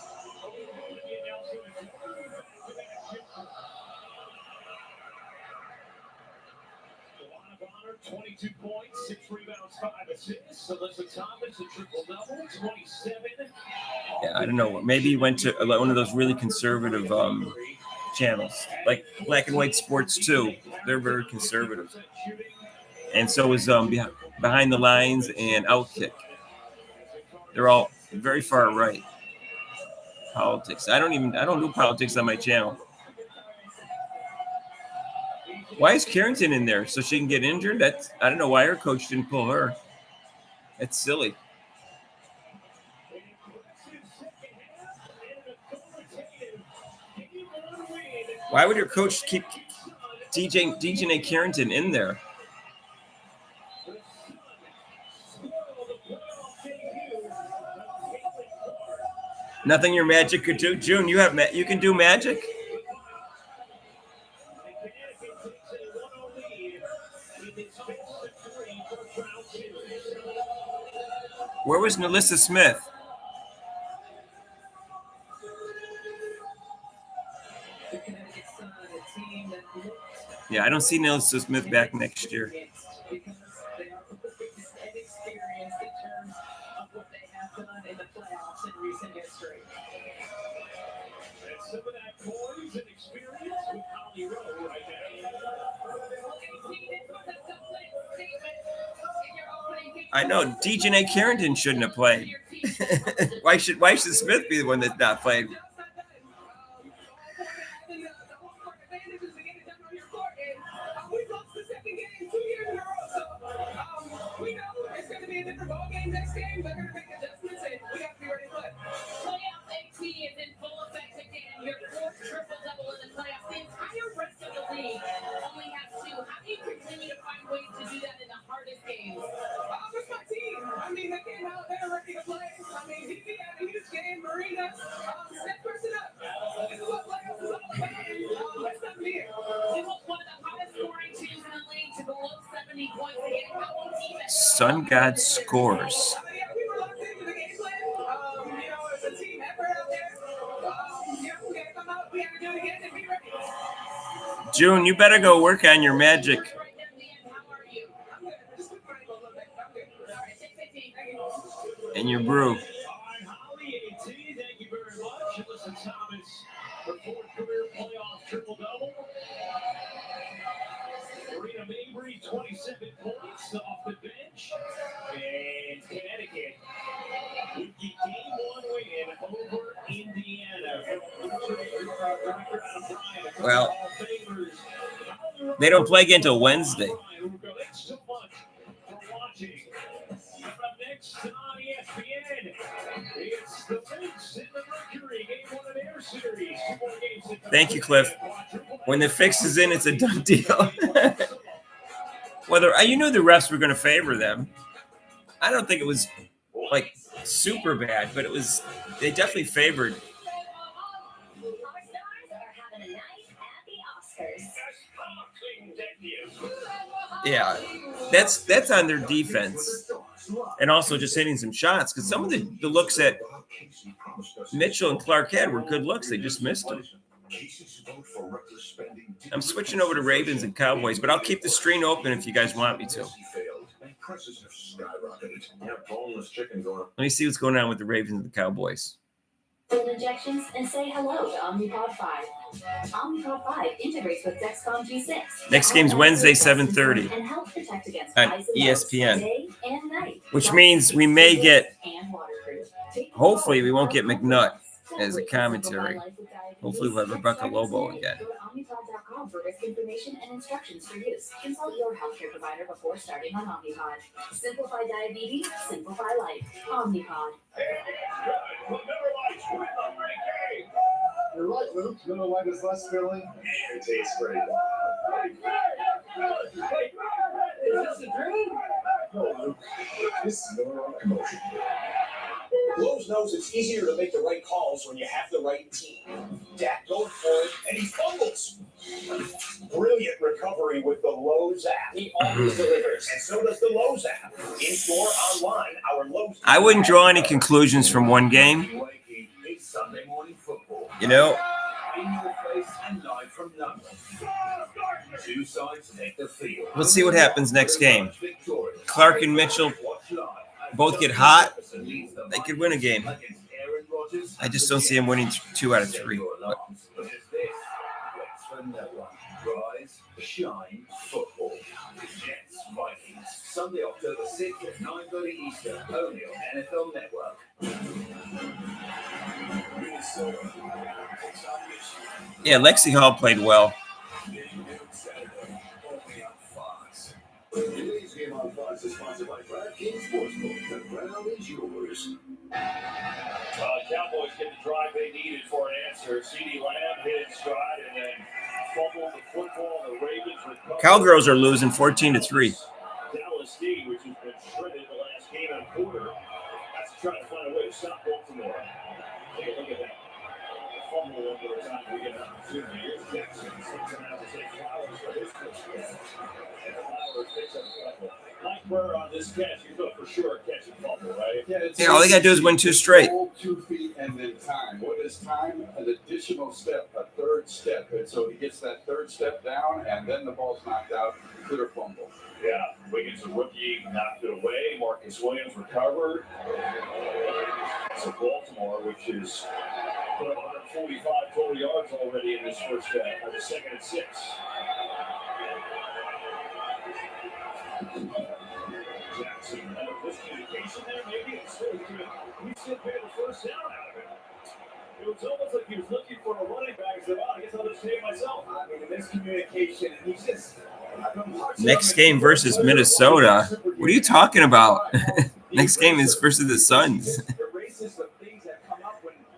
22 points, 6 rebounds, 5 assists. Alyssa Thomas, a triple-double, 27. Yeah, I don't know. Maybe he went to one of those really conservative channels, like Black and White Sports too. They're very conservative. And so is Behind the Lines and Outkick. They're all very far right. Politics. I don't do politics on my channel. Why is Carrington in there? So she can get injured? I don't know why her coach didn't pull her. That's silly. Why would your coach keep DJ Carrington in there? Nothing your magic could do. June, you can do magic. Where was Melissa Smith? Yeah, I don't see Melissa Smith back next year. I know DJ Carrington shouldn't have played. Why should Smith be the one that's not played? Sun God scores. June, you better go work on your magic. And your brew. Serena Mabry, 27 points off the bench. And Connecticut with the game 1 win over Indiana. Well, they don't play again until Wednesday. Thank you, Cliff. When the fix is in, it's a done deal. Whether you knew the refs were going to favor them. I don't think it was like super bad, but they definitely favored. Yeah, that's on their defense, and also just hitting some shots, because some of the looks that Mitchell and Clark had were good looks. They just missed them. I'm switching over to Ravens and Cowboys, but I'll keep the screen open if you guys want me to. Let me see what's going on with the Ravens and the Cowboys. Injections and say hello to Omnipod 5. Omnipod 5 integrates with Dexcom G6. Next game's Wednesday, 7:30 and helps protect against on ESPN, day and night. Which means we may get, hopefully we won't get McNutt as a commentary. Hopefully we'll have Rebecca Lobo again. Go to Omnipod.com for risk information and instructions for use. Consult your healthcare provider before starting on Omnipod. Simplify diabetes, simplify life. Omnipod. You're right, Luke. Miller Lite is less filling. It tastes great. Is this a dream? No, Luke. This is Miller Lite emotion. Lowe's knows it's easier to make the right calls when you have the right team. Dak going for it, and he fumbles. Brilliant recovery with the Lowe's app. He always delivers, and so does the Lowe's app. In-store, online, our Lowe's. I wouldn't draw any conclusions from one game. Sunday morning football. You know, In your face and live from London. Two sides take the field. let's see what happens next game. Clark and Mitchell both get hot. They could win a game. I just don't see them winning 2 out of 3. But Rise, shine, football. Jets, Vikings. Sunday, October 6th at 9:30 Eastern. Only on NFL Network. Yeah, Lexi Hall played well. Today's game on Fox is sponsored by DraftKings Sportsbook. The crown is yours. Cowboys get the drive they needed for an answer. CeeDee Lamb hit in stride and then fumbled the football. The Ravens recovered. Cowgirls are losing 14-3. Dallas D, which has been shredded the last game and a quarter, has to try to find a way to stop Baltimore. Take a look at that. Fumble one more time. We get an opportunity. Here's Jackson. Something out to take Flowers for his first catch. And Flowers picks up a couple. Mike Burr on this catch, you thought for sure catch and fumble, right? Yeah, all they got to do is win 2 straight. 2 feet and then time. What is time? An additional step, a third step. And so he gets that third step down, and then the ball's knocked out. Clear fumble. Yeah, Wiggins, a rookie, knocked it away. Marcus Williams recovered. So Baltimore, which is put up 145 total yards already in this first half, at the second and 6. Jackson had a miscommunication there. Maybe it's he should pay the first down out of it. It was almost like he was looking for a running back. He said, "Oh, I guess I'll just pay it myself." I mean, the miscommunication. He's just. Next game versus Minnesota. What are you talking about? Next game is versus the Suns.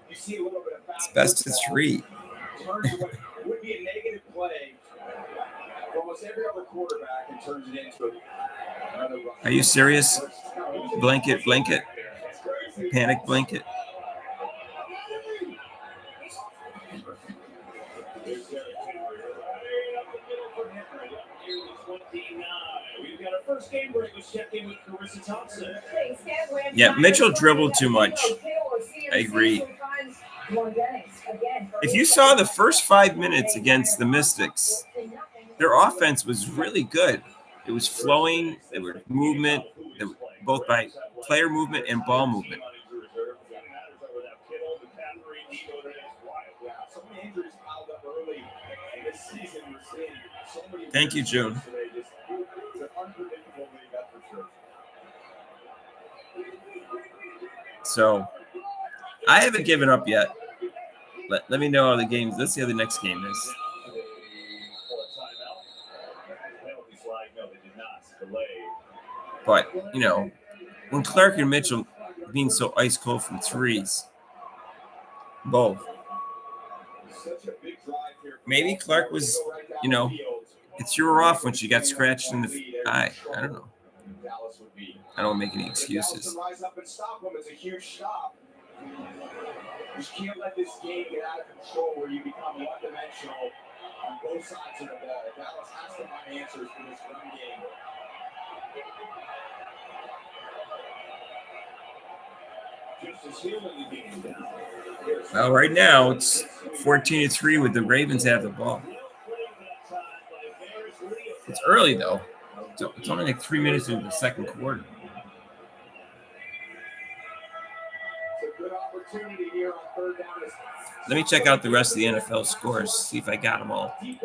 It's best of 3. Would be a negative play for almost every other quarterback and turns it into another. Are you serious? Blanket. Panic blanket. We've got our first game break. Let's check in with Carissa Thompson. Yeah, Mitchell dribbled too much. I agree. If you saw the first 5 minutes against the Mystics, their offense was really good. It was flowing. There were movement, both by player movement and ball movement. Thank you, June. So, I haven't given up yet. Let me know how the games. Let's see how the next game is. But, you know, when Clark and Mitchell being so ice cold from threes, both. Maybe Clark was, you know, it threw her off when she got scratched in the eye. I don't know. I don't make any excuses. Rise up and stop them. It's a huge stop. You just can't let this game get out of control where you become one-dimensional on both sides of the ball. Dallas has to find answers for this run game. Well, right now it's 14-3 with the Ravens have the ball. It's early though. It's only like 3 minutes into the second quarter. Let me check out the rest of the NFL scores, see if I got them all. The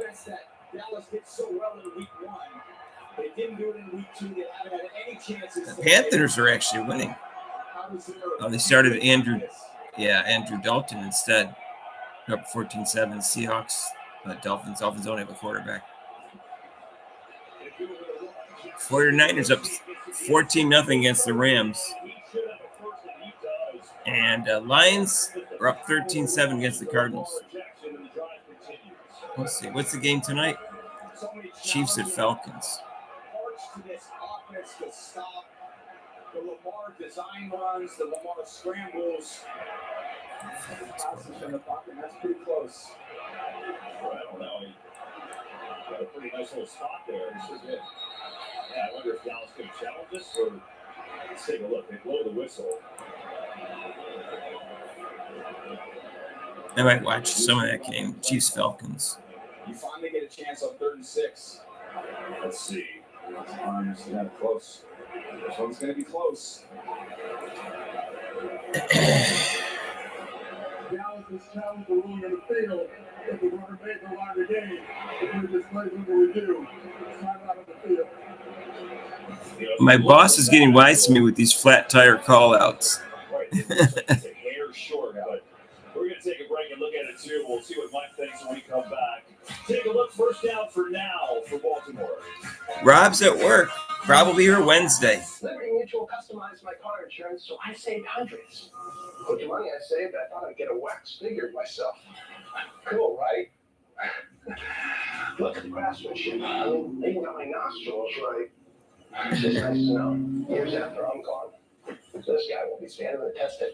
Panthers are actually winning. They started Andrew Dalton instead. Up 14-7. Seahawks, Dolphins don't have a quarterback. 49ers up 14-0 against the Rams. And Lions are up 13-7 against the Cardinals. Let's see. What's the game tonight? Chiefs at Falcons. The Lamar design runs, the Lamar scrambles. That's pretty close. Well, I don't know. He got a pretty nice little spot there. This is it. Yeah, I wonder if Dallas can challenge this or let's take a look. They blow the whistle. I might watch some of that game. Chiefs Falcons. You finally get a chance on 3rd and 6. Let's see. Arms got close. This one's going to be close. Dallas has challenged the ruling of the field. If the runner made the line of the game, if we just play what we do, time out of the field. My boss is getting wise to me with these flat tire call-outs. It's a hair short, but we're going break and look at it too. We'll see what Mike thinks when we come back. Take a look. First down for now for Baltimore. Rob's at work. Rob will be here Wednesday. Liberty Mutual customized my car insurance, so I saved hundreds. With the money I saved, I thought I'd get a wax figure myself. Cool, right? Look at the craftsmanship. I mean, they even got my nostrils right. It's just nice to know. Years after I'm gone, this guy won't be standing the test of.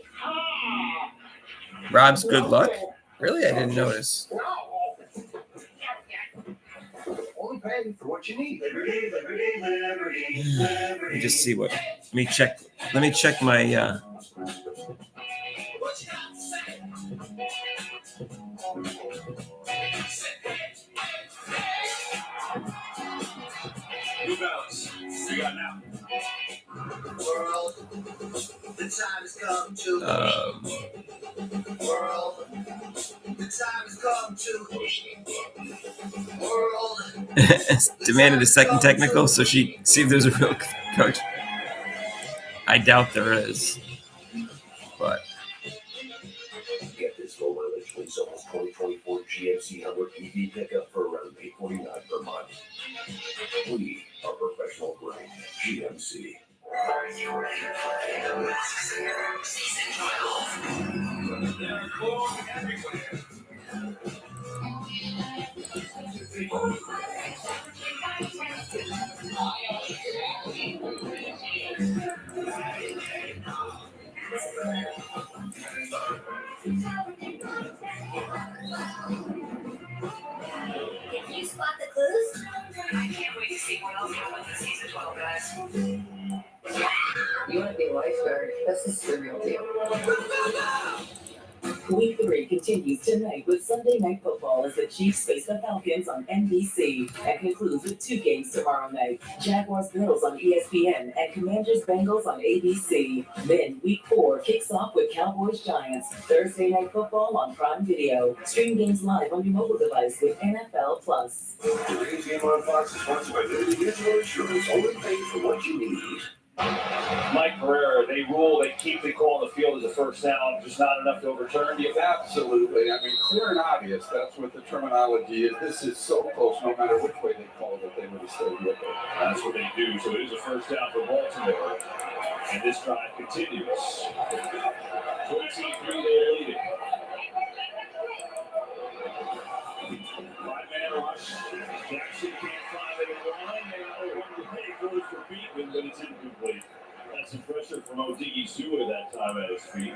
Rob's good luck? Really? I didn't notice. No. Only paying for what you need. Liberty, liberty, liberty, liberty. Let me just see what. Let me check my. New Balance. We got now. World, the time has come to. World, the time has come to. World. Demanded a second technical, so she see if there's a real coach. I doubt there is, but. Get this low mileage lease on this 2024 GMC Hummer EV pickup for around $849 per month. We are professional grade GMC. Can you spot the clues? I can't wait to see what else happens in season 12, guys. You want to be a lifeguard? This is the real deal. Week 3 continues tonight with Sunday Night Football as the Chiefs face the Falcons on NBC and concludes with 2 games tomorrow night. Jaguars Bills on ESPN and Commanders Bengals on ABC. Then Week 4 kicks off with Cowboys Giants. Thursday Night Football on Prime Video. Stream games live on your mobile device with NFL Plus. Today's game on Fox is sponsored by Liberty Mutual Insurance. Only pay for what you need. Mike Pereira, they keep the call on the field as a first down, just not enough to overturn. Absolutely. I mean, clear and obvious. That's what the terminology is. This is so close, no matter which way they call it, they would have stayed with it. That's what they do. So it is a first down for Baltimore. And this drive continues. 14-3, they're leading. 5-man rush. Jackson can't find it in the line. They goes for Beekman, but it's incomplete. That's some pressure from Odigi Sua that time at his feet.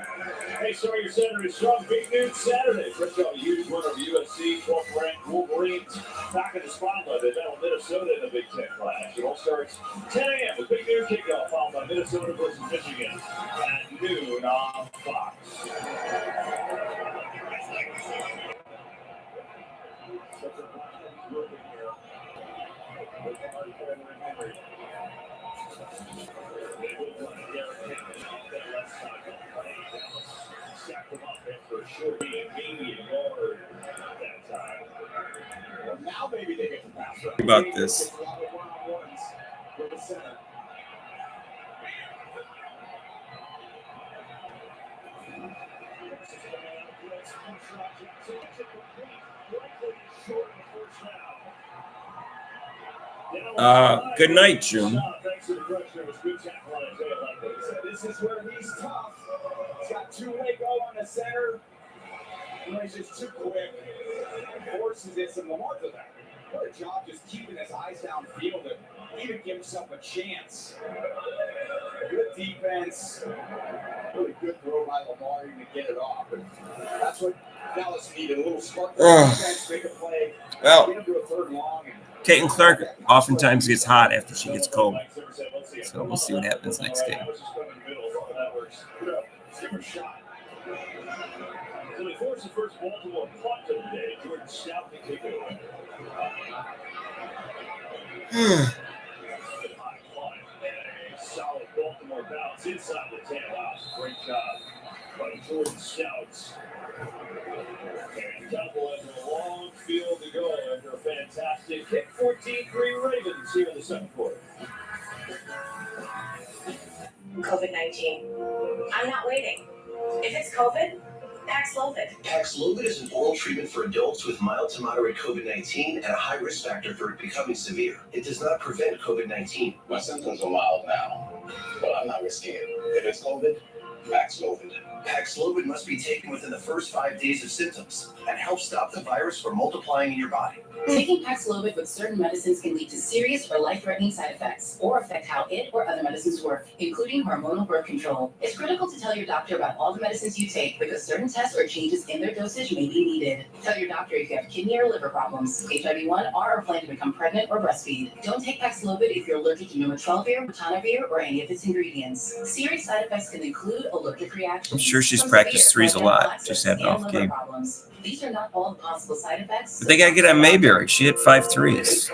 Hey, sorry, your center is strong. Big news Saturday. Fresh out a huge win over USC. 12th ranked Wolverines back in the spotlight. They battle Minnesota in the Big Ten clash. It all starts 10 a.m. with big noon kickoff, followed by Minnesota versus Michigan at noon on Fox. Now maybe they get to pass. About this. Good night, June. This is where he's tough. He's got 2-way go on the center. He's just too quick. Forces it, and Lamar does that. What a job just keeping his eyes downfield to even give himself a chance. Good defense. Really good throw by Lamar even to get it off. And that's what Dallas needed. A little spark defense, make a play. Well, get him to a third long. Caitlin Clark oftentimes gets hot after she gets cold. So we'll see what happens next game. So they force the first Baltimore punt of the day. Jordan Stout to kick it away. Solid Baltimore bounce inside the 10. Wow, great job by Jordan Stout. And Cowboys have a long field to go after a fantastic kick. 14-3 Ravens here in the second quarter. COVID-19. I'm not waiting. If it's COVID, Paxlovid. Paxlovid is an oral treatment for adults with mild to moderate COVID-19 and a high risk factor for it becoming severe. It does not prevent COVID-19. My symptoms are mild now, but I'm not risking it. If it's COVID, Paxlovid. Paxlovid must be taken within the first 5 days of symptoms and help stop the virus from multiplying in your body. Taking Paxlovid with certain medicines can lead to serious or life-threatening side effects or affect how it or other medicines work, including hormonal birth control. It's critical to tell your doctor about all the medicines you take because certain tests or changes in their dosage may be needed. Tell your doctor if you have kidney or liver problems, HIV-1, or plan to become pregnant or breastfeed. Don't take Paxlovid if you're allergic to nirmatrelvir, ritonavir, or any of its ingredients. Serious side effects can include allergic reactions. I'm sure she's practiced threes a lot. Just had an off game. These are not all the possible side effects. But they gotta get on Mayberry. She hit 5 threes.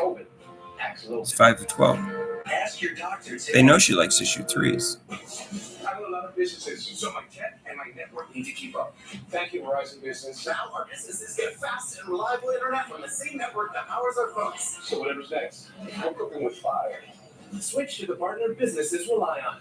It's 5 of 12. Ask your doctor today. They know she likes to shoot threes. I own a lot of businesses, so my tech and my network need to keep up. Thank you, Verizon Business. Now our businesses get fast and reliable internet from the same network that powers our phones. So whatever's next, I'm cooking with fire. Switch to the partner businesses rely on.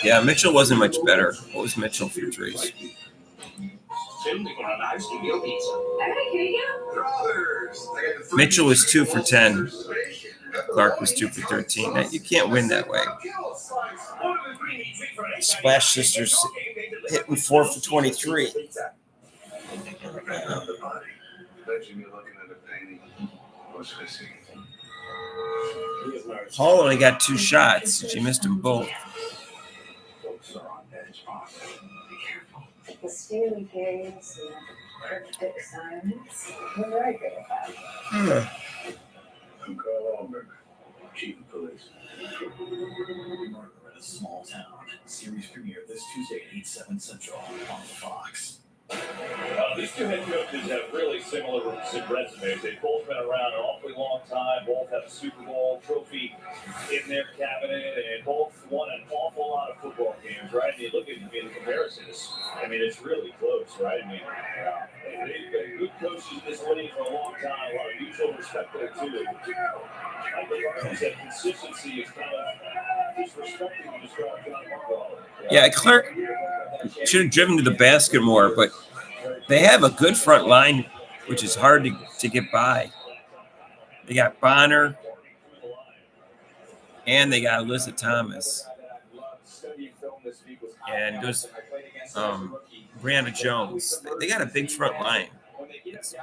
Yeah, Mitchell wasn't much better. What was Mitchell for threes? Mitchell was 2 for 10. Clark was 2 for 13. You can't win that way. Splash Sisters hitting 4 for 23. Hall only got 2 shots. She missed them both. The steely gaze and cryptic silence. We're very good at that. I'm Carl Alberg, Chief of Police. Murder in a Small Town. Series premiere this Tuesday at 8/7 Central on Fox. These two head coaches have really similar resumes. They've both been around an awfully long time. Both have a Super Bowl trophy in their cabinet, and both won an awful lot of football games, right? And you look at the comparisons. I mean, it's really close, right? I mean, they've been good coaches in this league for a long time. A lot of mutual respect there too. I think that consistency is kind of disrespecting to describe John Harbaugh. Yeah, Clark should have driven to the basket more, but they have a good front line, which is hard to get by. They got Bonner, and they got Alyssa Thomas. And there's Brianna Jones. They got a big front line. It's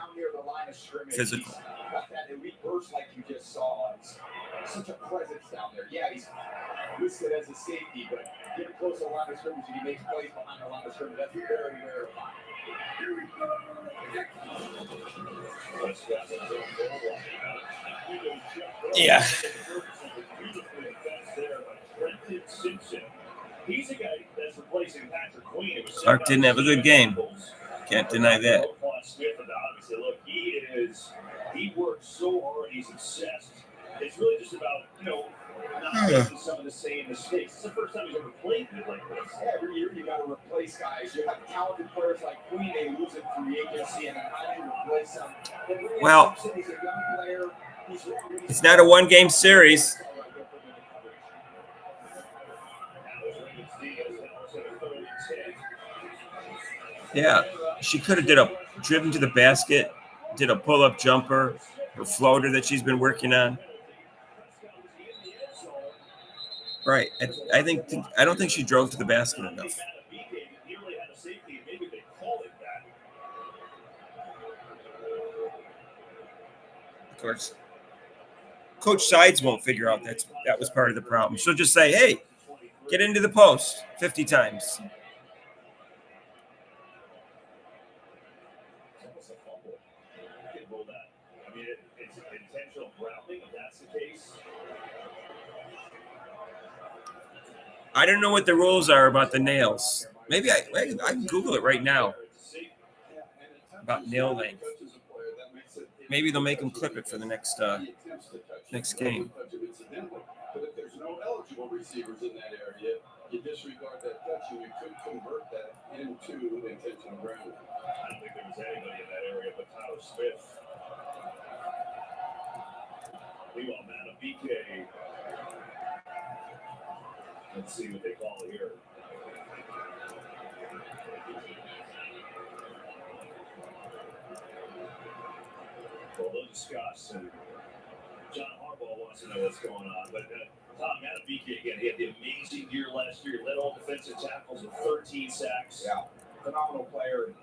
physical. That elite burst like you just saw. It's such a presence down there. Yeah, he's listed as a safety, but get close to the line of scrimmage and he makes plays behind the line of scrimmage. That's very rare to find. Yeah. He's a guy that's replacing Patrick Queen. Clark didn't have a good game. Can't deny that. Look, he works so hard. He's obsessed. It's really just about, not making some of the same mistakes. It's the first time he's ever played it like this. Yeah, every year you got to replace guys. You have talented players like Queen, they lose in free agency, and then how do you replace them? Well, it's not a one-game series. Yeah, she could have driven to the basket, did a pull-up jumper, her floater that she's been working on. Right. I don't think she drove to the basket enough. Of course, Coach Sides won't figure out that was part of the problem. She'll just say, "Hey, get into the post 50 times." I don't know what the rules are about the nails. Maybe I can Google it right now about nail length. Maybe they'll make them clip it for the next game. But if there's no eligible receivers in that area, you disregard that touch and you could convert that into intentional grounding. I don't think there was anybody in that area but Tyler Smith. BK. Let's see what they call it here. Well, they'll discuss, and John Harbaugh wants to know what's going on. But Tom, out of BK again, he had the amazing year last year. He led all defensive tackles with 13 sacks. Yeah, phenomenal player.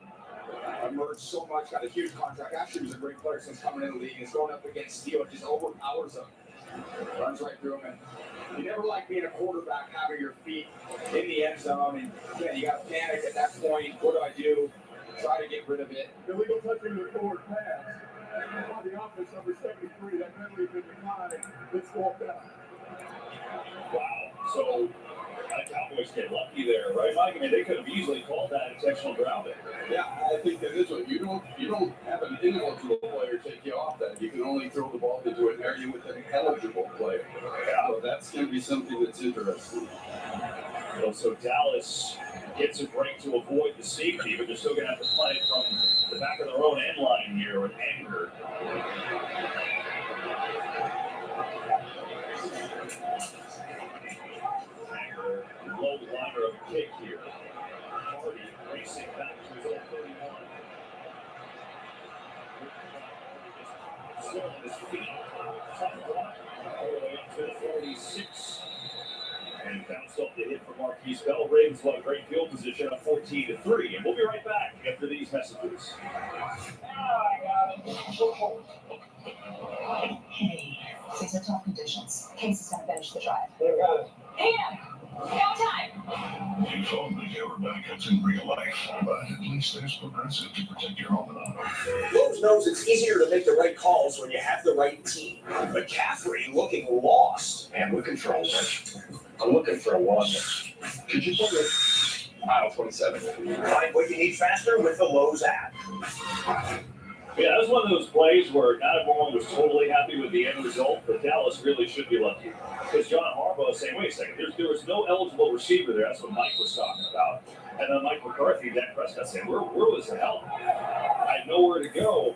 Emerged so much, got a huge contract. Actually, he was a great player since coming in the league. He's going up against Steele, just overpowers him. Runs right through him. And you never like being a quarterback, having your feet in the end zone. And yeah, you got to panic at that point. What do I do? Try to get rid of it. Illegal touching the forward pass. On the offense, number 73, that penalty has been denied. It's walked out. Wow. So the Cowboys get lucky there, right, Mike? I mean, they could have easily called that intentional grounding. Yeah, I think that is what you don't have an ineligible player take you off that. You can only throw the ball into an area with an eligible player. Yeah. So that's going to be something that's interesting. Well, so Dallas gets a break to avoid the safety, but they're still going to have to play it from the back of their own end line here with anger. Low liner of a kick here. Hardy racing back to his own 31. Still on his feet. Top block. All the way up to the 46. And bounced off the hit for Marquise Bell. Ravens want a great field position on 14-3. And we'll be right back after these messages. Hey, these are tough conditions. Case is going to finish the drive. And no time. You phone the cover backups in real life, but at least there's Progressive to protect your home and auto. Lowe's knows it's easier to make the right calls when you have the right team. But Catherine looking lost. And with controls. I'm looking for a one. Could you put it aisle 27? Find what you need faster with the Lowe's app. Yeah, that was one of those plays where not everyone was totally happy with the end result, but Dallas really should be lucky. Because John Harbaugh is saying, wait a second, there was no eligible receiver there. That's what Mike was talking about. And then Mike McCarthy, Dak Prescott saying, where was the help? I had nowhere to go.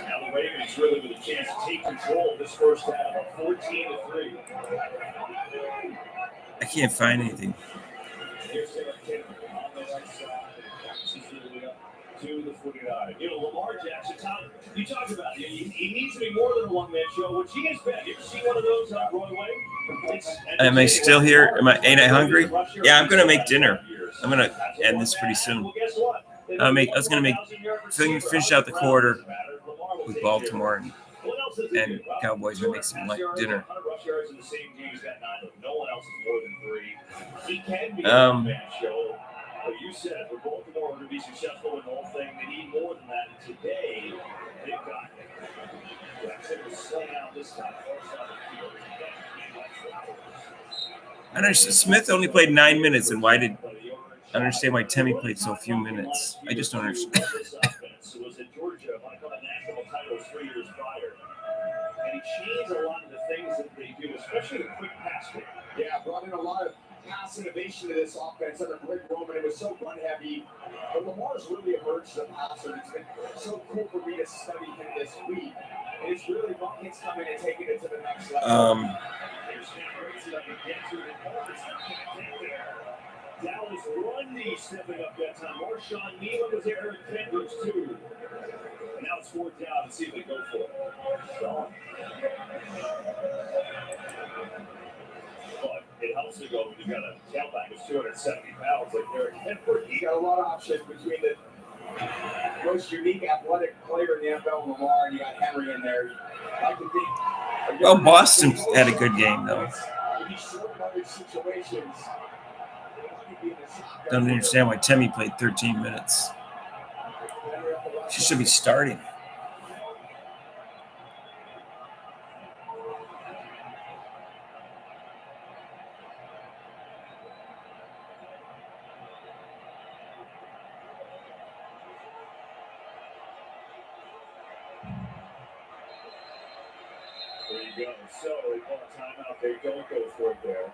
Now the Ravens really with a chance to take control of this first half, 14-3. I can't find anything. Here's Sarah Kittner on the right side. She's really up to the 49. You know, Lamar Jackson, Tom, you talk about it. He needs to be more than a one-man show, which he has been. You ever seen one of those on Broadway? Am I still here? Ain't I hungry? Yeah, I'm gonna make dinner. I'm gonna end this pretty soon. I was gonna finish out the quarter with Baltimore and Cowboys. Gonna make some dinner. But you said for Baltimore to be successful in the whole thing, they need more than that. And today, they've got it. Jackson was slaying out this time. I understand. Smith only played 9 minutes, and why did I understand why Temmie played so few minutes? I just don't understand. It was in Georgia, won a couple of national titles 3 years prior. And he changed a lot of the things that they do, especially the quick pass game. Yeah, brought in a lot of pass innovation to this offense under Rick Roman. It was so run heavy. But Lamar's really emerged as a passer. It's been so cool for me to study him this week. And it's really buckets coming and taking it to the next level. Dallas run D stepping up that time. Marshawn Neal was there, Eric Kendricks too. And now it's fourth down and see if they go for it. But it helps to go when you've got a tailback who's 270 pounds like Eric Kendricks. He got a lot of options between the most unique athletic player in the NFL, Lamar, and you got Henry in there. I can think. Well, Boston had a good game though. Don't understand why Temmie played 13 minutes. She should be starting. There you go. So they call a timeout. They don't go for it there.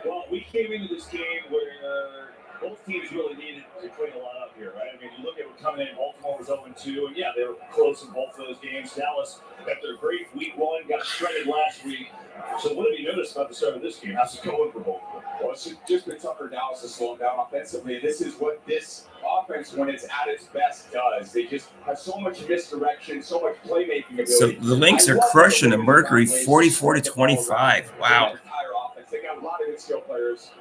Well, we came into this game where both teams really needed to clean a lot up here, right? I mean, you look at what coming in, Baltimore was 0-2, and yeah, they were close in both of those games. Dallas, after a great week one, got shredded last week. So what have you noticed about the start of this game? How's it going for both of them? Well, it's just been tough for Dallas to slow them down offensively. This is what this offense, when it's at its best, does. They just have so much misdirection, so much playmaking ability. So the Lynx are crushing the Mercury 44-25. Wow. They got a lot of good skill players.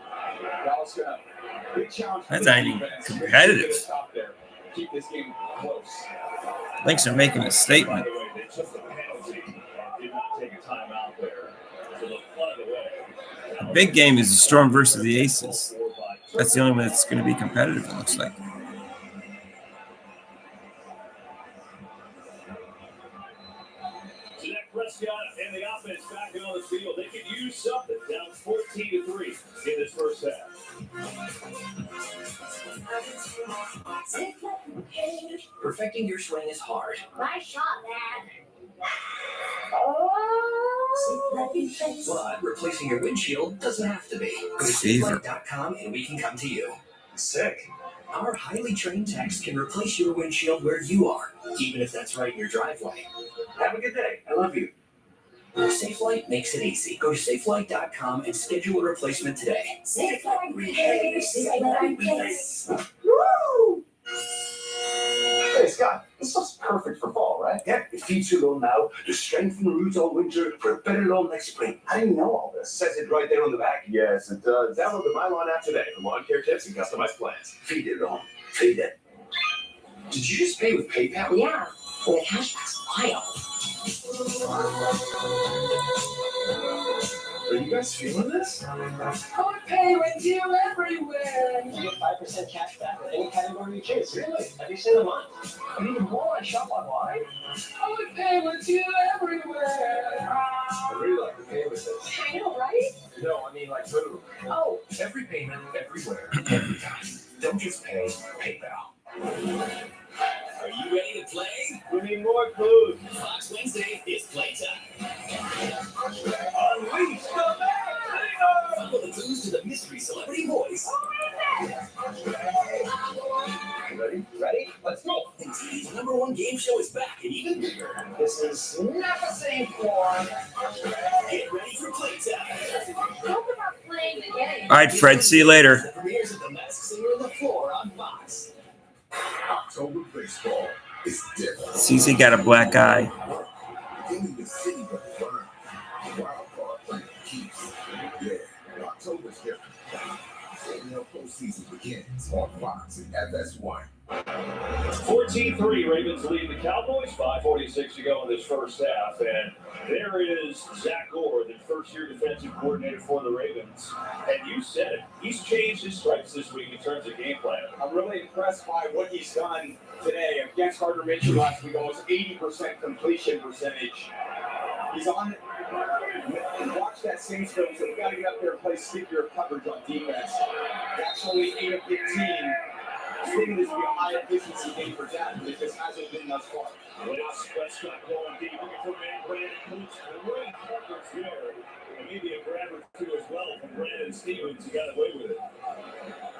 Dallas got a big challenge. That's not even competitive. Keep this game close. Lynx are making a statement. By the way, they took the penalty and did not take a timeout there. So the fun of the way. The big game is the Storm versus the Aces. That's the only one that's going to be competitive, it looks like. Prescott and the offense back on the field. They could use something. Down 14-3 in this first half. Perfecting your swing is hard. Nice shot, Dad. But replacing your windshield doesn't have to be. Go to SafeLight.com and we can come to you. Sick. Our highly trained techs can replace your windshield where you are, even if that's right in your driveway. Have a good day. I love you. SafeLight makes it easy. Go to SafeLight.com and schedule a replacement today. SafeLight repairs. SafeLight repairs. Woo! Hey, Scott, this stuff's perfect for fall, right? Yeah, it feeds your lawn now to strengthen the roots all winter for a better lawn next spring. How do you know all this? Says it right there on the back. Yes, it does. Download the My Lawn app today for lawn care tips and customized plans. Feed it on. Feed it. Did you just pay with PayPal? Yeah, and the cashback's wild. Are you guys feeling this? I would pay with you everywhere. You get 5% cash back with any category you choose. Really? Every single month. And even more on Shop Online. I would pay with you everywhere. I really like to pay with this. I know, right? No, I mean like food. Oh. Every payment, everywhere, every time. Don't just pay, PayPal. Are you ready to play? We need more clues. Fox Wednesday is playtime. Unleash the Max. Follow the clues to the mystery celebrity voice. Ready? Ready? Let's go. And TV's #1 game show is back and even bigger. This is not the same form. Get ready for playtime. Talk about playing the game. All right, Fred. See you later. The premieres of The Masked Singer on the Floor on Fox. October baseball is different. CC got a black eye. Only the city but burn. Wild card playing keeps. Yeah, October's different. The postseason begins on Fox and FS1. 14-3, Ravens lead the Cowboys. 5:46 to go in this first half. And there is Zach Gore, the first-year defensive coordinator for the Ravens. And you said it. He's changed his stripes this week in terms of game plan. I'm really impressed by what he's done today. Against Gardner Minshew last week, almost 80% completion percentage. He's on it. Watch that Saints film, so we've got to get up there and play stickier coverage on defense. That's only 8 of 15. Thinking this will be a high efficiency game for Dak, but it just hasn't been thus far. Prescott going deep, looking for Brandon Cooch. Great coverage there. And maybe a grab or two as well from Brandon Stevens. He got away with it.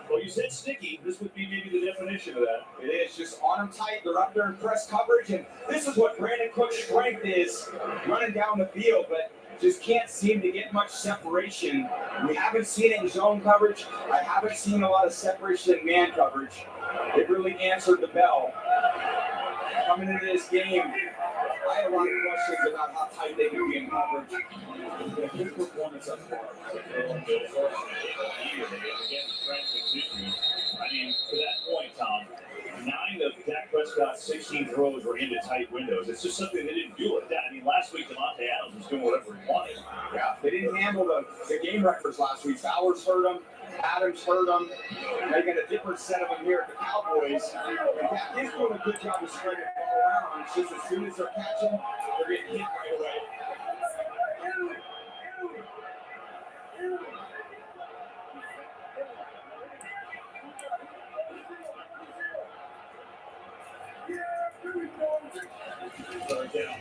Well, you said sticky. This would be maybe the definition of that. It is just on them tight. They're up there in press coverage, and this is what Brandon Cook's strength is, running down the field, but just can't seem to get much separation. We haven't seen it in zone coverage. I haven't seen a lot of separation in man coverage. It really answered the bell. Coming into this game, I had a lot of questions about how tight they could be in coverage. Good performance up far. I mean, to that point, Tom, 9 of Dak Prescott's 16 throws were into tight windows. It's just something they didn't do like that. I mean, last week, Devontae Adams was doing whatever he wanted. Yeah, they didn't handle the game records last week. Bowers hurt them. Adams hurt them. They got a different set of them here at the Cowboys. And Dak is doing a good job of spreading the ball around. It's just as soon as they're catching, they're getting hit right away. Third down.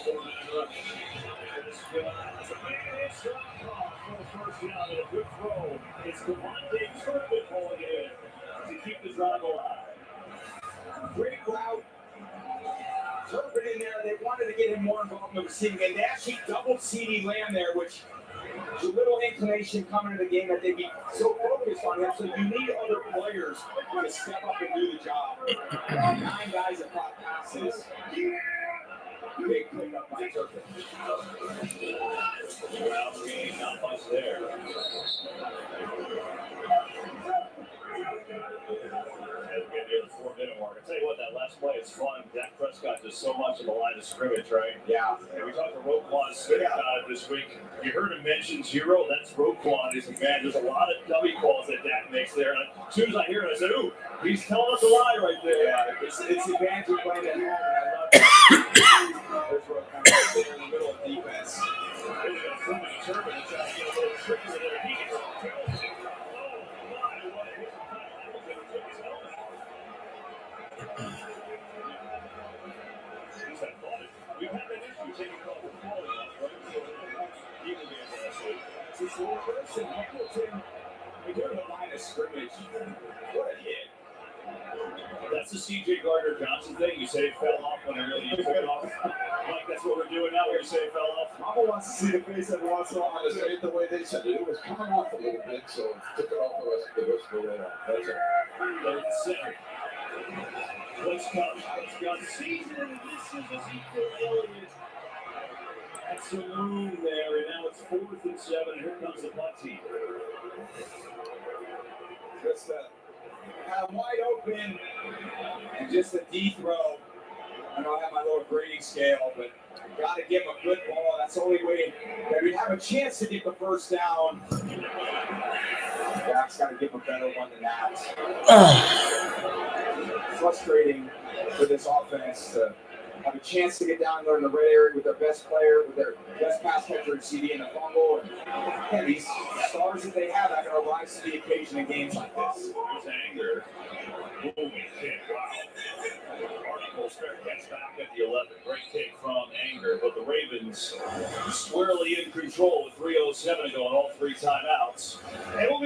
4-man rush. First down and a good throw. It's Devontae Turpin pulling it in. Turpin in there. They wanted to get him more involved in the receiving game. They actually doubled CeeDee Lamb there, which is a little inclination coming into the game that they'd be so focused on him. So you need other players to step up and do the job. 9 guys that caught passes. Big pickup by Turpin. Well, not much there. As we get near the 4-minute mark, I tell you what, that last play is fun. Dak Prescott does so much of the line of scrimmage, right? Yeah. And we talked to Roquan this week. You heard him mention zero. That's Roquan. He's a man. There's a lot of dummy calls that Dak makes there. And as soon as I hear it, I said, "Ooh, he's telling us a lie right there." Yeah, it's advantage of playing at home, and I love it. There's Roquan right there in the middle of defense. Really got so many Turpin. It's trying to get a little trickier there. He gets we've had that issue taking off the quality off, right? Even games last week. It's a little person. You're in the line of scrimmage. What a hit. That's the C.J. Gardner-Johnson thing. You say it fell off when you took it off. Like that's what we're doing now. You say it fell off. Mama wants to see the face every once in a while. Say it the way they said it. It was coming off a little bit, so took it off the rest of the way off. That's it. 3rd and 7. Blitz comes. It's got season. This is Ezekiel Elliott. That's some room there, and now it's 4th and 7. And here comes the punt team. Just kind of wide open and just a D throw. I know I have my little grading scale, but got to give him a good ball. That's the only way that we have a chance to get the first down. Dak's got to give him a better one than that. Frustrating for this offense to have a chance to get down there in the red area with their best player, with their best pass catcher and CD in the fumble. And again, these stars that they have are going to rise to the occasion in games like this. There's Anger. Boom, kick. Wow. Colster gets back at the 11. Great kick from Anger, but the Ravens squarely in control with 3:07 to go on all 3 timeouts. And we'll be